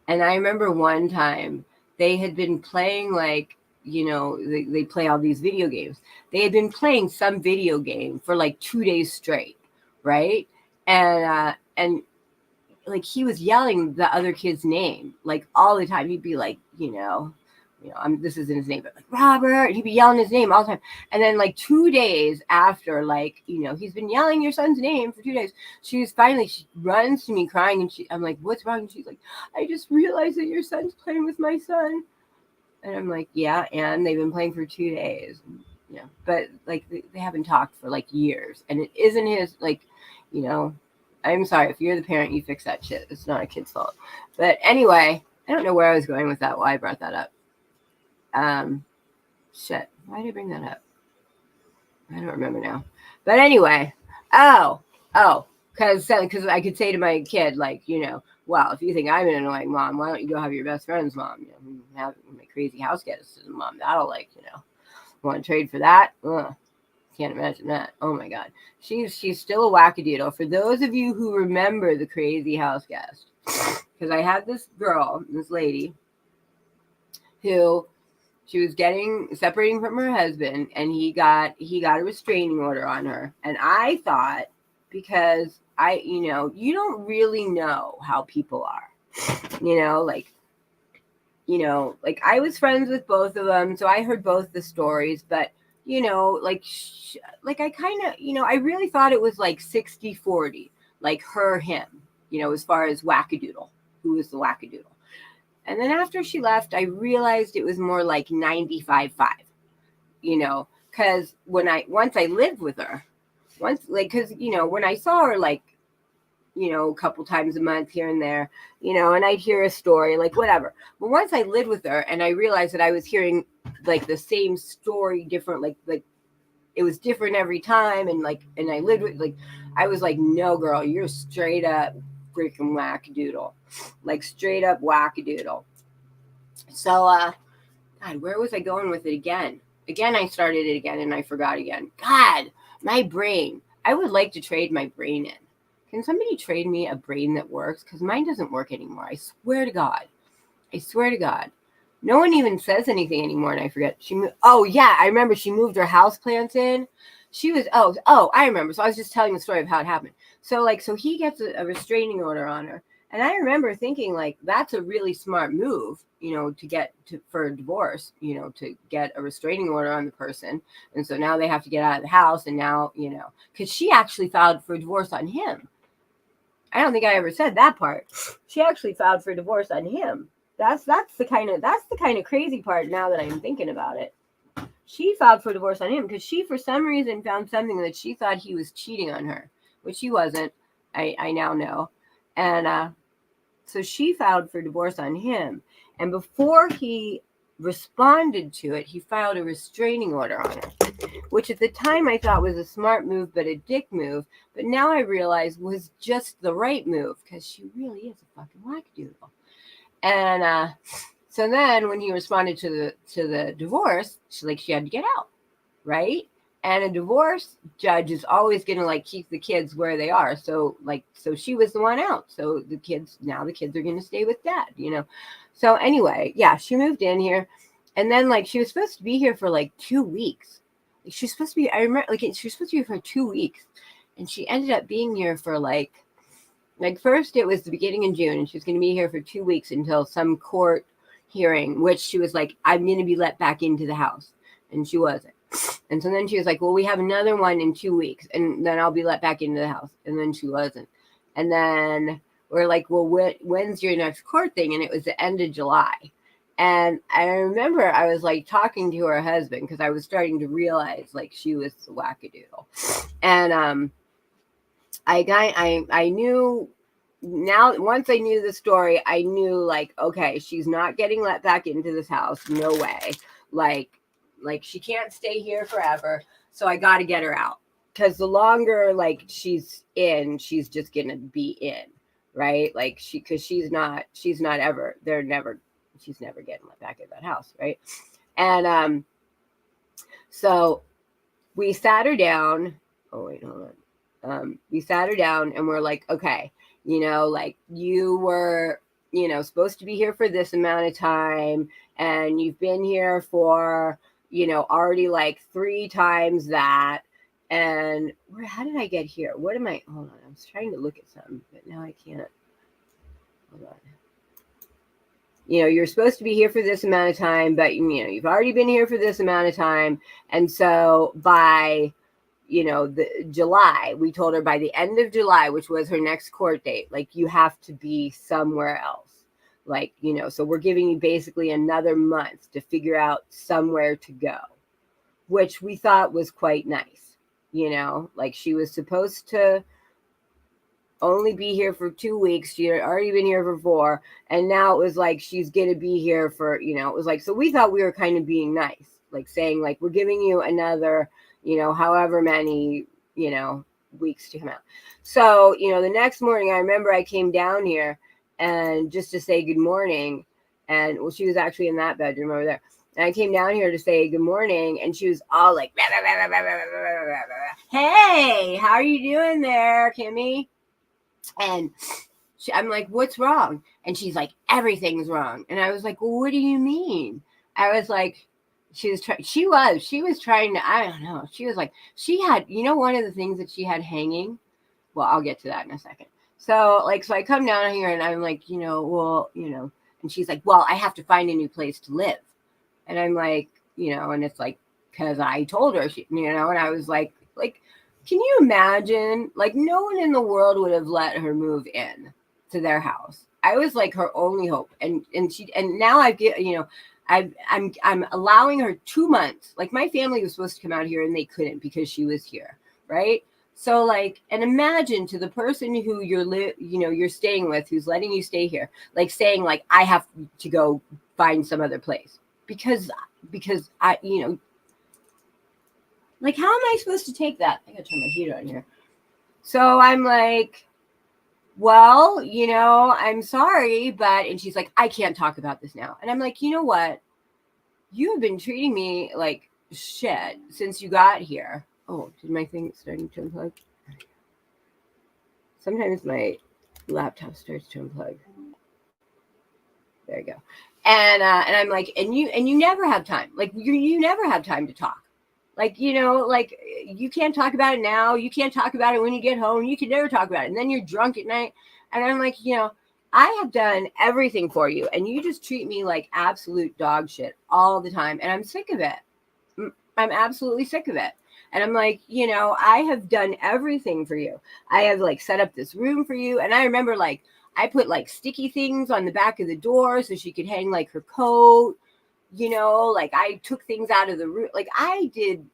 And I remember one time they had been playing like, you know, they play all these video games. They had been playing some video game for like 2 days straight, right? And like he was yelling the other kid's name like all the time. He'd be like, you know, this isn't his name, but like Robert. He'd be yelling his name all the time. And then like 2 days after, like, you know, he's been yelling your son's name for 2 days. She runs to me crying, and I'm like, what's wrong? And she's like, I just realized that your son's playing with my son. And I'm like, yeah, and they've been playing for 2 days. Yeah, but like they haven't talked for like years, and it isn't his, like, you know. I'm sorry if you're the parent, you fix that shit. It's not a kid's fault. But anyway, I don't know where I was going with that. Why I brought that up. Shit. Why did I bring that up? I don't remember now. But anyway, because I could say to my kid, like, you know, well, if you think I'm an annoying mom, why don't you go have your best friend's mom? You know, have my crazy house guest as a mom. That'll, like, you know, want to trade for that? Ugh. Can't imagine that. Oh my God. She's still a wackadoodle. For those of you who remember the crazy house guest, because I had this lady, who she was separating from her husband, and he got a restraining order on her. And I thought, because you know, you don't really know how people are, you know, like I was friends with both of them, so I heard both the stories, but you know, like I kind of, you know, I really thought it was like 60-40, like him, you know, as far as wackadoodle, who was the wackadoodle. And then after she left, I realized it was more like 95-5, you know, because once I lived with her, because, you know, when I saw her, like, you know, a couple times a month here and there, you know, and I'd hear a story, like whatever. But once I lived with her and I realized that I was hearing like the same story, different, like it was different every time. And I lived with, like, I was like, no, girl, you're straight up freaking wackadoodle, like straight up wackadoodle. So, God, where was I going with it again? I started it again and I forgot again. God, my brain. I would like to trade my brain in. Can somebody trade me a brain that works? Because mine doesn't work anymore. I swear to God. No one even says anything anymore, and I forget. Oh, yeah, I remember she moved her houseplants in. She was, I remember. So I was just telling the story of how it happened. So he gets a restraining order on her. And I remember thinking, like, that's a really smart move, you know, for a divorce, you know, to get a restraining order on the person. And so now they have to get out of the house. And now, you know, because she actually filed for divorce on him. I don't think I ever said that part. She actually filed for divorce on him. That's the kind of crazy part now that I'm thinking about it. She filed for divorce on him because she, for some reason, found something that she thought he was cheating on her, which he wasn't. I now know. And so she filed for divorce on him. And before he responded to it, he filed a restraining order on her, which at the time I thought was a smart move, but a dick move. But now I realize was just the right move, because she really is a fucking wackadoodle. And so then when he responded to the divorce, she had to get out, right? And a divorce judge is always going to like keep the kids where they are. So she was the one out. So the kids are going to stay with dad, you know? So anyway, yeah, she moved in here, and then like she was supposed to be here for like 2 weeks. She was supposed to be, I remember, like she was supposed to be here for 2 weeks, and she ended up being here for like first it was the beginning of June, and she was going to be here for 2 weeks until some court hearing, which she was like, I'm going to be let back into the house, and she wasn't. And so then she was like, well, we have another one in 2 weeks, and then I'll be let back into the house, and then she wasn't. And then we're like, well, when's your next court thing? And it was the end of July. And I remember I was like talking to her husband, because I was starting to realize like she was a wackadoodle. And I knew now, once I knew the story, I knew like, okay, she's not getting let back into this house. No way. Like she can't stay here forever. So I got to get her out, because the longer like she's in, she's just going to be in. Right. Like she's never getting let back in that house. Right. And, so we sat her down. Oh, wait, hold on. We sat her down and we're like, okay, you know, like you were, you know, supposed to be here for this amount of time, and you've been here for, you know, already like 3 times that. And how did I get here? Hold on. I was trying to look at something, but now I can't. Hold on. You know, you're supposed to be here for this amount of time, but you know, you've already been here for this amount of time. And so by, you know, July, we told her by the end of July, which was her next court date, like you have to be somewhere else. Like, you know, so we're giving you basically another month to figure out somewhere to go, which we thought was quite nice. You know, like she was supposed to only be here for 2 weeks. She had already been here for 4. And now it was like, she's going to be here for, you know, it was like, so we thought we were kind of being nice, like saying like, we're giving you another, you know, however many, you know, weeks to come out. So, you know, the next morning, I remember I came down here and just to say good morning. And well, she was actually in that bedroom over there. And I came down here to say good morning, and she was all like, hey, how are you doing there, Kimmy? And I'm like, what's wrong? And she's like, everything's wrong. And I was like, well, what do you mean? I was like, she was trying to, I don't know. She was like, she had, you know, one of the things that she had hanging. Well, I'll get to that in a second. So I come down here and I'm like, you know, well, you know, and she's like, well, I have to find a new place to live. And I'm like, you know, and it's like, because I told her, you know, and I was like, can you imagine? Like, no one in the world would have let her move in to their house. I was like her only hope. And now I get, you know, I'm allowing her 2 months. Like my family was supposed to come out here and they couldn't because she was here. Right. So like, and imagine to the person who you're staying with, who's letting you stay here, like saying like, I have to go find some other place because I, you know, like, how am I supposed to take that? I gotta turn my heat on here. So I'm like, well, you know, I'm sorry, and she's like, I can't talk about this now. And I'm like, you know what? You have been treating me like shit since you got here. Oh, did my thing starting to unplug? Sometimes my laptop starts to unplug. There you go. And I'm like, and you never have time. Like you never have time to talk. Like, you know, like you can't talk about it now. You can't talk about it when you get home. You can never talk about it. And then you're drunk at night. And I'm like, you know, I have done everything for you. And you just treat me like absolute dog shit all the time. And I'm sick of it. I'm absolutely sick of it. And I'm like, you know, I have done everything for you. I have like set up this room for you. And I remember like I put like sticky things on the back of the door so she could hang like her coat. You know, like I took things out of the room. Like I did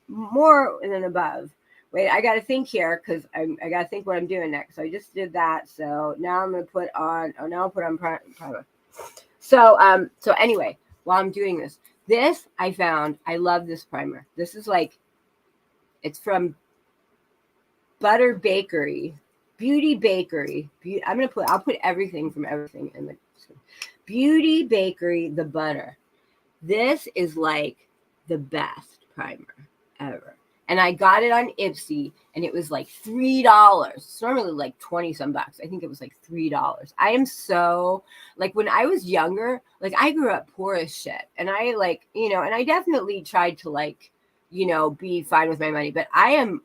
more than above. Wait, I got to think here because I got to think what I'm doing next. So I just did that. So now I'm going to put on, now I'll put on private. So anyway, while I'm doing this. This I found, I love this primer. This is like, it's from Butter Bakery, Beauty Bakery. I'll put everything from everything in the Beauty Bakery, the butter. This is like the best primer ever. And I got it on Ipsy and it was like $3. It's normally like 20 some bucks. I think it was like $3. I am so, like, when I was younger, like, I grew up poor as shit. And I, like, you know, and I definitely tried to, like, you know, be fine with my money. But I am,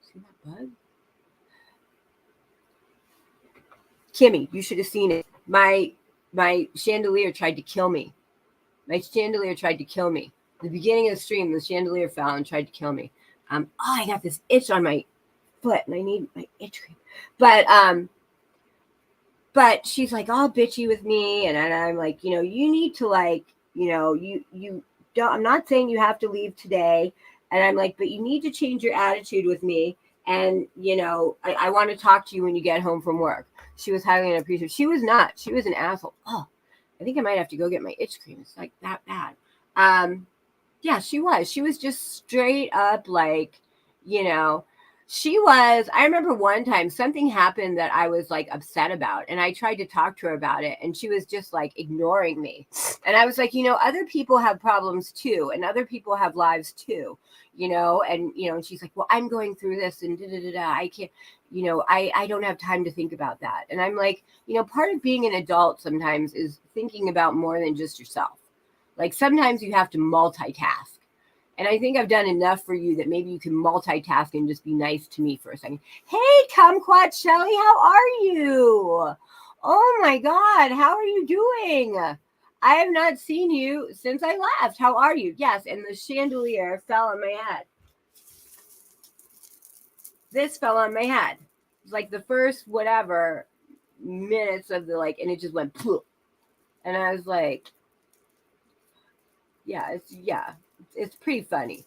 see that bug? Kimmy, you should have seen it. My chandelier tried to kill me. My chandelier tried to kill me. The beginning of the stream, the chandelier fell and tried to kill me. I got this itch on my foot and I need my itch cream. But she's like all bitchy with me. And I'm like, you know, you need to, like, you know, you don't, I'm not saying you have to leave today. And I'm like, but you need to change your attitude with me. And, you know, I want to talk to you when you get home from work. She was highly unappreciative. She was not. She was an asshole. Oh, I think I might have to go get my itch cream. It's like that bad. Yeah, she was. She was just straight up like, you know, I remember one time something happened that I was like upset about and I tried to talk to her about it and she was just like ignoring me. And I was like, you know, other people have problems too and other people have lives too, you know, and she's like, well, I'm going through this and I can't, you know, I don't have time to think about that. And I'm like, you know, part of being an adult sometimes is thinking about more than just yourself. Like sometimes you have to multitask. And I think I've done enough for you that maybe you can multitask and just be nice to me for a second. Hey, Kumquat Shelly, how are you? Oh my God, how are you doing? I have not seen you since I left. How are you? Yes, and the chandelier fell on my head. This fell on my head. It's like the first whatever minutes of the like, and it just went poof. And I was like, yeah, it's pretty funny.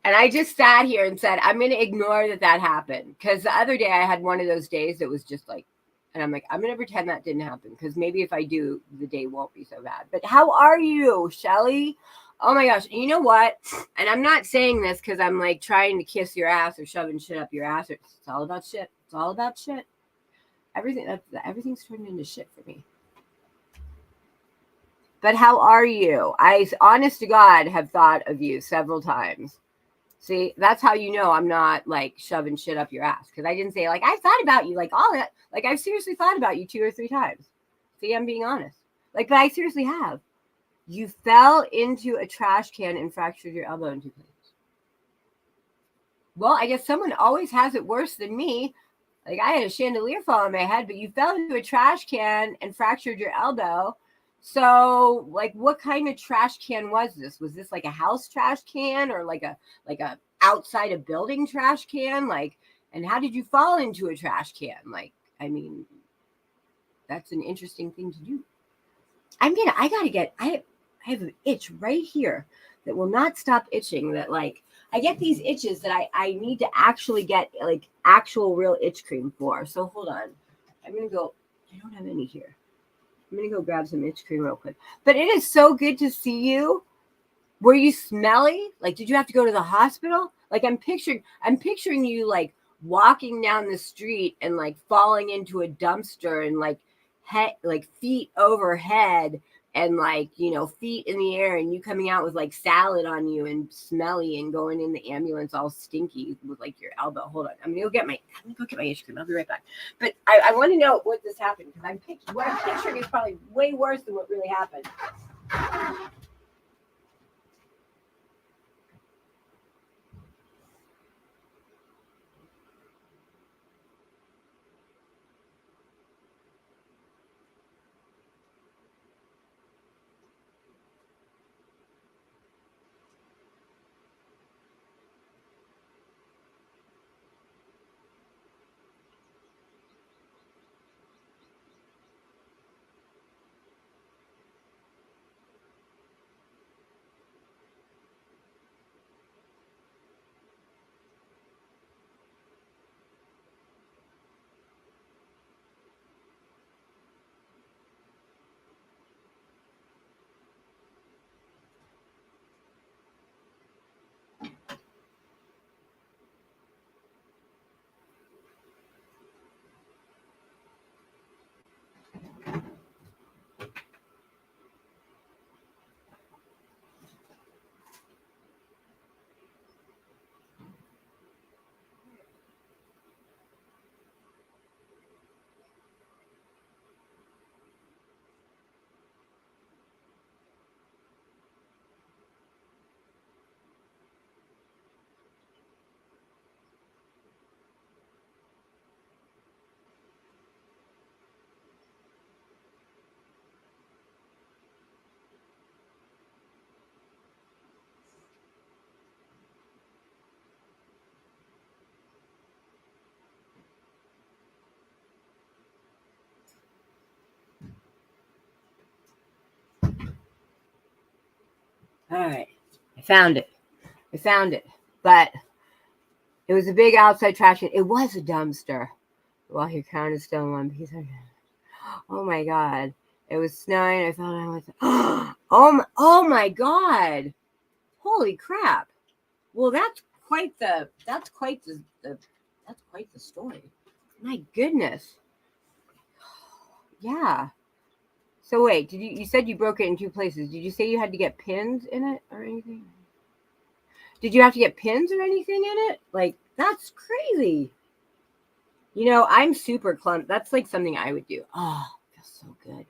And I just sat here and said, I'm going to ignore that happened. Because the other day I had one of those days that was just like, and I'm like, I'm going to pretend that didn't happen. Because maybe if I do, the day won't be so bad. But how are you, Shelly? Oh my gosh. And you know what? And I'm not saying this because I'm like trying to kiss your ass or shoving shit up your ass. It's all about shit. It's all about shit. Everything's turned into shit for me. But how are you? I, honest to God, have thought of you several times. See, that's how you know I'm not like shoving shit up your ass. Because I didn't say like, I've thought about you, like all that. Like I've seriously thought about you 2 or 3 times. See, I'm being honest. Like, but I seriously have. You fell into a trash can and fractured your elbow in 2 places. Well, I guess someone always has it worse than me. Like I had a chandelier fall on my head, but you fell into a trash can and fractured your elbow. So, like, what kind of trash can was this? Was this like a house trash can or like a outside a building trash can? Like, and how did you fall into a trash can? Like, I mean, that's an interesting thing to do. I have an itch right here that will not stop itching. That like I get these itches that I need to actually get like actual real itch cream for. So hold on, I'm gonna go. I don't have any here. I'm going to go grab some itch cream real quick. But it is so good to see you. Were you smelly? Like, did you have to go to the hospital? Like, I'm picturing you like walking down the street and like falling into a dumpster and like feet overhead and like, you know, feet in the air and you coming out with like salad on you and smelly and going in the ambulance all stinky with like your elbow. Hold on. I'm gonna go get my itch cream. I'll be right back. But I want to know what this happened because what I'm picturing is probably way worse than what really happened. All right. I found it. But it was a big outside trash can. It was a dumpster. Well, your crown is still in one piece. Oh my God. It was snowing. I thought I was, oh my God. Holy crap. Well, that's quite the story. My goodness. Yeah. So wait, you said you broke it in 2 places. Did you say you had to get pins in it or anything? Did you have to get pins or anything in it? Like, that's crazy. You know, I'm super clumsy. That's like something I would do. Oh, feels so good.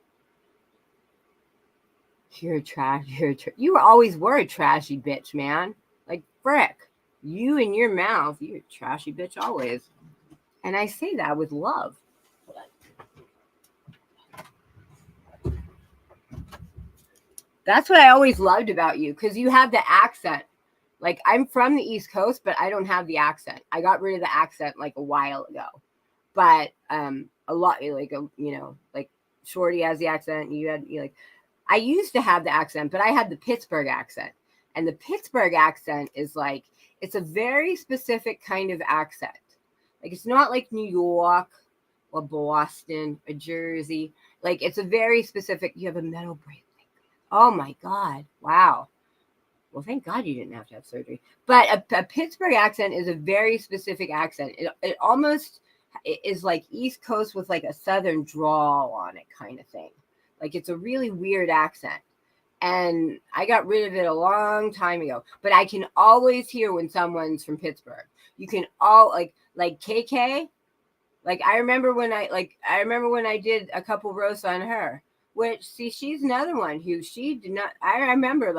You always were a trashy bitch, man. Like, frick. You and your mouth, you're a trashy bitch always. And I say that with love. That's what I always loved about you, because you have the accent. Like, I'm from the East Coast, but I don't have the accent. I got rid of the accent like a while ago. But a lot, like, like Shorty has the accent. I used to have the accent, but I had the Pittsburgh accent. And the Pittsburgh accent is like, it's a very specific kind of accent. Like, it's not like New York or Boston or Jersey. Like, it's a very specific, you have a metal bracelet. Oh my God. Wow. Well, thank God you didn't have to have surgery. But a Pittsburgh accent is a very specific accent. It almost is like East Coast with like a Southern drawl on it kind of thing. Like, it's a really weird accent. And I got rid of it a long time ago. But I can always hear when someone's from Pittsburgh. You can all like KK. Like, I remember when I did a couple roasts on her. Which, see, she's another one who she did not. I remember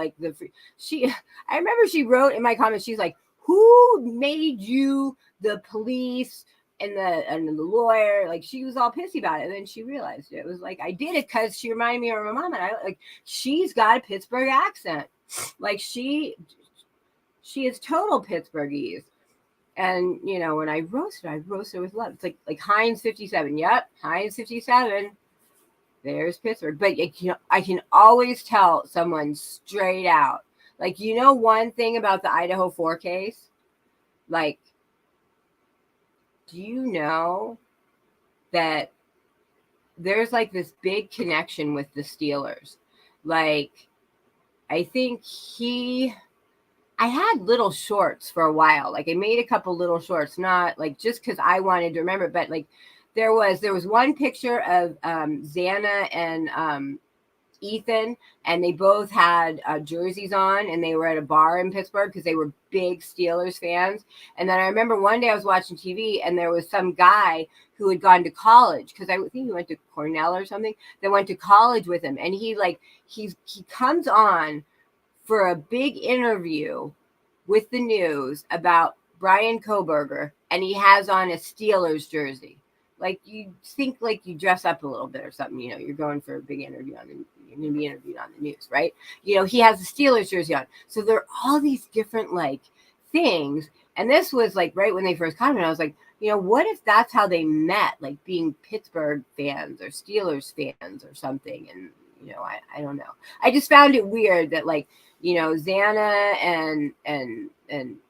she wrote in my comments. She's like, "Who made you the police and the lawyer?" Like, she was all pissy about it. And then she realized it was like, I did it because she reminded me of her mom, and she's got a Pittsburgh accent. Like, she is total Pittsburghese. And when I roasted with love. It's like Heinz 57. Yep, Heinz 57. There's Pittsburgh. But I can always tell someone straight out. Like, one thing about the Idaho 4 case? Like, do you know that there's like this big connection with the Steelers? Like, I think I had little shorts for a while. Like, I made a couple little shorts, not like just because I wanted to remember, but like, there was one picture of Xana and Ethan, and they both had jerseys on, and they were at a bar in Pittsburgh because they were big Steelers fans. And then I remember one day I was watching TV, and there was some guy who had gone to college, because I think he went to Cornell or something, that went to college with him. And he comes on for a big interview with the news about Brian Koberger, and he has on a Steelers jersey. Like, you think like you dress up a little bit or something, you're going for a big interview you're going to be interviewed on the news, right? He has a Steelers jersey on. So there are all these different like things. And this was like right when they first commented, I was like, what if that's how they met, like being Pittsburgh fans or Steelers fans or something? And, I don't know. I just found it weird that like, Xana and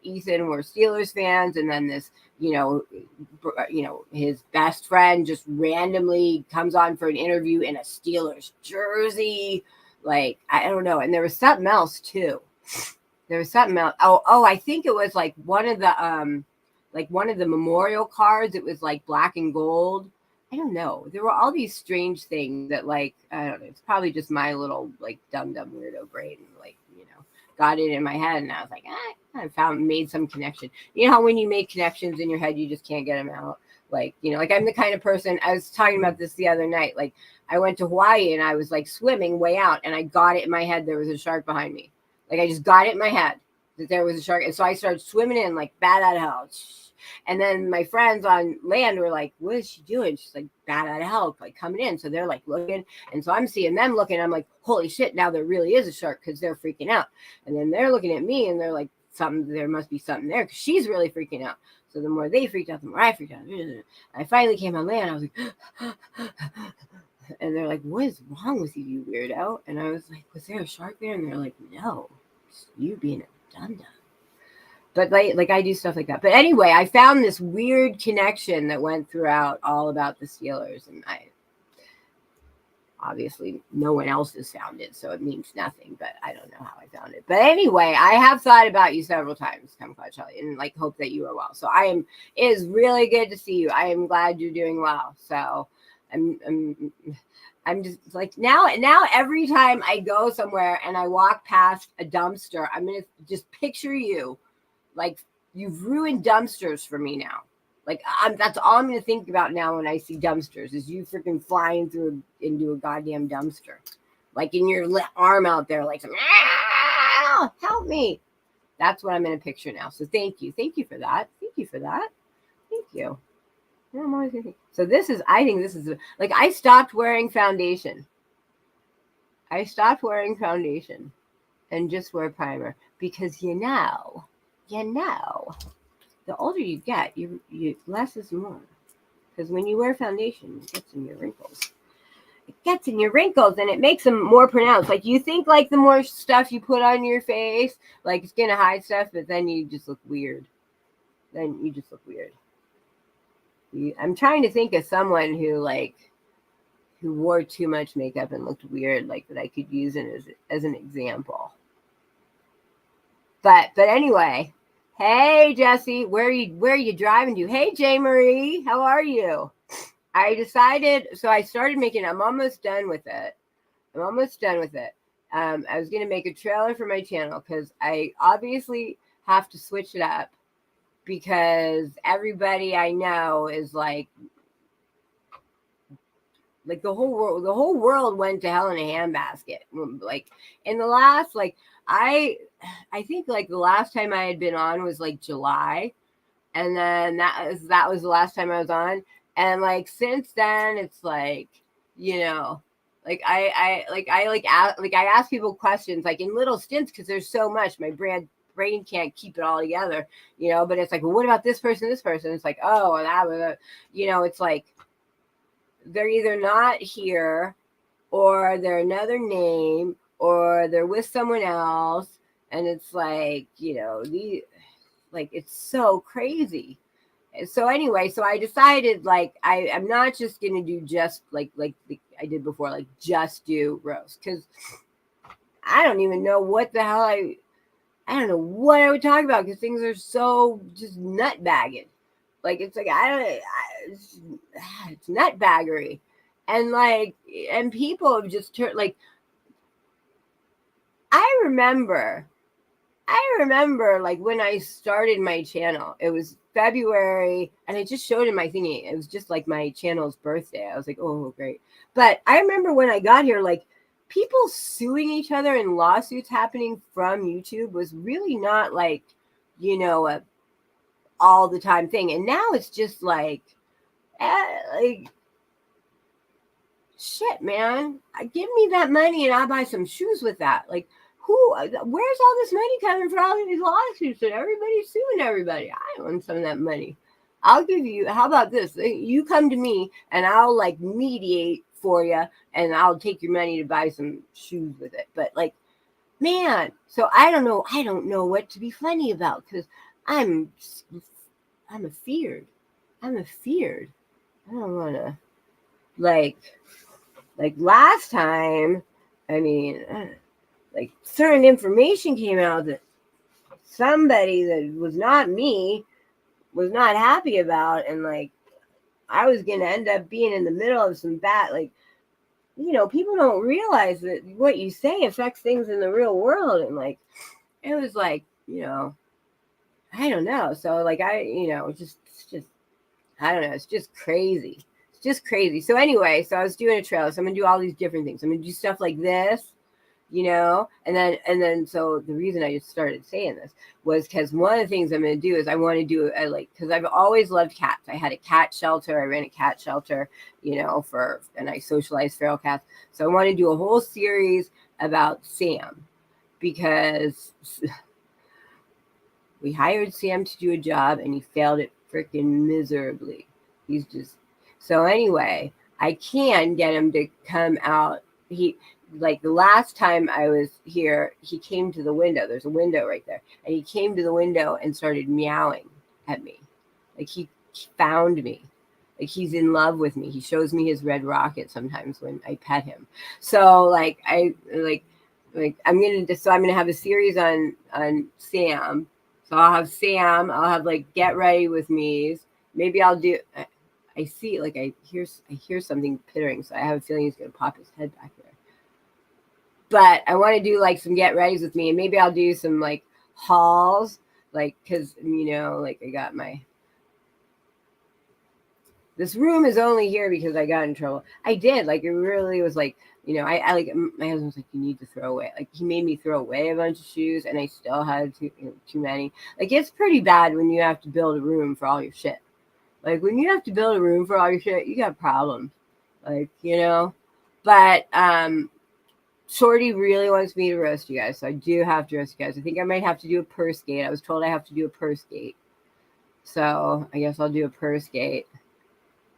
Ethan were Steelers fans, and then this, his best friend just randomly comes on for an interview in a Steelers jersey. Like, I don't know. And there was something else too. Oh, I think it was like one of the memorial cards. It was like black and gold. I don't know. There were all these strange things that, like, I don't know. It's probably just my little like dumb weirdo brain, like, got it in my head, and I was like, I made some connection. You know how when you make connections in your head, you just can't get them out. Like, like I'm the kind of person, I was talking about this the other night. Like, I went to Hawaii and I was like swimming way out, and I got it in my head there was a shark behind me. Like, I just got it in my head that there was a shark. And so I started swimming in like bat out of hell. And then my friends on land were like, what is she doing? She's like, bat out of hell, like coming in. So they're like looking. And so I'm seeing them looking. I'm like, holy shit, now there really is a shark, because they're freaking out. And then they're looking at me and they're like, there must be something there, because she's really freaking out. So the more they freaked out, the more I freaked out. I finally came on land. I was like, and they're like, what is wrong with you, you weirdo? And I was like, was there a shark there? And they're like, no. You being a dum-dum. But like I do stuff like that. But anyway, I found this weird connection that went throughout all about the Steelers, and obviously no one else has found it, so it means nothing, but I don't know how I found it. But anyway, I have thought about you several times, Kumquat Shelly, and like hope that you are well. So it is really good to see you. I am glad you're doing well. So I'm just like now every time I go somewhere and I walk past a dumpster, I'm gonna just picture you. Like, you've ruined dumpsters for me now. Like, that's all I'm going to think about now when I see dumpsters is you freaking flying through into a goddamn dumpster. Like, in your arm out there, like, help me. That's what I'm going to picture now. So thank you. Thank you for that. Thank you for that. Thank you. I'm always thinking. So I think this is, like, I stopped wearing foundation. I stopped wearing foundation and just wear primer because, the older you get, you less is more. Because when you wear foundation, it gets in your wrinkles. It gets in your wrinkles and it makes them more pronounced. Like, you think like the more stuff you put on your face, like it's gonna hide stuff, but then you just look weird. I'm trying to think of someone who wore too much makeup and looked weird, like that I could use it as an example. But anyway. Hey, Jesse, where are you driving to? Hey, J. Marie, how are you? I decided, so I started making, I'm almost done with it. I was going to make a trailer for my channel because I obviously have to switch it up because everybody I know is like the whole world went to hell in a handbasket. Like in the last, like I think like the last time I had been on was like July, and then that was the last time I was on, and like since then it's like, you know, like I ask people questions like in little stints because there's so much my brain can't keep it all together, you know. But it's like, well, what about this person? It's like, oh, that was you know, it's like they're either not here or they're another name or they're with someone else. And it's like, you know, it's so crazy. So anyway, so I decided like, I'm not just going to do just like I did before, like just do roast. Cause I don't even know what the hell I don't know what I would talk about. Cause things are so just nutbagging. Like, it's like, it's nutbaggery. And like, and people have just turned like, I remember like when I started my channel, it was February and I just showed in my thingy. It was just like my channel's birthday. I was like, oh, great. But I remember when I got here, like people suing each other and lawsuits happening from YouTube was really not like, you know, a all the time thing. And now it's just like shit, man, give me that money and I'll buy some shoes with that. Like, where's all this money coming for all these lawsuits and everybody's suing everybody? I want some of that money. I'll give you, how about this? You come to me and I'll like mediate for you and I'll take your money to buy some shoes with it. But like, man, so I don't know what to be funny about because I'm afeared. I don't want to like last time. I mean, like certain information came out that somebody that was not me was not happy about, and like I was gonna end up being in the middle of some bad, like, you know, people don't realize that what you say affects things in the real world, and like it was like, you know, I don't know. So like just I don't know. It's just crazy. So anyway, so I was doing a trailer. So I'm gonna do all these different things. I'm gonna do stuff like this, you know, and then so the reason I just started saying this was because one of the things I'm gonna do is I want to do because I've always loved cats. I had a cat shelter. I ran a cat shelter, you know, and I socialized feral cats. So I want to do a whole series about Sam because we hired Sam to do a job and he failed it freaking miserably. He's just, so anyway, I can get him to come out. like the last time I was here, he came to the window. There's a window right there. And he came to the window and started meowing at me. Like he found me. Like he's in love with me. He shows me his red rocket sometimes when I pet him. So like I'm gonna have a series on Sam. So I'll have Sam. I'll have like get ready with me's. Maybe I'll do. I see like I hear something pittering. So I have a feeling he's gonna pop his head back there. But I want to do like some get readies with me, and maybe I'll do some like hauls, like because like I got my. This room is only here because I got in trouble. I did like it really was like I like my husband's like you need to throw away. Like he made me throw away a bunch of shoes, and I still had too many. Like it's pretty bad when you have to build a room for all your shit. Like when you have to build a room for all your shit, you got problems. Like but Shorty really wants me to roast you guys, so I do have to roast you guys. I think I might have to do a purse gate. I was told I have to do a purse gate. So I guess I'll do a purse gate.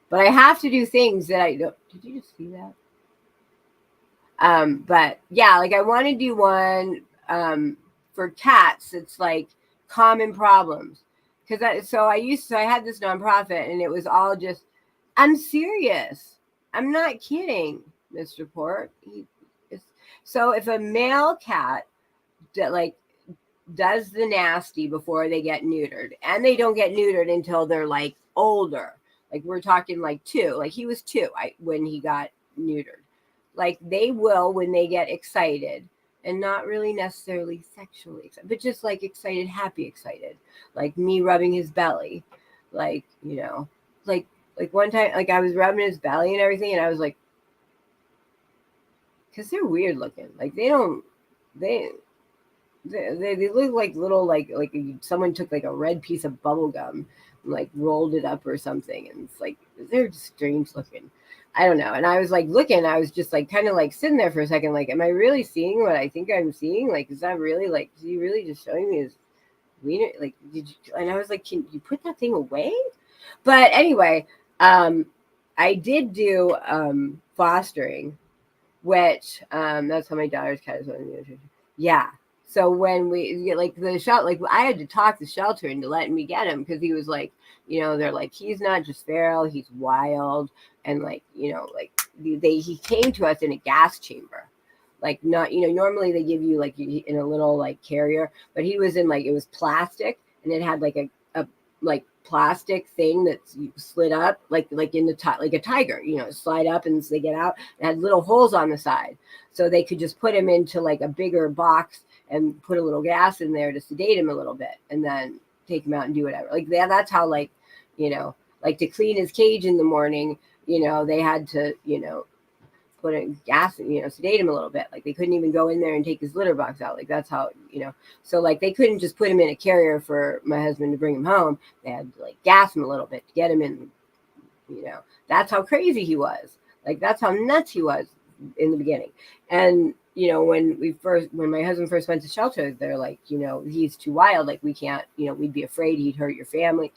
But I have to do things that I don't. Did you just see that? But yeah, like I want to do one for cats. It's like common problems. I had this nonprofit and it was all just, I'm serious. I'm not kidding, Mr. Port. So if a male cat that like does the nasty before they get neutered, and they don't get neutered until they're like older, like we're talking like 2, like he was 2 when he got neutered, like they will when they get excited, and not really necessarily sexually excited, but just like excited, happy excited, like me rubbing his belly, like like one time like I was rubbing his belly and everything, and I was like, because they're weird looking. Like they look like little like someone took like a red piece of bubble gum and like rolled it up or something, and it's like they're just strange looking. I don't know. And I was like looking, I was just like kind of like sitting there for a second, like, am I really seeing what I think I'm seeing? Like, is that really like, is he really just showing me his wiener? Like, did you? And I was like, can you put that thing away? But anyway, I did do fostering, which that's how my daughter's cat is. Yeah. So when we get like the shelter, like I had to talk the shelter into letting me get him, because he was like, they're like, he's not just feral, he's wild, and like, like he came to us in a gas chamber, like not, normally they give you like in a little like carrier, but he was in like, it was plastic, and it had like a like plastic thing that's slid up like in the top, like a tiger, slide up and they get out. It had little holes on the side, so they could just put him into like a bigger box and put a little gas in there to sedate him a little bit, and then take him out and do whatever. Like that's how like like to clean his cage in the morning, they had to put in gas, sedate him a little bit. Like they couldn't even go in there and take his litter box out. Like that's how, so like they couldn't just put him in a carrier for my husband to bring him home. They had to like gas him a little bit to get him in, that's how crazy he was. Like that's how nuts he was in the beginning. And, when my husband first went to shelter, they're like, he's too wild. Like we can't, we'd be afraid he'd hurt your family.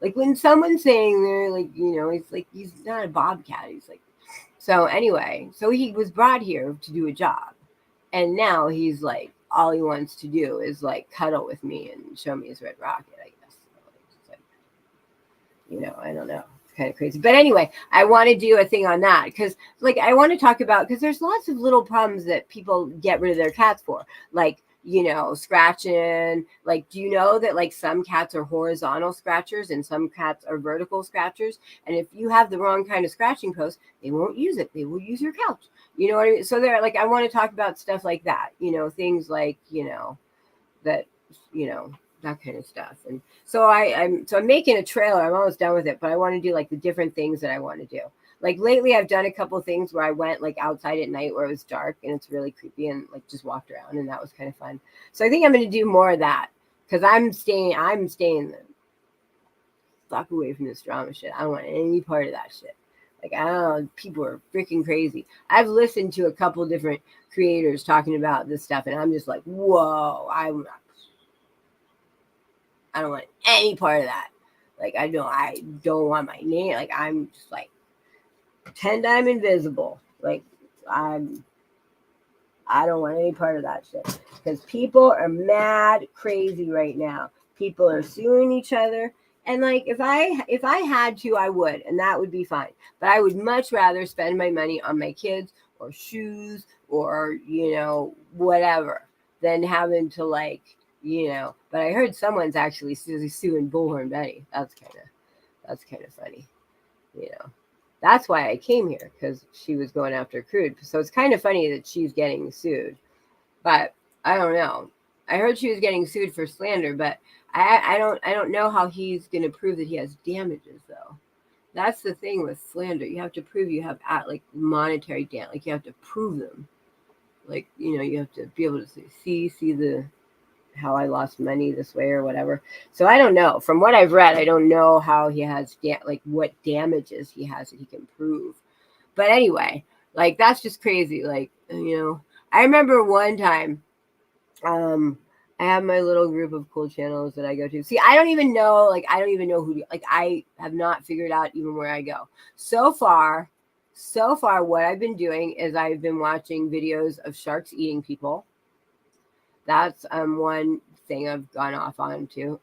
Like when someone's saying they're like, he's like, he's not a bobcat. He's like, so anyway, so he was brought here to do a job, and now he's like, all he wants to do is like cuddle with me and show me his red rocket, I guess. It's like, I don't know. It's kind of crazy. But anyway, I want to do a thing on that because like I want to talk about, because there's lots of little problems that people get rid of their cats for, like, scratching. Like, do you know that like some cats are horizontal scratchers and some cats are vertical scratchers? And if you have the wrong kind of scratching post, they won't use it. They will use your couch. You know what I mean? So they're like, I want to talk about stuff like that, things like, that, that kind of stuff. And so I'm making a trailer. I'm almost done with it, but I want to do like the different things that I want to do. Like lately I've done a couple of things where I went like outside at night where it was dark and it's really creepy, and like just walked around, and that was kind of fun. So I think I'm going to do more of that, because I'm staying the fuck away from this drama shit. I don't want any part of that shit. Like, I don't know, people are freaking crazy. I've listened to a couple different creators talking about this stuff, and I'm just like, whoa, I don't want any part of that. Like, I don't want my name. Like, I'm just like, pretend I'm invisible. Like, I don't want any part of that shit because people are mad crazy right now. People are suing each other. And like if I had to, I would, and that would be fine. But I would much rather spend my money on my kids or shoes or, whatever than having to but I heard someone's actually suing Bullhorn Betty. That's kind of funny. That's why I came here, because she was going after crude. So it's kind of funny that she's getting sued. But I don't know. I heard she was getting sued for slander, but I don't know how he's going to prove that he has damages, though. That's the thing with slander. You have to prove you have monetary damage. Like, you have to prove them. Like, you have to be able to see how I lost money this way or whatever. So I don't know. From what I've read, I don't know how he has what damages he has that he can prove. But anyway, that's just crazy. I remember one time, I have my little group of cool channels that I go to. See, I don't even know who, I have not figured out even where I go. So far, what I've been doing is I've been watching videos of sharks eating people. That's one thing I've gone off on too.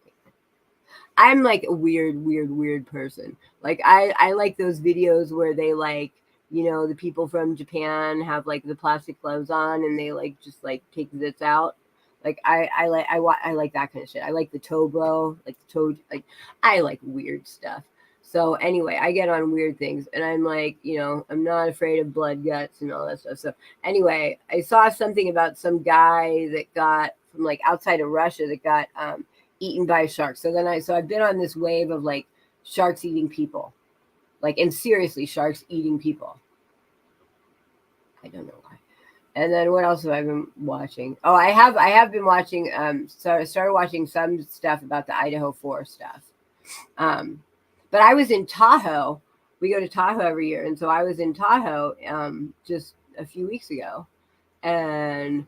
I'm like a weird person. I like those videos where they the people from Japan have the plastic gloves on and they just take zits out. I like that kind of shit. I like the toe bro, I like weird stuff. So anyway, I get on weird things and I'm I'm not afraid of blood, guts, and all that stuff. So anyway, I saw something about some guy that got from outside of Russia that got eaten by a shark. So I've been on this wave of sharks eating people. And seriously, sharks eating people. I don't know why. And then what else have I been watching? Oh, I have been watching so I started watching some stuff about the Idaho 4 stuff. But I was in Tahoe. We go to Tahoe every year. And so I was in Tahoe just a few weeks ago. And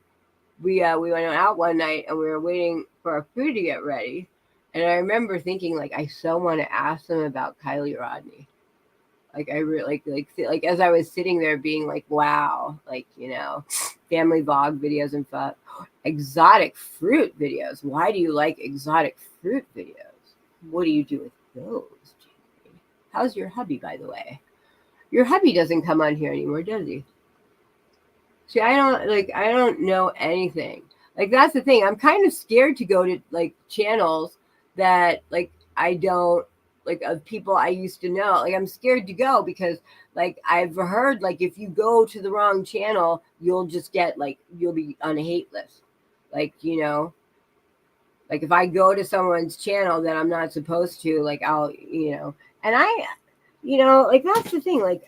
we went out one night and we were waiting for our food to get ready. And I remember thinking, I so want to ask them about Kylie Rodney. I really as I was sitting there being wow, family vlog videos and stuff. Exotic fruit videos. Why do you like exotic fruit videos? What do you do with those? How's your hubby, by the way? Your hubby doesn't come on here anymore, does he? See, I don't know anything. That's the thing. I'm kind of scared to go to channels that I don't of people I used to know. I'm scared to go because I've heard if you go to the wrong channel, you'll just get you'll be on a hate list. If I go to someone's channel that I'm not supposed to, I'll, and I, that's the thing.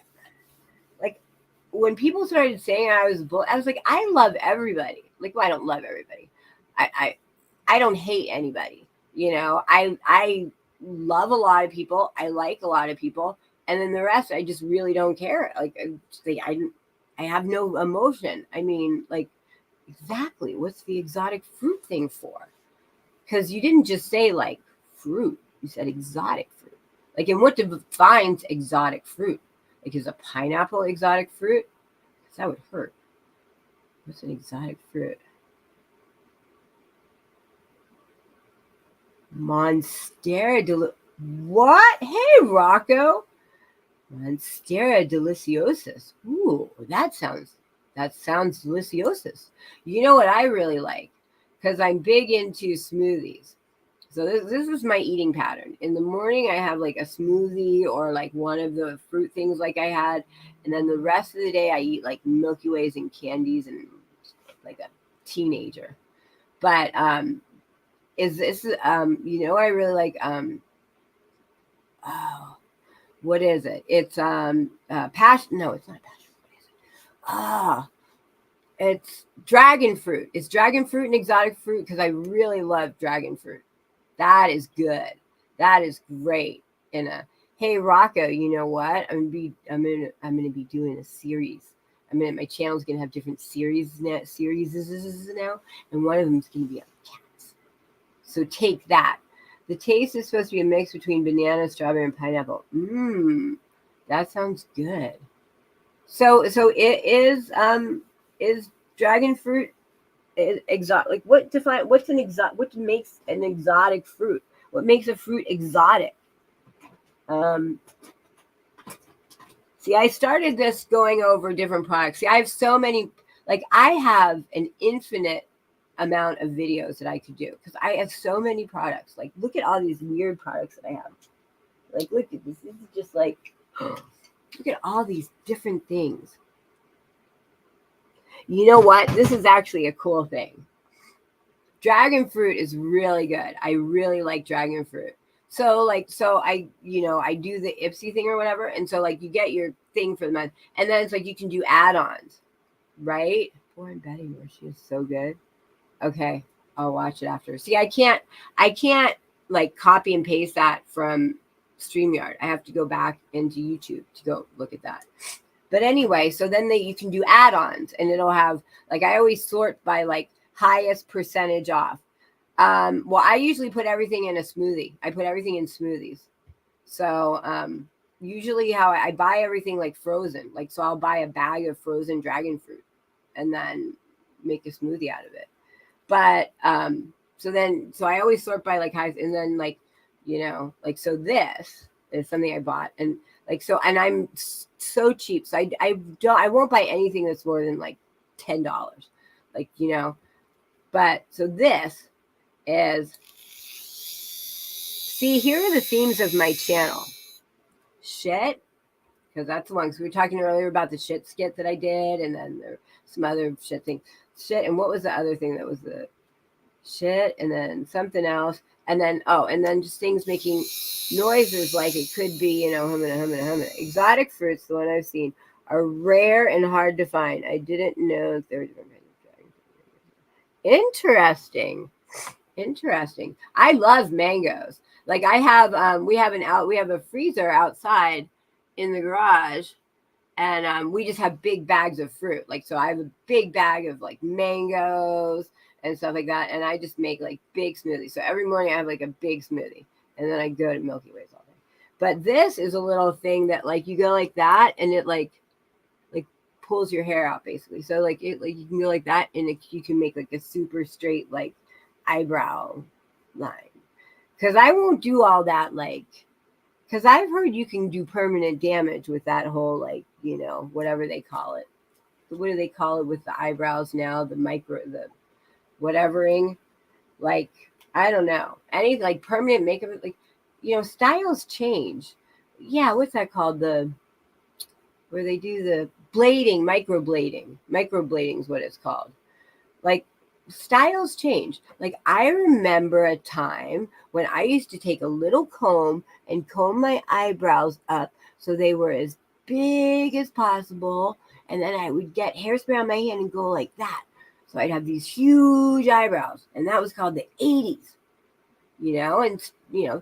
When people started saying I was I love everybody. Well, I don't love everybody. I don't hate anybody. I love a lot of people. I like a lot of people. And then the rest, I just really don't care. I have no emotion. I mean, exactly. What's the exotic fruit thing for? Because you didn't just say fruit. You said exotic fruit. And what defines exotic fruit? Is a pineapple exotic fruit? Because that would hurt. What's an exotic fruit? Monstera what? Hey, Rocco. Monstera deliciosus. Ooh, that sounds deliciosus. You know what I really like? Because I'm big into smoothies. So this is my eating pattern. In the morning, I have a smoothie or one of the fruit things I had. And then the rest of the day, I eat Milky Ways and candies and a teenager. But is this, I really like, oh, what is it? It's passion. No, it's not passion. What is it? It's dragon fruit. It's dragon fruit and exotic fruit because I really love dragon fruit. That is good. That is great. And hey, Rocco, you know what? I'm gonna be doing a series. My channel's gonna have different series now, and one of them is gonna be on cats. So take that. The taste is supposed to be a mix between banana, strawberry, and pineapple. That sounds good. So is dragon fruit exotic? Like what makes an exotic fruit? What makes a fruit exotic? Um, See, I started this going over different products. See, I have so many, like I have an infinite amount of videos that I could do because I have so many products. Like, look at all these weird products that I have. Like, look at this. This is just like, look at all these different things. You know what? This is actually a cool thing. Dragon fruit is really good. I really like dragon fruit. So I do the Ipsy thing or whatever, and so like you get your thing for the month, and then it's like you can do add-ons, right? Poor and Betty, where she is so good. Okay, I'll watch it after. See, I can't like copy and paste that from StreamYard. I have to go back into YouTube to go look at that. But anyway, so then you can do add-ons, and it'll have like I always sort by like highest percentage off. Well, I usually put everything in a smoothie. I put everything in smoothies. So usually how I buy everything like frozen. Like, so I'll buy a bag of frozen dragon fruit and then make a smoothie out of it. But so I always sort by like highs, and then like, like, so this is something I bought, and like, so, and I'm so cheap. So I won't buy anything that's more than like $10, like, but so this is, see, here are the themes of my channel. Shit, because that's the one. Because we were talking earlier about the shit skit that I did, and then there some other shit thing. Shit, and what was the other thing that was the shit, and then something else, and then just things making noises like it could be, humming. Exotic fruits, the one I've seen, are rare and hard to find. I didn't know there were different kinds of dragon. Interesting. I love mangoes. Like I have, we have a freezer outside in the garage, and we just have big bags of fruit. Like, so I have a big bag of like mangoes and stuff like that, and I just make like big smoothies. So every morning I have like a big smoothie, and then I go to Milky Ways all day. But this is a little thing that like you go like that, and it like pulls your hair out basically. So like you can go like that, and you can make like a super straight like eyebrow line. Because I won't do all that, like, because I've heard you can do permanent damage with that whole like, whatever they call it. What do they call it with the eyebrows now? The whatevering, like, I don't know, any like permanent makeup, like, styles change. Yeah, what's that called? Where they do the blading, microblading is what it's called. Like, styles change. Like, I remember a time when I used to take a little comb and comb my eyebrows up so they were as big as possible, and then I would get hairspray on my hand and go like that. So I'd have these huge eyebrows, and that was called the 80s, and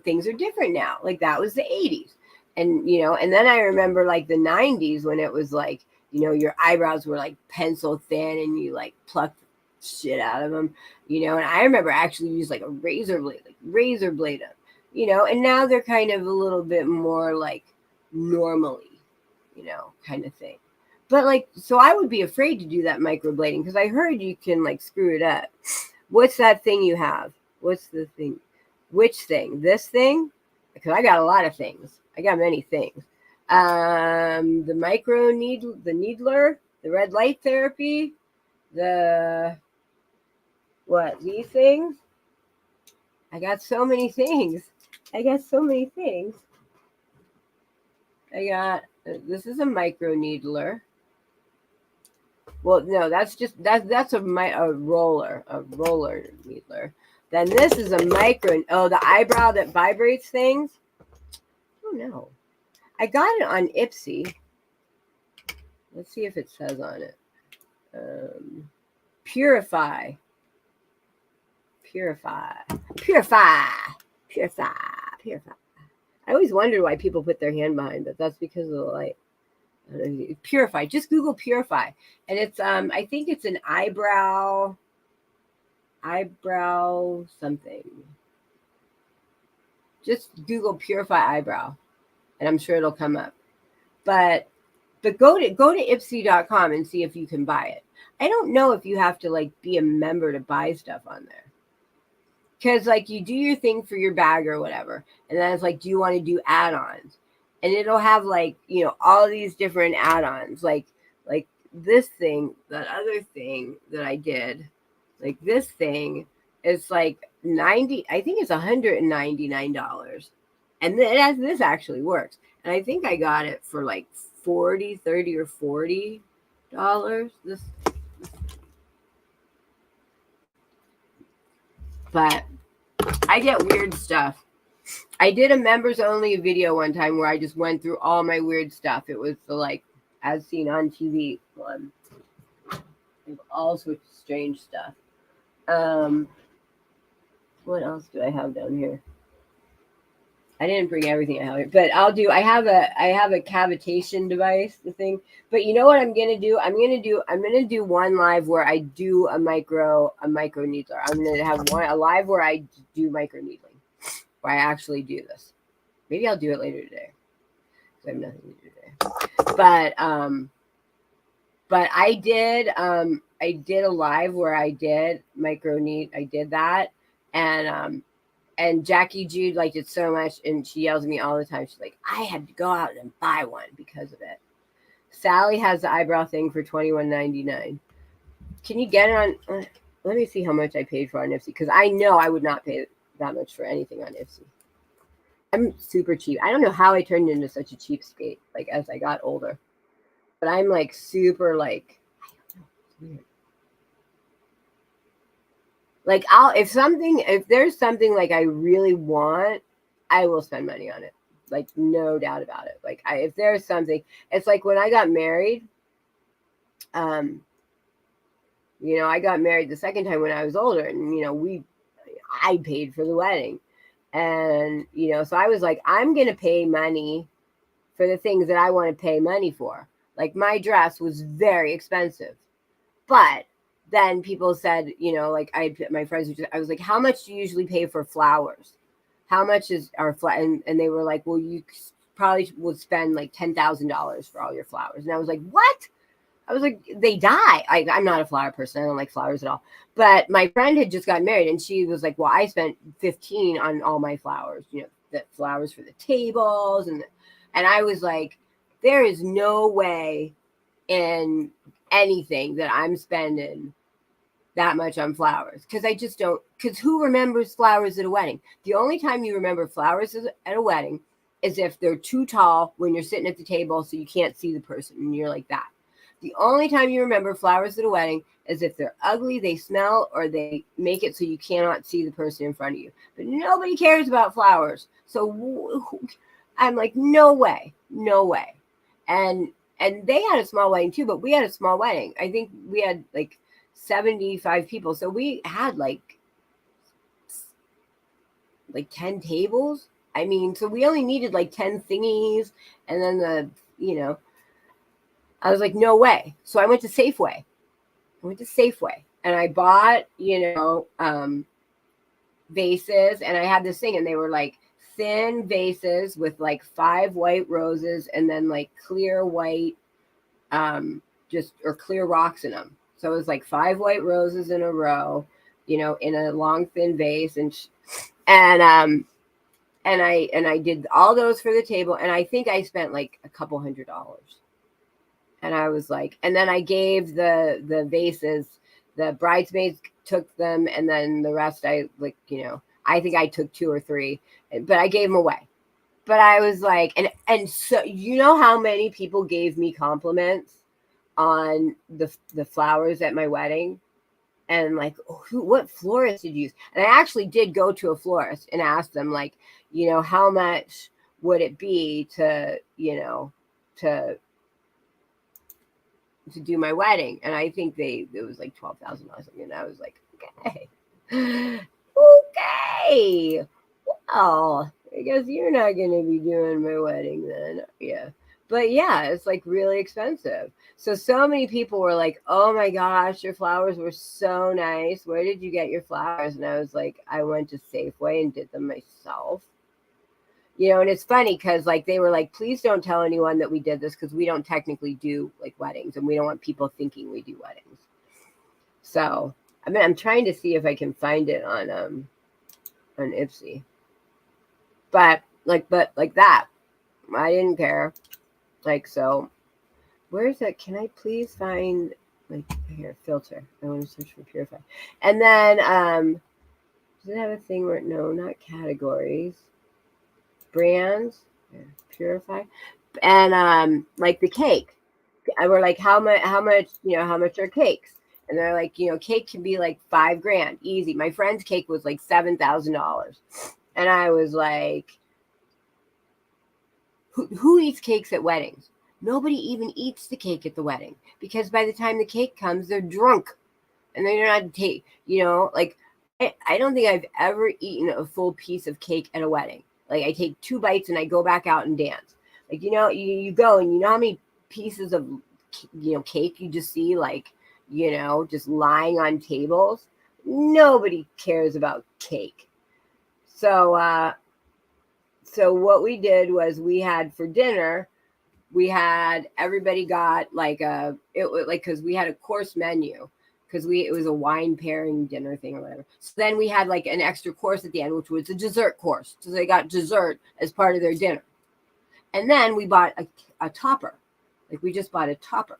things are different now. Like, that was the 80s. And and then I remember like the 90s when it was like, your eyebrows were like pencil thin and you like plucked shit out of them, and I remember actually use like a razor blade them, and now they're kind of a little bit more like normally, kind of thing. But like, so I would be afraid to do that microblading because I heard you can like screw it up. What's that thing you have? What's the thing? Which thing? This thing? Because I got a lot of things. I got many things. The needler, the red light therapy, these things? I got so many things. This is a microneedler. Well, no, that's a roller needler. Then this is a the eyebrow that vibrates things. Oh no, I got it on Ipsy. Let's see if it says on it. Purify. I always wondered why people put their hand behind it. That's because of the light. Purify. Just Google Purify, and it's I think it's an eyebrow something. Just Google Purify eyebrow, and I'm sure it'll come up. But But go to Ipsy.com and see if you can buy it. I don't know if you have to like be a member to buy stuff on there. Because like you do your thing for your bag or whatever. And then it's like, do you want to do add-ons? And it'll have like, you know, all these different add-ons. Like this thing, that other thing that I did, like this thing is like 90, I think it's $199. And this actually works. And I think I got it for like 30 or $40. But I get weird stuff. I did a members only video one time where I just went through all my weird stuff. It was the like as seen on TV one. All sorts of strange stuff. What else do I have down here? I didn't bring everything I have here, but I have a cavitation device, the thing. But you know what I'm gonna do? I'm gonna do one live where I do a microneedler. I'm gonna have a live where I do microneedling, where I actually do this. Maybe I'll do it later today because I have nothing to do today. But I did a live where I did microneedle. I did that, and Jackie Jude liked it so much, and she yells at me all the time. She's like, I had to go out and buy one because of it. Sally has the eyebrow thing for $21.99. Can you get it on? Let me see how much I paid for on Ipsy, because I know I would not pay that much for anything on Ipsy. I'm super cheap. I don't know how I turned into such a cheapskate, like as I got older. But I'm like super like, I don't know. It's weird. Like if there's something like I really want, I will spend money on it. Like no doubt about it. Like if there's something, it's like when I got married, you know, I got married the second time when I was older, and, you know, I paid for the wedding. And, you know, so I was like, I'm going to pay money for the things that I want to pay money for. Like my dress was very expensive, but then people said, you know, like my friends, I was like, how much do you usually pay for flowers? How much is our and they were like, well, you probably would spend like $10,000 for all your flowers. And I was like, what? I was like, they die. I'm not a flower person. I don't like flowers at all. But my friend had just gotten married, and she was like, well, I spent $15 on all my flowers, you know, the flowers for the tables. And I was like, there is no way in anything that I'm spending that much on flowers. Because I just don't, because who remembers flowers at a wedding? The only time you remember flowers at a wedding is if they're too tall when you're sitting at the table so you can't see the person and you're like that. The only time you remember flowers at a wedding is if they're ugly, they smell, or they make it so you cannot see the person in front of you. But nobody cares about flowers. So I'm like, no way, no way. And they had a small wedding too, but we had a small wedding. I think we had like 75 people. So we had like 10 tables. I mean, so we only needed like 10 thingies. And then I was like, no way. So I went to Safeway. And I bought, vases, and I had this thing, and they were like thin vases with like 5 white roses and then like clear white, or clear rocks in them. So it was like 5 white roses in a row, in a long thin vase, and I did all those for the table, and I think I spent like a couple $100. And I was like, and then I gave the vases, the bridesmaids took them, and then the rest I I think I took 2 or 3, but I gave them away. But I was like, and so you know how many people gave me compliments on the flowers at my wedding, and like, what florist did you use? And I actually did go to a florist and ask them, like, how much would it be to do my wedding? And I think it was like $12,000 or something. And I was like, okay, well, I guess you're not going to be doing my wedding then. Yeah. But yeah, it's like really expensive. So many people were like, oh my gosh, your flowers were so nice. Where did you get your flowers? And I was like, I went to Safeway and did them myself. You know, and it's funny because like they were like, please don't tell anyone that we did this because we don't technically do like weddings and we don't want people thinking we do weddings. So I mean, I'm trying to see if I can find it on Ipsy. But like that, I didn't care. Like, so where's that? Can I please find like here filter? I want to search for Purify. And then does it have a thing where no, not categories, brands, yeah, Purify, and like the cake. We're like, how much, you know, how much are cakes? And they're like, you know, cake can be like $5,000 easy. My friend's cake was like $7,000. And I was like, who eats cakes at weddings? Nobody even eats the cake at the wedding because by the time the cake comes, they're drunk and they're not take, you know, like I don't think I've ever eaten a full piece of cake at a wedding. Like I take 2 bites and I go back out and dance. Like, you know, you go and you know how many pieces of, you know, cake you just see like, you know, just lying on tables. Nobody cares about cake. So, so what we did was we had for dinner, we had everybody got like it was like because we had a course menu because it was a wine pairing dinner thing or whatever. So then we had like an extra course at the end, which was a dessert course. So they got dessert as part of their dinner. And then we bought a topper. Like we just bought a topper.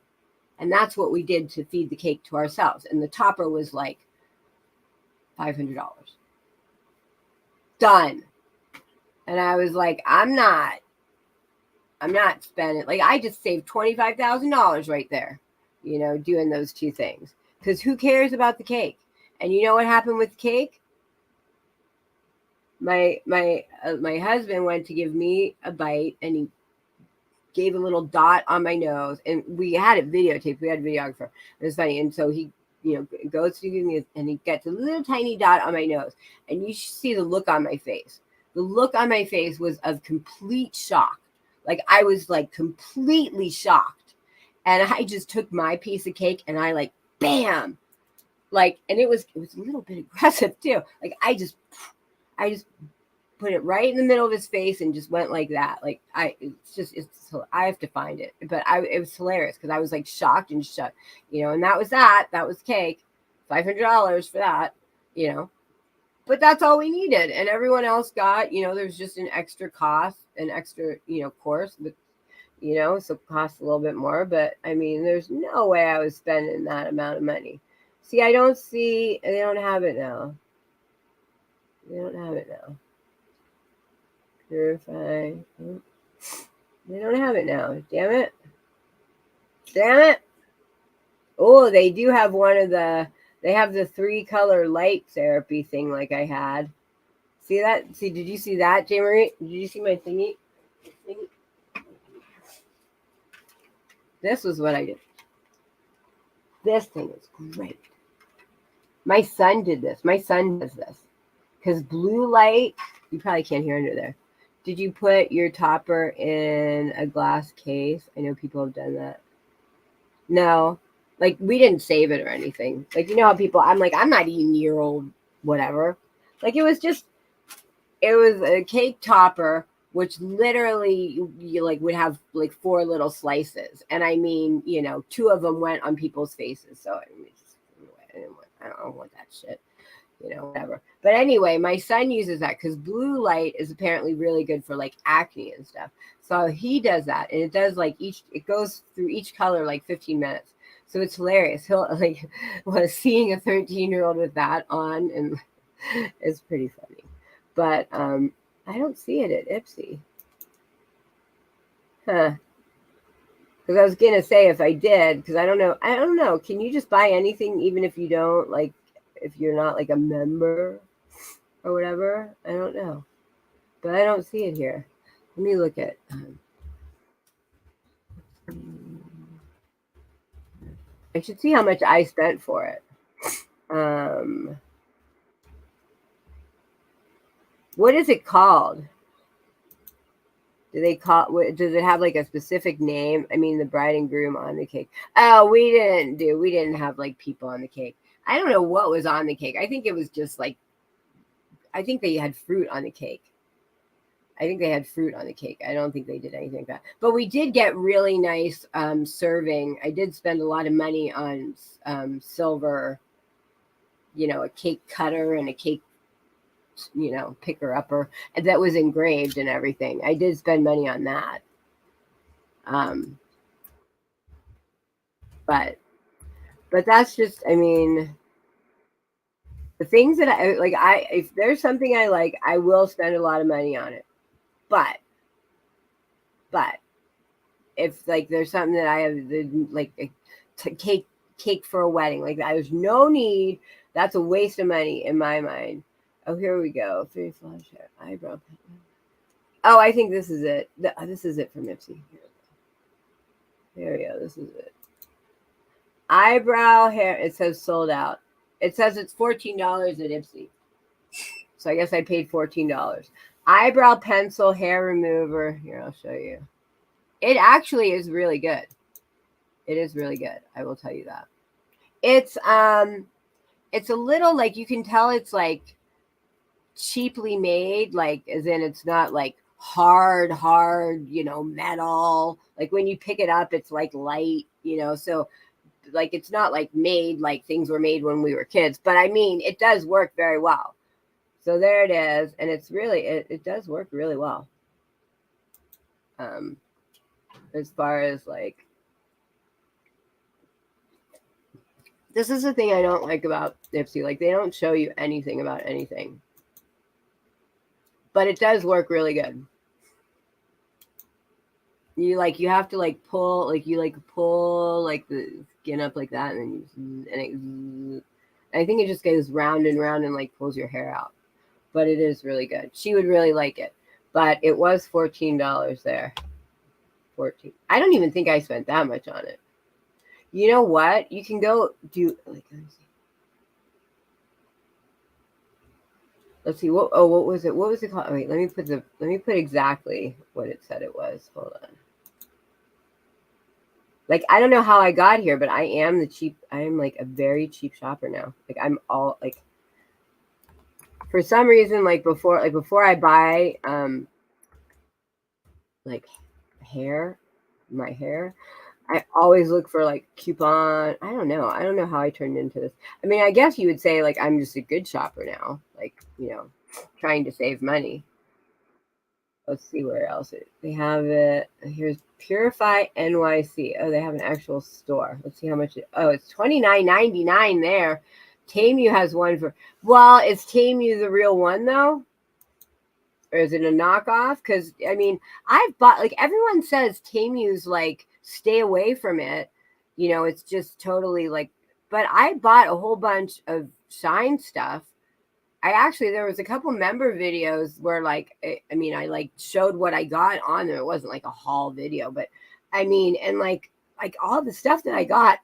And that's what we did to feed the cake to ourselves. And the topper was like $500. Done. And I was like, I'm not spending, like I just saved $25,000 right there, you know, doing those 2 things. Because who cares about the cake? And you know what happened with the cake? My husband went to give me a bite and he gave a little dot on my nose, and we had it videotaped. We had a videographer. It was funny, and so he, you know, goes to give me, and he gets a little tiny dot on my nose, and you should see the look on my face. The look on my face was of complete shock. Like I was like completely shocked, and I just took my piece of cake and I like bam, like, and it was a little bit aggressive too. Like I just put it right in the middle of his face and just went like that. Like I have to find it, but it was hilarious because I was like shocked and shut, you know, and that was cake, $500 for that, you know, but that's all we needed. And everyone else got, you know, there's just an extra cost, an extra, you know, course, but, you know, so it costs a little bit more, but I mean, there's no way I was spending that amount of money. See, they don't have it now. They don't have it now. Purify. They don't have it now. Damn it. Damn it. Oh, they do have they have the 3-color light therapy thing like I had. See that? See, did you see that, J. Marie? Did you see my thingy? This was what I did. This thing is great. My son did this. My son does this. Because blue light, you probably can't hear under there. Did you put your topper in a glass case? I know people have done that. No. Like, we didn't save it or anything. Like, you know how people, I'm like, I'm not eating year-old whatever. Like, it was a cake topper, which literally you like would have like 4 little slices. And I mean, you know, 2 of them went on people's faces. So I don't want that shit. You know, whatever. But anyway, my son uses that because blue light is apparently really good for like acne and stuff. So he does that, and it does like it goes through each color like 15 minutes. So it's hilarious. He'll like was seeing a 13-year-old with that on, and it's pretty funny. But I don't see it at Ipsy. Huh. Because I was gonna say if I did, because I don't know. Can you just buy anything even if you don't like? If you're not like a member or whatever, I don't know, but I don't see it here. Let me look at. I should see how much I spent for it. What is it called? Does it have like a specific name? I mean, the bride and groom on the cake. Oh, we didn't have like people on the cake. I don't know what was on the cake. I think it was just like, I think they had fruit on the cake. I think they had fruit on the cake. I don't think they did anything like that. But we did get really nice serving. I did spend a lot of money on silver, you know, a cake cutter and a cake, you know, picker upper that was engraved and everything. I did spend money on that. But that's just, I mean, the things that I like, if there's something I like, I will spend a lot of money on it. But if like there's something that I have like cake for a wedding, like there's no need. That's a waste of money in my mind. Oh, here we go. 3 flash hair, eyebrow. Oh, I think this is it. This is it from Ipsy. There we go. This is it. Eyebrow hair. It says sold out. It says it's $14 at Ipsy. So I guess I paid $14. Eyebrow pencil hair remover. Here, I'll show you. It actually is really good. It is really good. I will tell you that. It's a little like, you can tell it's like cheaply made, like as in it's not like hard, you know, metal. Like when you pick it up, it's like light, you know, so like it's not like made like things were made when we were kids. But I mean, it does work very well. So there it is. And it's really, it does work really well. As far as like, this is the thing I don't like about Ipsy. Like they don't show you anything about anything. But it does work really good. You have to like pull, like you like pull like the skin up like that, and then I think it just goes round and round and like pulls your hair out. But it is really good. She would really like it. But it was $14 there. 14. I don't even think I spent that much on it. You know what? You can go do like, let's see. What was it? What was it called? Oh, wait, let me put exactly what it said it was. Hold on. Like, I don't know how I got here, but I am like a very cheap shopper now. Like I'm all like, for some reason, like before I buy like my hair, I always look for like coupon. I don't know how I turned into this. I mean, I guess you would say like I'm just a good shopper now, like, you know, trying to save money. Let's see where else they have it. Here's Purify NYC. Oh, they have an actual store. Let's see how much it's $29.99 there. Temu has one for, well, is Temu the real one though? Or is it a knockoff? Because I mean, I've bought, like, everyone says Temu's like, stay away from it. You know, it's just totally like, but I bought a whole bunch of Shine stuff. There was a couple member videos where like, I mean, I like showed what I got on there. It wasn't like a haul video, but I mean, and like all the stuff that I got,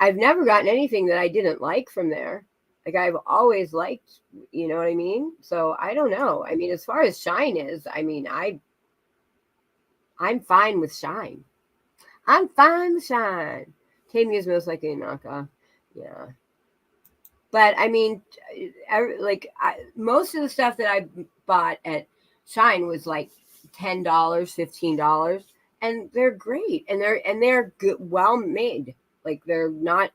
I've never gotten anything that I didn't like from there. Like I've always liked, you know what I mean? So I don't know. I mean, as far as Shine is, I mean, I'm fine with Shine. I'm fine with Shine. Temu is most likely a knockoff. Yeah. But I mean, most of the stuff that I bought at Shine was like $10, $15, and they're great, and they're good, well made. Like they're not.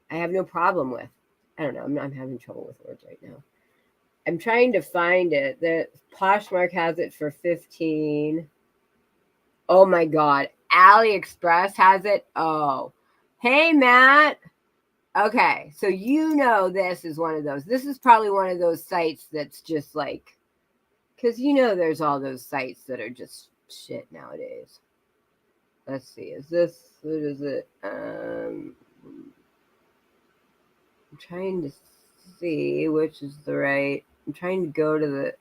I have no problem with. I don't know. I'm having trouble with words right now. I'm trying to find it. The Poshmark has it for 15. Oh my God, AliExpress has it. Oh, hey Matt. Okay, so you know this is one of those. This is probably one of those sites that's just like, because you know there's all those sites that are just shit nowadays. Let's see, what is it? I'm trying to see which is the right. I'm trying to go to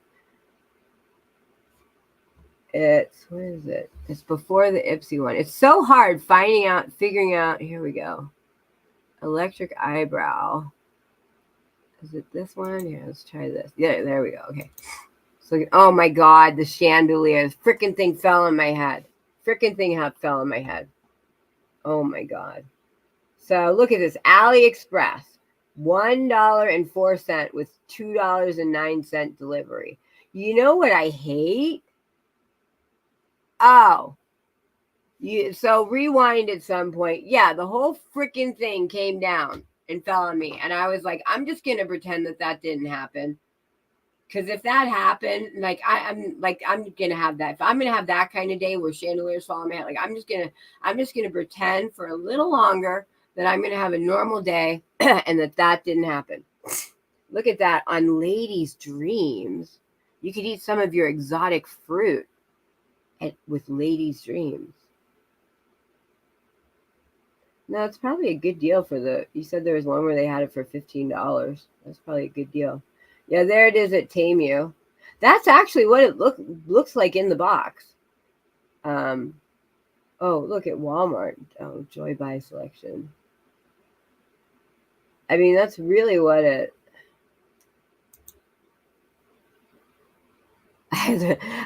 what is it? It's before the Ipsy one. It's so hard figuring out. Here we go. Electric eyebrow. Is it this one? Yeah, let's try this. Yeah, there we go. Okay. So, oh my God, the chandeliers. Freaking thing fell on my head. Fell on my head. Oh my God. So look at this. AliExpress. $1.04 with $2.09 delivery. You know what I hate? Oh, so rewind at some point. Yeah, the whole freaking thing came down and fell on me. And I was like, I'm just going to pretend that didn't happen. Because if that happened, like I'm gonna have that. If I'm gonna have that kind of day where chandeliers fall on my head, like I'm just gonna pretend for a little longer that I'm gonna have a normal day, and that didn't happen. Look at that on Ladies' Dreams. You could eat some of your exotic fruit with Ladies' Dreams. No, it's probably a good deal for the. You said there was one where they had it for $15. That's probably a good deal. Yeah, there it is at Temu. That's actually what it looks like in the box. Oh, look at Walmart. Oh, Joy Buy selection. I mean, that's really what it.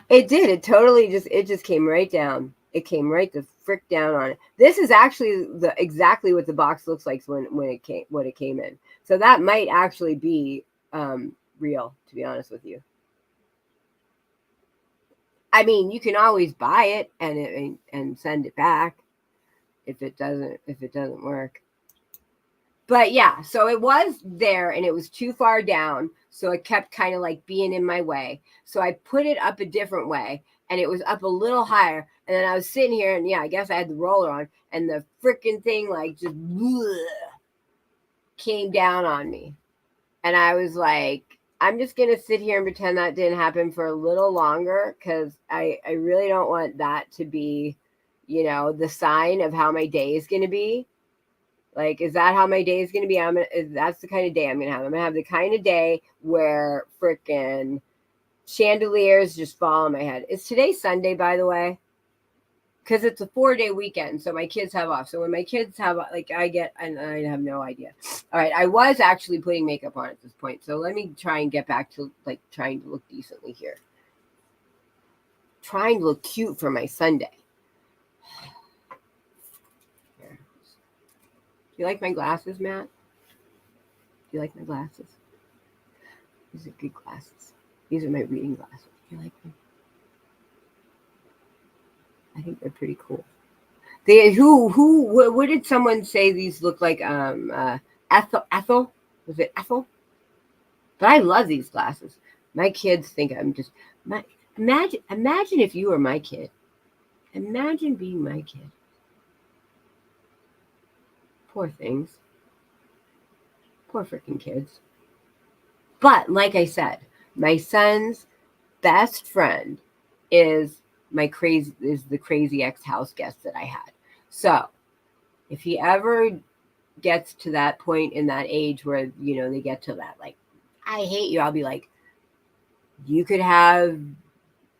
It did. It totally just came right down. It came right the frick down on it. This is actually exactly what the box looks like when it came in. So that might actually be real, to be honest with you. I mean, you can always buy it and send it back if it doesn't work. But yeah, so it was there and it was too far down, so it kept kind of like being in my way. So I put it up a different way and it was up a little higher. And then I was sitting here and yeah, I guess I had the roller on and the freaking thing like just came down on me. And I was like, I'm just going to sit here and pretend that didn't happen for a little longer because I really don't want that to be, the sign of how my day is going to be. Like, is that how my day is going to be? That's the kind of day I'm going to have. I'm going to have the kind of day where freaking chandeliers just fall on my head. Is today Sunday, by the way? Because it's a 4-day weekend, so my kids have off. So when my kids have, like, I have no idea. All right, I was actually putting makeup on at this point, so let me try and get back to, like, trying to look decently here. Trying to look cute for my Sunday. Here. Do you like my glasses, Matt? Do you like my glasses? These are good glasses. These are my reading glasses. Do you like them? I think they're pretty cool. What did someone say these look like? Ethel? Was it Ethel? But I love these glasses. My kids think I'm just imagine if you were my kid. Imagine being my kid. Poor things. Poor freaking kids. But like I said, my son's best friend is the crazy ex-house guest that I had. So if he ever gets to that point in that age where, they get to that, like, I hate you, I'll be like, you could have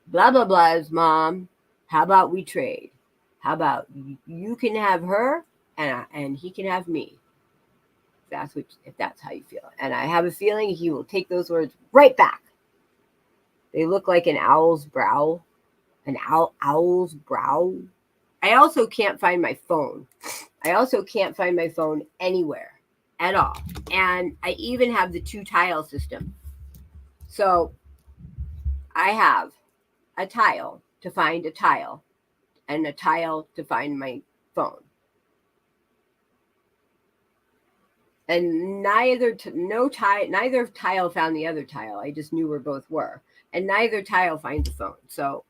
blah, blah, blah's mom. How about we trade? How about you can have her and he can have me? If that's how you feel. And I have a feeling he will take those words right back. They look like an owl's brow. An owl's brow. I also can't find my phone. I also can't find my phone anywhere at all. And I even have the 2-tile system. So I have a tile to find a tile and a tile to find my phone. And neither tile found the other tile. I just knew where both were. And neither tile finds the phone. So,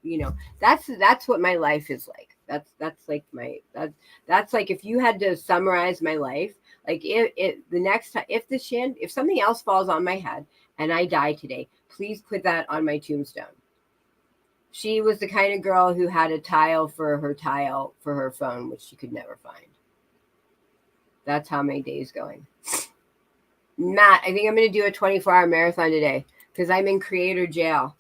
that's what my life is like. That's like that's like if you had to summarize my life, like if something else falls on my head and I die today, please put that on my tombstone. She was the kind of girl who had a tile for her phone, which she could never find. That's how my day's going. Matt, I think I'm going to do a 24-hour marathon today because I'm in creator jail.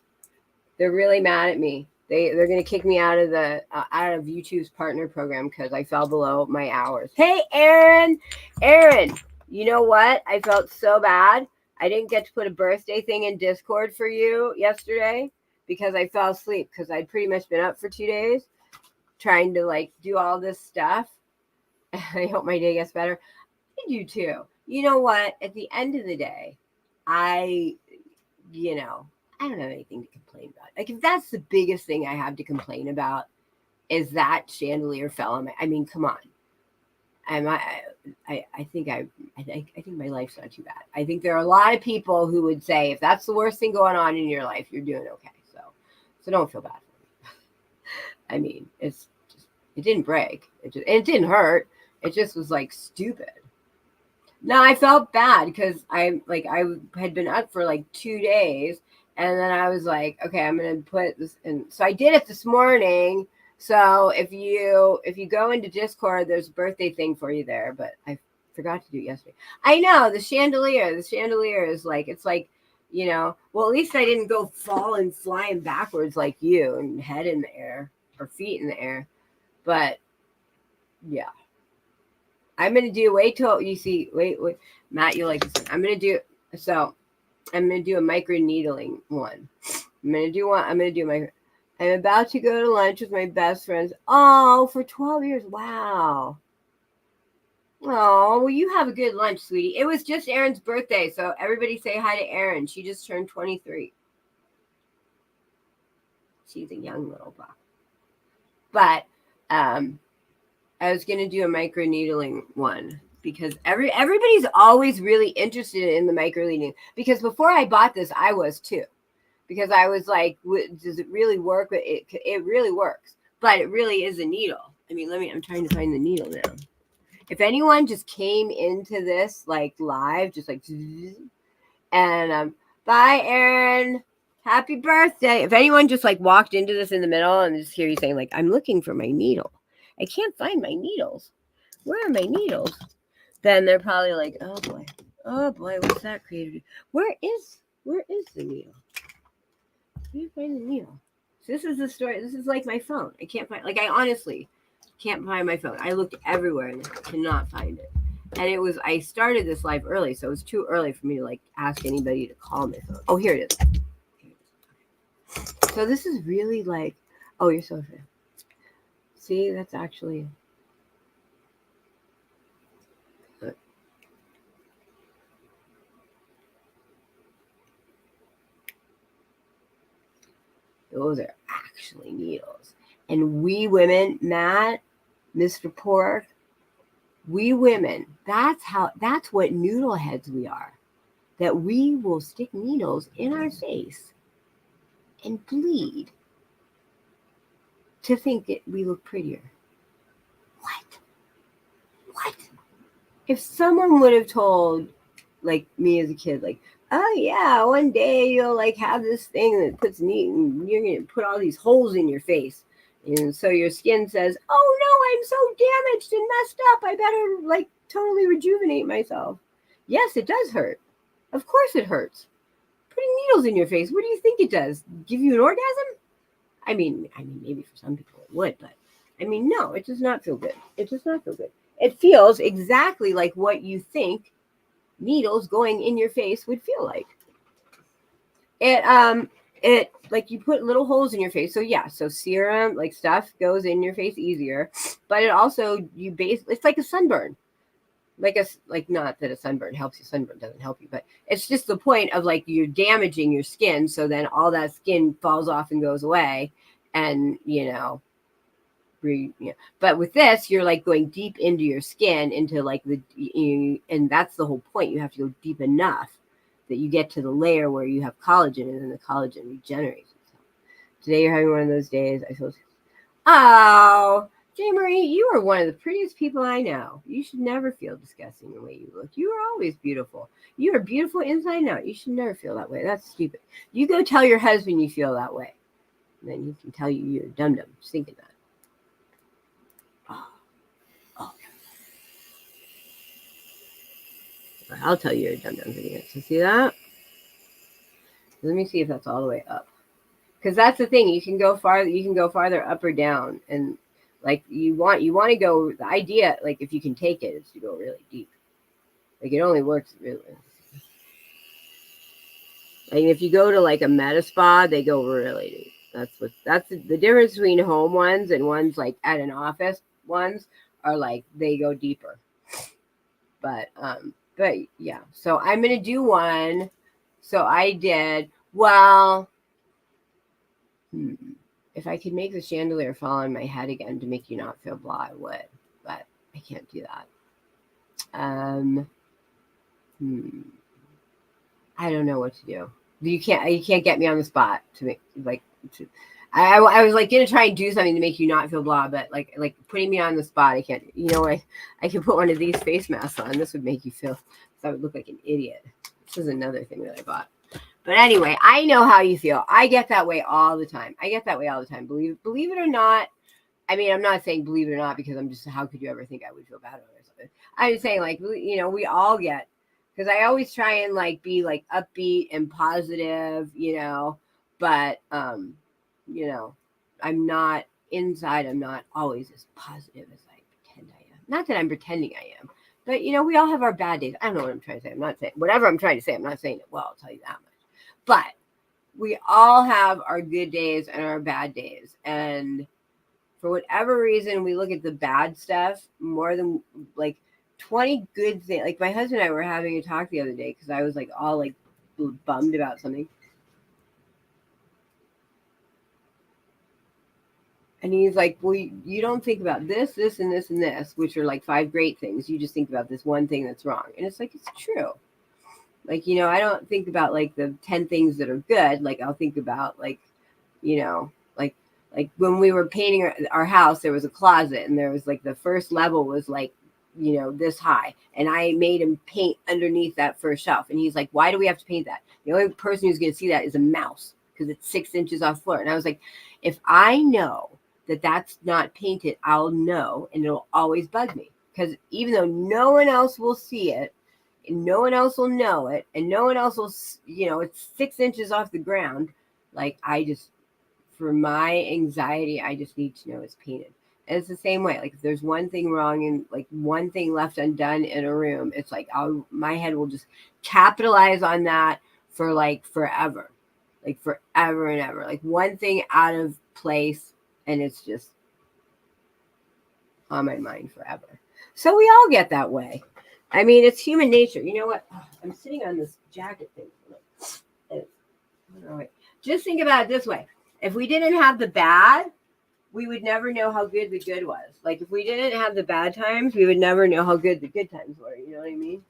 They're really mad at me. They're going to kick me out of YouTube's partner program because I fell below my hours. Hey, Aaron, you know what? I felt so bad. I didn't get to put a birthday thing in Discord for you yesterday because I fell asleep because I'd pretty much been up for 2 days trying to like do all this stuff. I hope my day gets better. I do too. You know what? At the end of the day, I I don't have anything to complain about. Like, if that's the biggest thing I have to complain about is that chandelier fell on my, I mean, come on. I think my life's not too bad. I think there are a lot of people who would say if that's the worst thing going on in your life, you're doing okay. So don't feel bad for me. I mean, it's just, it didn't break. It didn't hurt. It just was like stupid. No, I felt bad because I had been up for like 2 days, and then I was like, okay, I'm gonna put this in. So I did it this morning. So if you go into Discord, there's a birthday thing for you there, but I forgot to do it yesterday. I know the chandelier is like, it's like, you know, well, at least I didn't go falling, flying backwards like you and head in the air or feet in the air. But yeah, I'm going to do, wait till you see, wait, Matt, you like this one. I'm going to do a microneedling one. I'm about to go to lunch with my best friends. Oh, for 12 years. Wow. Oh, well, you have a good lunch, sweetie. It was just Erin's birthday, so everybody say hi to Erin. She just turned 23. She's a young little buck. But I was going to do a microneedling one because everybody's always really interested in the microneedling. Because before I bought this, I was too. Because I was like, does it really work? But it really works. But it really is a needle. I mean, I'm trying to find the needle now. If anyone just came into this like live, just like, and bye, Erin. Happy birthday. If anyone just like walked into this in the middle and just hear you saying like, I'm looking for my needle. I can't find my needles. Where are my needles? Then they're probably like, oh boy, what's that created? Where is the needle? Where do you find the needle? So this is the story. This is like my phone. I can't find, like, I honestly can't find my phone. I looked everywhere and I cannot find it. And I started this live early, so it was too early for me to like ask anybody to call my phone. Oh, here it is. So this is really like, oh, you're so fair. See, that's actually. Those are actually needles. And we women, Matt, Mr. Pork, we women, that's what noodle heads we are. That we will stick needles in our face and bleed to think that we look prettier. What? If someone would have told, like, me as a kid, like, oh yeah, one day you'll like have this thing that puts meat and you're gonna put all these holes in your face, and so your skin says, oh no, I'm so damaged and messed up, I better like totally rejuvenate myself. Yes, it does hurt. Of course it hurts. Putting needles in your face, what do you think it does? Give you an orgasm? I mean maybe for some people it would, but I mean no, it does not feel good. It does not feel good. It feels exactly like what you think needles going in your face would feel like. It like you put little holes in your face. So yeah, so serum like stuff goes in your face easier, but it also it's like a sunburn. Like not that a sunburn helps you, sunburn doesn't help you, but it's just the point of like you're damaging your skin, so then all that skin falls off and goes away, and but with this you're like going deep into your skin, into like and that's the whole point. You have to go deep enough that you get to the layer where you have collagen, and then the collagen regenerates itself. Today you're having one of those days. I feel, oh, J. Marie, you are one of the prettiest people I know. You should never feel disgusting the way you look. You are always beautiful. You are beautiful inside and out. You should never feel that way. That's stupid. You go tell your husband you feel that way, and then he can tell you you're a dum-dum just thinking that. Oh. I'll tell you you're a dum-dum thinking it. So see that? Let me see if that's all the way up. Because that's the thing. You can go farther up or down, and like you want to go. The idea, like if you can take it, is to go really deep. Like it only works really. Like if you go to like a med spa, they go really deep. That's the difference between home ones and ones like at an office ones are like they go deeper. But yeah. So I'm gonna do one. So I did Well, if I could make the chandelier fall on my head again to make you not feel blah, I would, but I can't do that. I don't know what to do. You can't get me on the spot to make like. I was like gonna try and do something to make you not feel blah, but like putting me on the spot, I can't. You know, I could put one of these face masks on. This would make you feel. I would look like an idiot. This is another thing that I bought. But anyway, I know how you feel. I get that way all the time. Believe it or not. I mean, I'm not saying believe it or not because I'm just, how could you ever think I would feel bad about it or something? I'm just saying, like, you know, we all get, because I always try and like be like upbeat and positive, you know, but, you know, I'm not inside. I'm not always as positive as I pretend I am. Not that I'm pretending I am, but, you know, we all have our bad days. I don't know what I'm trying to say. I'm not saying whatever I'm trying to say. I'm not saying it well, I'll tell you that much. But we all have our good days and our bad days. And for whatever reason, we look at the bad stuff more than like 20 good things. Like my husband and I were having a talk the other day because I was like all like bummed about something. And he's like, well, you don't think about this, this, and this, and this, which are like 5 great things. You just think about this one thing that's wrong. And it's like, it's true. Like, you know, I don't think about like the 10 things that are good. Like I'll think about like, you know, like when we were painting our house, there was a closet and there was like the first level was like, you know, this high. And I made him paint underneath that first shelf. And he's like, why do we have to paint that? The only person who's going to see that is a mouse because it's 6 inches off the floor. And I was like, if I know that that's not painted, I'll know. And it'll always bug me because even though no one else will see it, and no one else will know it, and no one else will, you know, it's 6 inches off the ground. Like I just, for my anxiety, I just need to know it's painted. And it's the same way. Like if there's one thing wrong and like one thing left undone in a room, it's like my head will just capitalize on that for like forever, like forever and ever. Like one thing out of place, and it's just on my mind forever. So we all get that way. I mean, it's human nature. You know what? I'm sitting on this jacket thing. Just think about it this way. If we didn't have the bad, we would never know how good the good was. Like if we didn't have the bad times, we would never know how good the good times were. You know what I mean?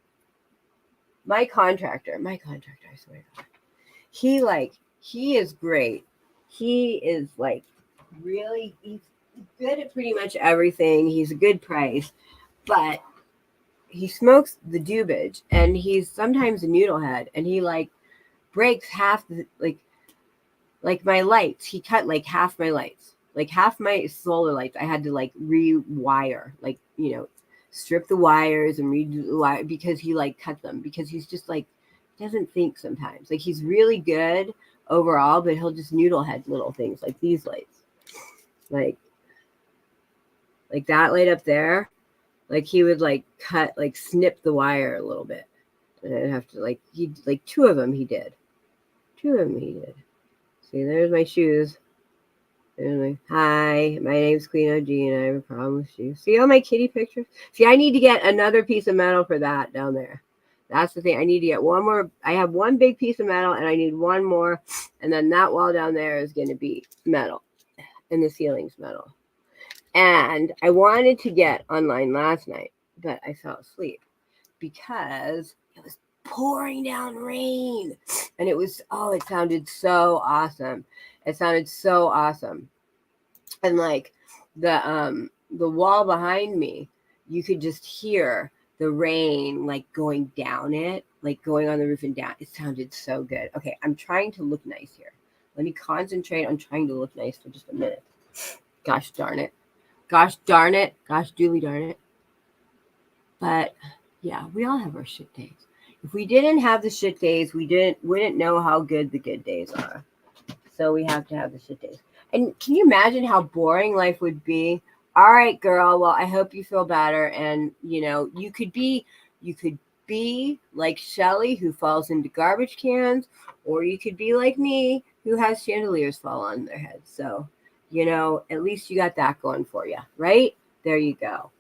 My contractor, I swear to God, he is great. He is like really, he's good at pretty much everything. He's a good price, but he smokes the dubage and he's sometimes a noodlehead and he like breaks half the, like my lights. He cut like half my lights, like half my solar lights. I had to like rewire, like, you know, strip the wires and redo the wire because he like cut them because he's just like, doesn't think sometimes. Like he's really good overall, but he'll just noodlehead little things like these lights, like that light up there. Like he would like cut, like snip the wire a little bit. And I'd have to like, he like 2 of them he did. See, there's my shoes. Hi, my name's Queen OG and I have a problem with shoes. See all my kitty pictures? See, I need to get another piece of metal for that down there. That's the thing. I need to get one more. I have one big piece of metal and I need one more. And then that wall down there is going to be metal. And the ceiling's metal. And I wanted to get online last night, but I fell asleep because it was pouring down rain. And it was, it sounded so awesome. And like the wall behind me, you could just hear the rain like going down it, like going on the roof and down. It sounded so good. Okay, I'm trying to look nice here. Let me concentrate on trying to look nice for just a minute. Gosh darn it. Gosh dooley darn it. But yeah, we all have our shit days. If we didn't have the shit days, we wouldn't know how good the good days are. So we have to have the shit days. And can you imagine how boring life would be? All right, girl. Well, I hope you feel better. And you know, you could be like Shelly, who falls into garbage cans, or you could be like me, who has chandeliers fall on their heads. So, you know, at least you got that going for you, right? There you go.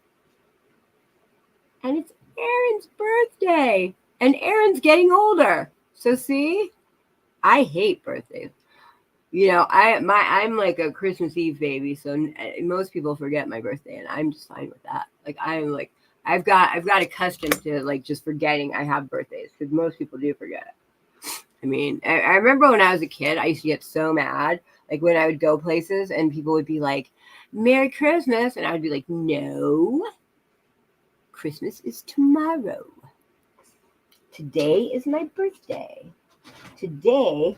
And it's Aaron's birthday, and Aaron's getting older. So see, I hate birthdays. You know, I'm like a Christmas Eve baby, so most people forget my birthday, and I'm just fine with that. Like I'm like I've got accustomed to like just forgetting I have birthdays because most people do forget it. I mean, I remember when I was a kid, I used to get so mad, like when I would go places and people would be like, "Merry Christmas," and I would be like, "No, Christmas is tomorrow. Today is my birthday. Today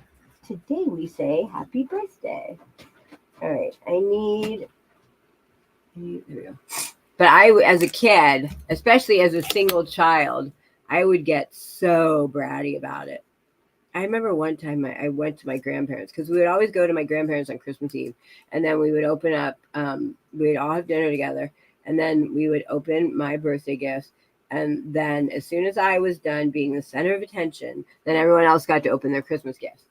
we say happy birthday." All right, there we go. But as a kid, especially as a single child, I would get so bratty about it. I remember one time I went to my grandparents because we would always go to my grandparents on Christmas Eve, and then we would open up, we'd all have dinner together, and then we would open my birthday gifts. And then as soon as I was done being the center of attention, then everyone else got to open their Christmas gifts.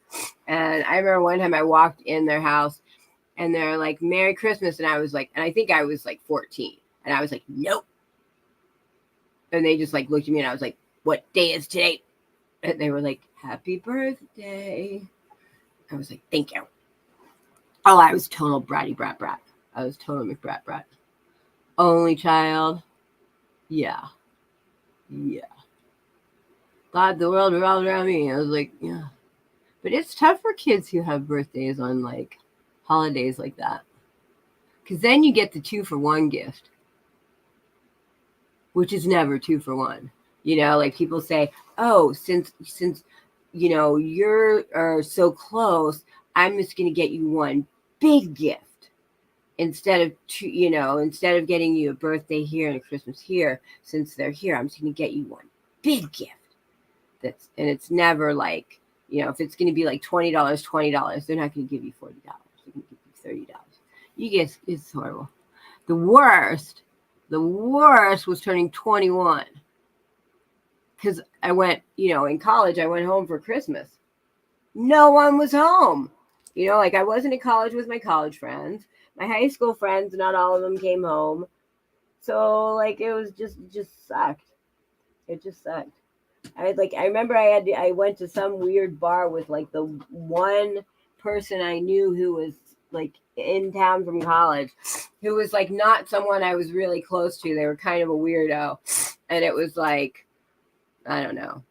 And I remember one time I walked in their house and they're like, "Merry Christmas." And I was like, and I think I was like 14. And I was like, "Nope." And they just like looked at me and I was like, "What day is today?" And they were like, "Happy birthday." I was like, "Thank you." Oh, I was total bratty brat. I was total McBrat. Only child. Yeah. Thought the world revolved around me. I was like, yeah. But it's tough for kids who have birthdays on like holidays like that. Because then you get the 2-for-1 gift, which is never 2-for-1. You know, like people say, "Oh, since you know you're so close, I'm just going to get you one big gift instead of two, you know, instead of getting you a birthday here and a Christmas here. Since they're here, I'm just going to get you one big gift." And it's never like, you know, if it's going to be like $20, they're not going to give you $40. They're going to give you $30. You guess it's horrible. The worst was turning 21. Because I went, you know, in college, I went home for Christmas. No one was home. You know, like I wasn't in college with my college friends. My high school friends, not all of them came home. So like it was just sucked. It just sucked. I remember I went to some weird bar with like the one person I knew who was like in town from college, who was like not someone I was really close to. They were kind of a weirdo. And it was like, I don't know.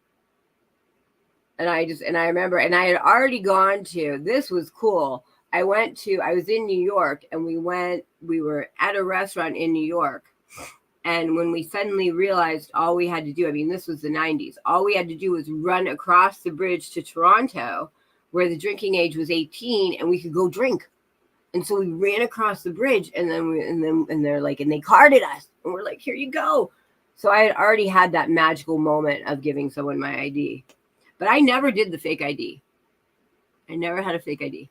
And I remember, and I had already gone to, this was cool. I was in New York and we were at a restaurant in New York. And when we suddenly realized all we had to do, I mean, this was the 90s, all we had to do was run across the bridge to Toronto, where the drinking age was 18, and we could go drink. And so we ran across the bridge, and they're like, and they carded us, and we're like, "Here you go." So I had already had that magical moment of giving someone my ID, but I never did the fake ID. I never had a fake ID.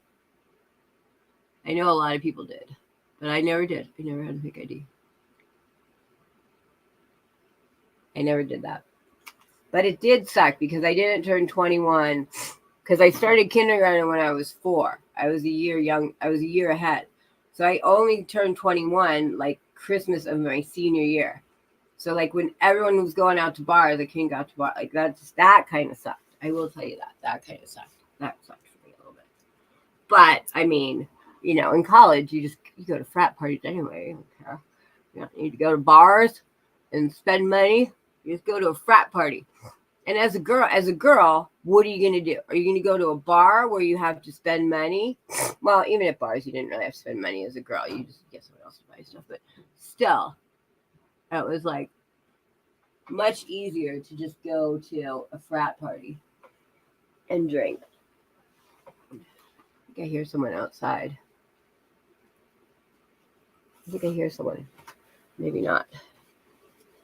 I know a lot of people did, but I never did. I never had a fake ID. I never did that. But it did suck because I didn't turn 21 because I started kindergarten when I was 4. I was a year ahead. So I only turned 21 like Christmas of my senior year. So like when everyone was going out to bars, I couldn't go out to bars. Like that kind of sucked. I will tell you that. That kind of sucked. That sucked for me a little bit. But I mean, you know, in college you go to frat parties anyway. You don't care. You don't need to go to bars and spend money. You just go to a frat party. And as a girl, what are you going to do? Are you going to go to a bar where you have to spend money? Well, even at bars, you didn't really have to spend money as a girl. You just get someone else to buy stuff. But still, it was like much easier to just go to a frat party and drink. I think I hear someone outside. I think I hear someone. Maybe not.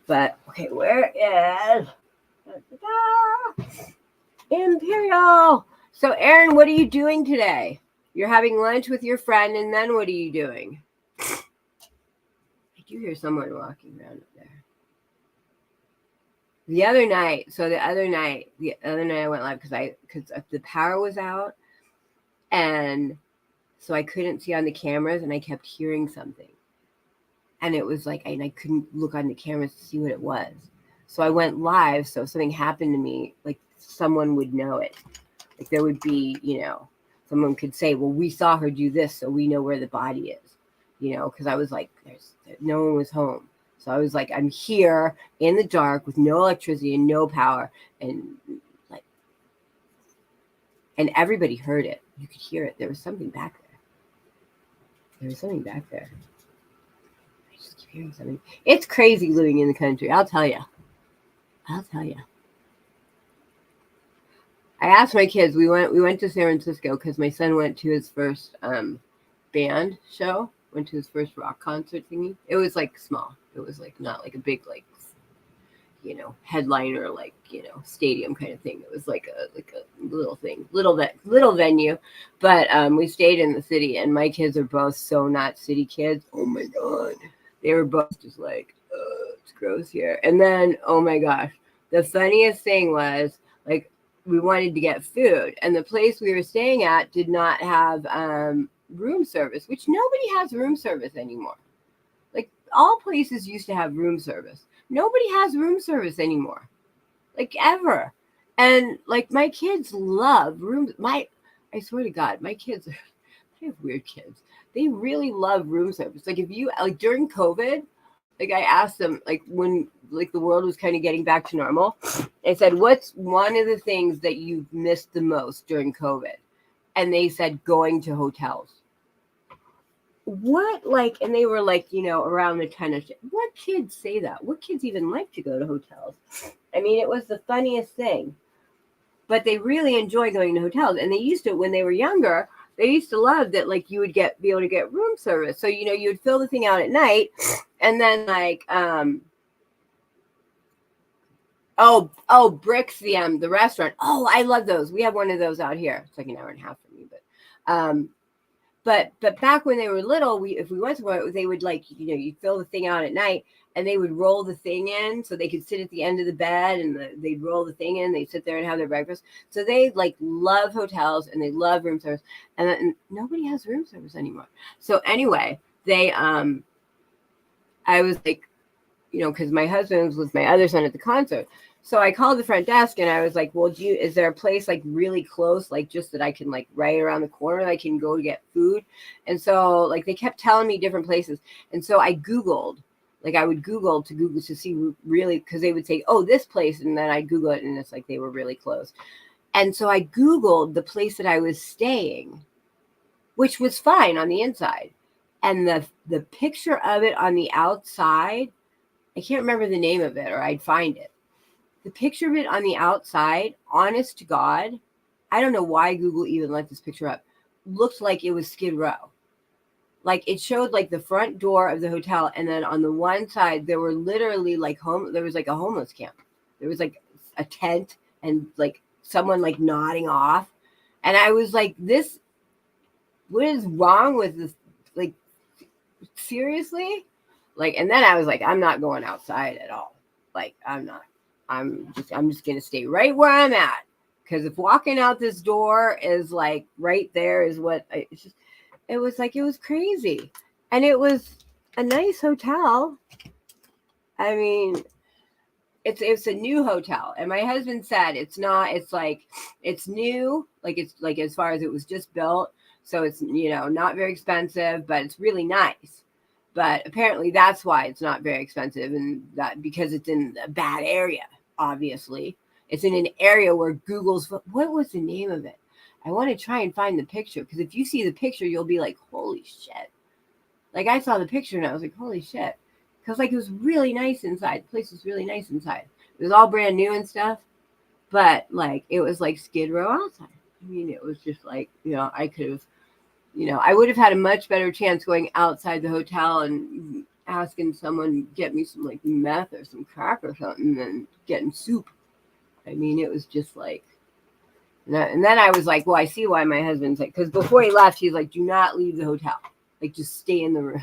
But, okay, where is Imperial? So, Erin, what are you doing today? You're having lunch with your friend, and then what are you doing? I do hear someone walking around up there. The other night I went live because the power was out, and so I couldn't see on the cameras, and I kept hearing something. And it was like, and I couldn't look on the cameras to see what it was. So I went live. So if something happened to me, like someone would know it. Like there would be, someone could say, well, we saw her do this, so we know where the body is, because I was like, no one was home. So I was like, I'm here in the dark with no electricity and no power. And and everybody heard it. You could hear it. There was something back there. I just keep hearing something. It's crazy living in the country. I'll tell you. I asked my kids. We went to San Francisco because my son went to his first band show. Went to his first rock concert thingy. It was like small. It was like not like a big headliner stadium kind of thing. It was like a little thing, little venue. But we stayed in the city, and my kids are both so not city kids. Oh my god, they were both just like, it's gross here. And then, oh my gosh, the funniest thing was like we wanted to get food, and the place we were staying at did not have room service, which nobody has room service anymore. Like all places used to have room service. Nobody has room service anymore, like ever. And like my kids love rooms. I swear to God, my kids I have weird kids. They really love room service. Like if you during COVID, like I asked them when the world was kind of getting back to normal, I said, what's one of the things that you missed the most during COVID? And they said going to hotels. What and they were around the 10ish. What kids say that? What kids even like to go to hotels? I mean, it was the funniest thing. But they really enjoy going to hotels, and they used to when they were younger. They used to love that you would be able to get room service. So you would fill the thing out at night, and then Bricks the restaurant. Oh, I love those. We have one of those out here. It's like an hour and a half for me, but back when they were little, if we went somewhere, they would you'd fill the thing out at night, and they would roll the thing in so they could sit at the end of the bed, and they'd roll the thing in. They'd sit there and have their breakfast. So they love hotels, and they love room service, and nobody has room service anymore. So anyway, I was because my husband was with my other son at the concert. So I called the front desk, and I was like, well, is there a place really close, just that I can right around the corner, I can go to get food? And so they kept telling me different places. And so I Googled, I would Google to see really, because they would say, oh, this place. And then I Google it, and it's they were really close. And so I Googled the place that I was staying, which was fine on the inside. And the picture of it on the outside, I can't remember the name of it, or I'd find it. The picture of it on the outside, honest to God, I don't know why Google even let this picture up, looked like it was Skid Row. It showed the front door of the hotel, and then on the one side there were literally there was a homeless camp. There was a tent and someone nodding off. And I was like, this, what is wrong with this? Seriously? And then I was like, I'm not going outside at all. I'm not. I'm just going to stay right where I'm at. Because if walking out this door is right there is what it was crazy. And it was a nice hotel. I mean, it's a new hotel. And my husband said it's not, it's new. It's as far as it was just built. So it's, not very expensive, but it's really nice. But apparently that's why it's not very expensive, and that because it's in a bad area. Obviously, it's in an area where Google's. What was the name of it? I want to try and find the picture, because if you see the picture, you'll be like, "Holy shit!" I saw the picture and I was like, "Holy shit!" Because it was really nice inside. The place was really nice inside. It was all brand new and stuff, but it was like Skid Row outside. I mean, it was just I could have. I would have had a much better chance going outside the hotel and asking someone get me some meth or some crack or something than getting soup. I mean, it was just and then I was like, well, I see why my husband's because before he left, he's like, do not leave the hotel. Just stay in the room.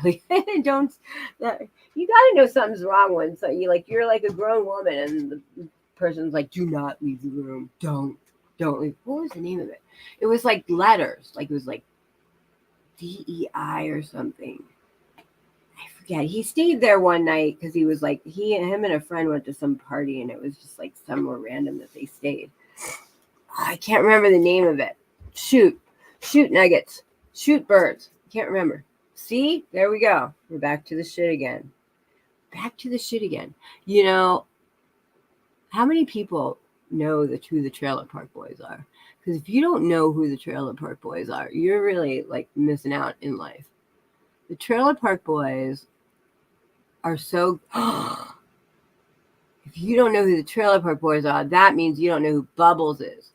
Don't. You got to know something's wrong when you're a grown woman and the person's like, do not leave the room. Don't leave. What was the name of it? It was letters. It was DEI or something. I forget. He stayed there one night because he was him and a friend went to some party, and it was just somewhere random that they stayed. I can't remember the name of it. Shoot nuggets, shoot birds. Can't remember. See, there we go. We're back to the shit again. Back to the shit again. You know, how many people know who the Trailer Park Boys are? Because if you don't know who the Trailer Park Boys are, you're really like missing out in life. The Trailer Park Boys are so. If you don't know who the Trailer Park Boys are, that means you don't know who Bubbles is.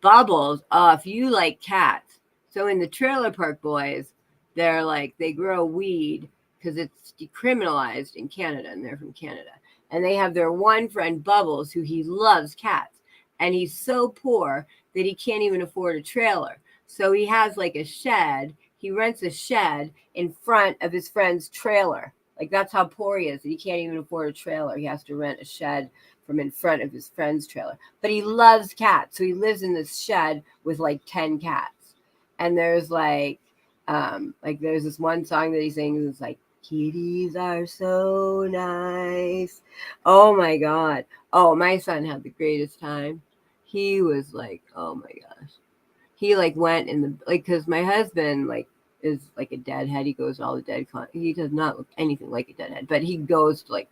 Bubbles, if you like cats. So in the Trailer Park Boys, they're like, they grow weed because it's decriminalized in Canada, and they're from Canada. And they have their one friend, Bubbles, who he loves cats. And he's so poor that he can't even afford a trailer. So he has like a shed. He rents a shed in front of his friend's trailer. Like, that's how poor he is. He can't even afford a trailer. He has to rent a shed from in front of his friend's trailer. But he loves cats. So he lives in this shed with like 10 cats. And there's like there's this one song that he sings. It's like, kitties are so nice. Oh my God. Oh, my son had the greatest time. He was like, oh my gosh. He like went in the, like, because my husband like is like a deadhead. He goes to all the dead he does not look anything like a deadhead, but he goes to like,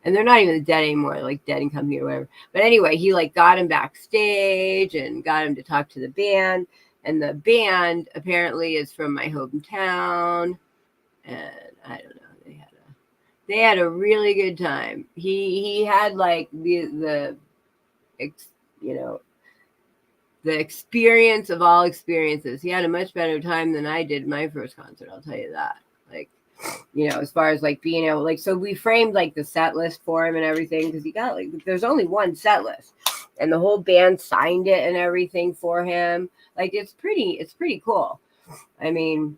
and they're not even dead anymore, like Dead and Company or whatever. But anyway, he like got him backstage and got him to talk to the band. And the band apparently is from my hometown. And I don't know, they had a really good time. He had like the experience of all experiences. He had a much better time than I did my first concert, I'll tell you that. Like, as far as like being able, like, so we framed like the set list for him and everything, because he got like, there's only one set list, and the whole band signed it and everything for him. Like, it's pretty cool. I mean,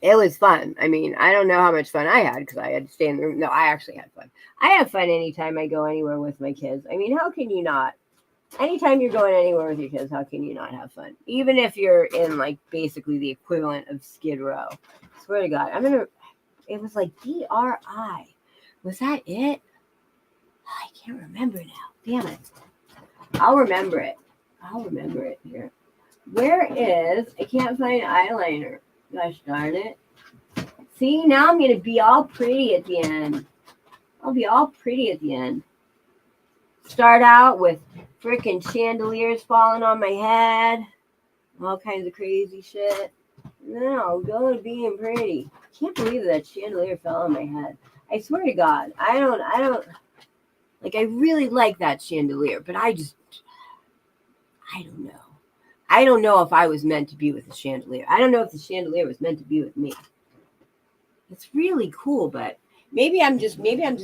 it was fun. I mean, I don't know how much fun I had because I had to stay in the room. No, I actually had fun. I have fun anytime I go anywhere with my kids. I mean, how can you not? Anytime you're going anywhere with your kids, how can you not have fun? Even if you're in like basically the equivalent of Skid Row. I swear to God, it was like DRI. Was that it? I can't remember now. Damn it. I'll remember it here. Where is, I can't find eyeliner. Gosh darn it. See, now I'm going to be all pretty at the end. I'll be all pretty at the end. Start out with freaking chandeliers falling on my head. All kinds of crazy shit. No, go to being pretty. Can't believe that chandelier fell on my head. I swear to God, I don't, like, I really like that chandelier, but I don't know. I don't know if I was meant to be with the chandelier. I don't know if the chandelier was meant to be with me. It's really cool, but maybe I'm just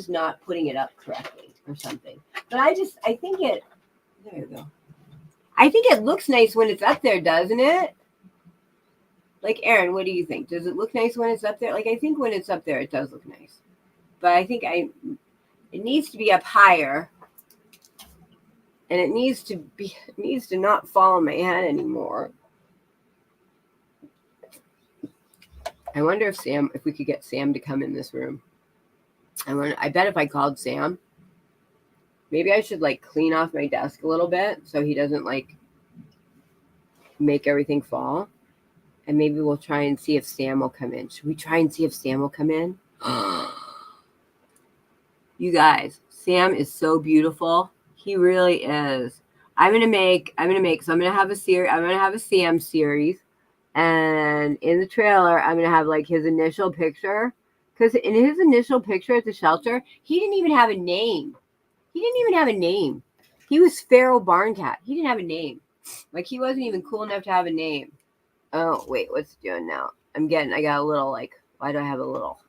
not putting it up correctly or something. But I think it, there you go. I think it looks nice when it's up there, doesn't it? Like, Aaron, what do you think? Does it look nice when it's up there? Like, I think when it's up there, it does look nice. But I think it needs to be up higher. And it needs to not fall on my head anymore. I wonder if we could get Sam to come in this room. I bet if I called Sam, maybe I should like clean off my desk a little bit so he doesn't like make everything fall. And maybe we'll try and see if Sam will come in. Should we try and see if Sam will come in? You guys, Sam is so beautiful. He really is. I'm gonna have a Sam series, and in the trailer, I'm gonna have like his initial picture. Because in his initial picture at the shelter, he didn't even have a name. He was Feral Barn Cat. He didn't have a name. Like, he wasn't even cool enough to have a name. Oh, wait, what's it doing now? I got a little, like, why do I have a little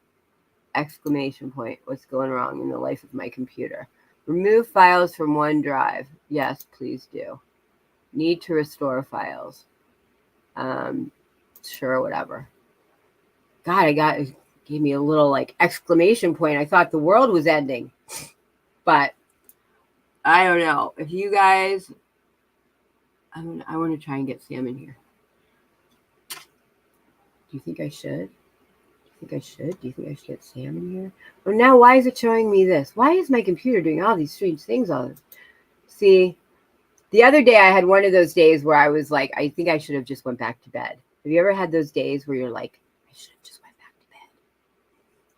exclamation point? What's going wrong in the life of my computer? Remove files from OneDrive. Yes, please do. Need to restore files. Sure, whatever. God, it gave me a little, like, exclamation point. I thought the world was ending. But I don't know. If you guys, I want to try and get Sam in here. Do you think I should? Do you think I should get Sam in here? Well, now why is it showing me this? Why is my computer doing all these strange things all this? See, The other day I had one of those days where I was like, I think I should have just went back to bed. Have you ever had those days where you're like, I should have just went back to bed?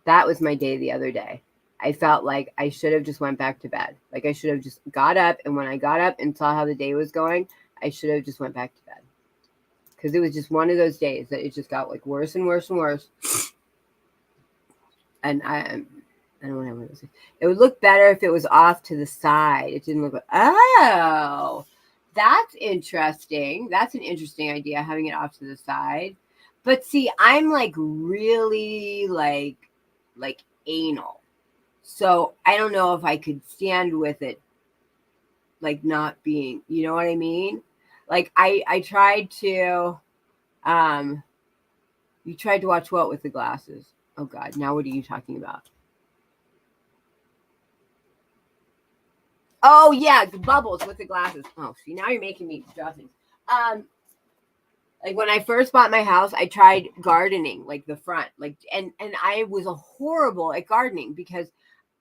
That was my day the other day. I felt like I should have just went back to bed. Like I should have just got up, and when I got up and saw how the day was going, I should have just went back to bed. Because it was just one of those days that it just got like worse and worse and worse. And I don't know what it was. It would look better if it was off to the side. It didn't look. Oh, that's interesting. That's an interesting idea, having it off to the side. But see, I'm like really like anal. So I don't know if I could stand with it like not being, you know what I mean? Like I tried to you tried to watch what with the glasses? Oh God, now what are you talking about? Oh yeah, the bubbles with the glasses. Oh, see, now you're making me draw things. Like when I first bought my house, I tried gardening, like the front, like and I was horrible at gardening because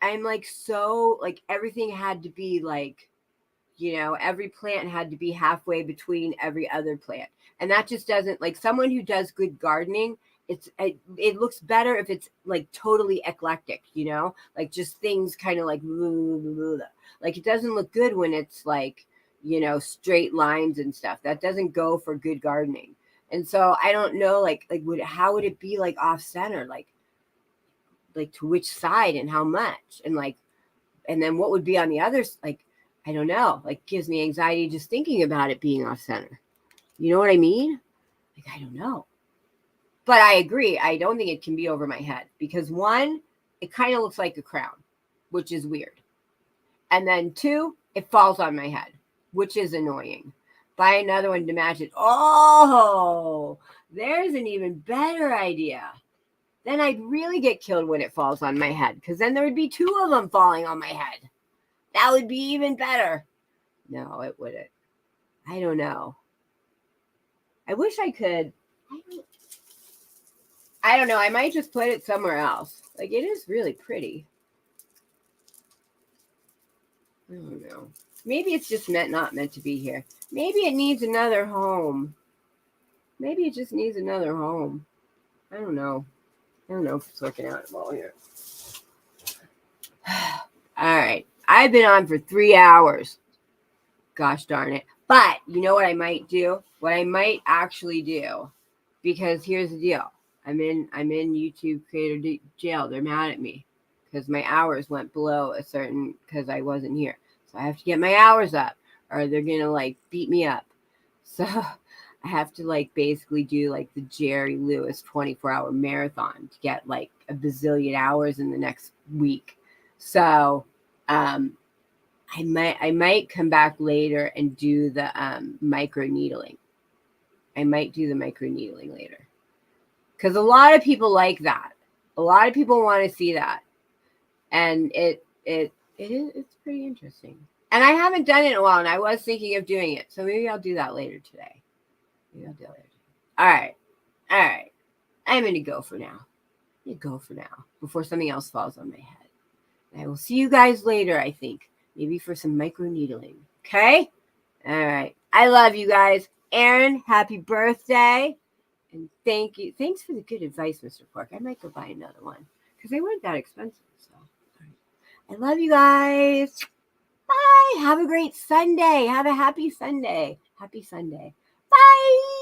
I'm like so like everything had to be like, you know, every plant had to be halfway between every other plant, and that just doesn't like someone who does good gardening. It looks better if it's like totally eclectic, you know, like just things kind of like it doesn't look good when it's like, you know, straight lines and stuff. That doesn't go for good gardening. And so I don't know, how would it be like off center, like to which side and how much, and like, and then what would be on the others? Like, I don't know, like gives me anxiety just thinking about it being off center. You know what I mean? Like, I don't know. But I agree. I don't think it can be over my head because one, it kind of looks like a crown, which is weird. And then two, it falls on my head, which is annoying. Buy another one to match it. Oh, there's an even better idea. Then I'd really get killed when it falls on my head because then there would be two of them falling on my head. That would be even better. No, it wouldn't. I don't know. I wish I could. I don't know. I might just put it somewhere else. Like, it is really pretty. I don't know. Maybe it's just not meant to be here. Maybe it needs another home. Maybe it just needs another home. I don't know. I don't know if it's working out well here. All right. I've been on for 3 hours. Gosh darn it. But you know what I might do? What I might actually do, because here's the deal. I'm in YouTube creator jail. They're mad at me because my hours went below a certain, because I wasn't here. So I have to get my hours up or they're going to like beat me up. So I have to like basically do like the Jerry Lewis 24-hour marathon to get like a bazillion hours in the next week. So I might come back later and do the microneedling. I might do the microneedling later. Because a lot of people like that. A lot of people want to see that. And it's pretty interesting. And I haven't done it in a while, and I was thinking of doing it. So maybe I'll do that later today. All right. I'm going to go for now. Before something else falls on my head. And I will see you guys later, I think. Maybe for some microneedling. Okay? All right. I love you guys. Aaron, happy birthday. And thank you. Thanks for the good advice, Mr. Pork. I might go buy another one because they weren't that expensive. So, I love you guys. Bye. Have a great Sunday. Have a happy Sunday. Happy Sunday. Bye.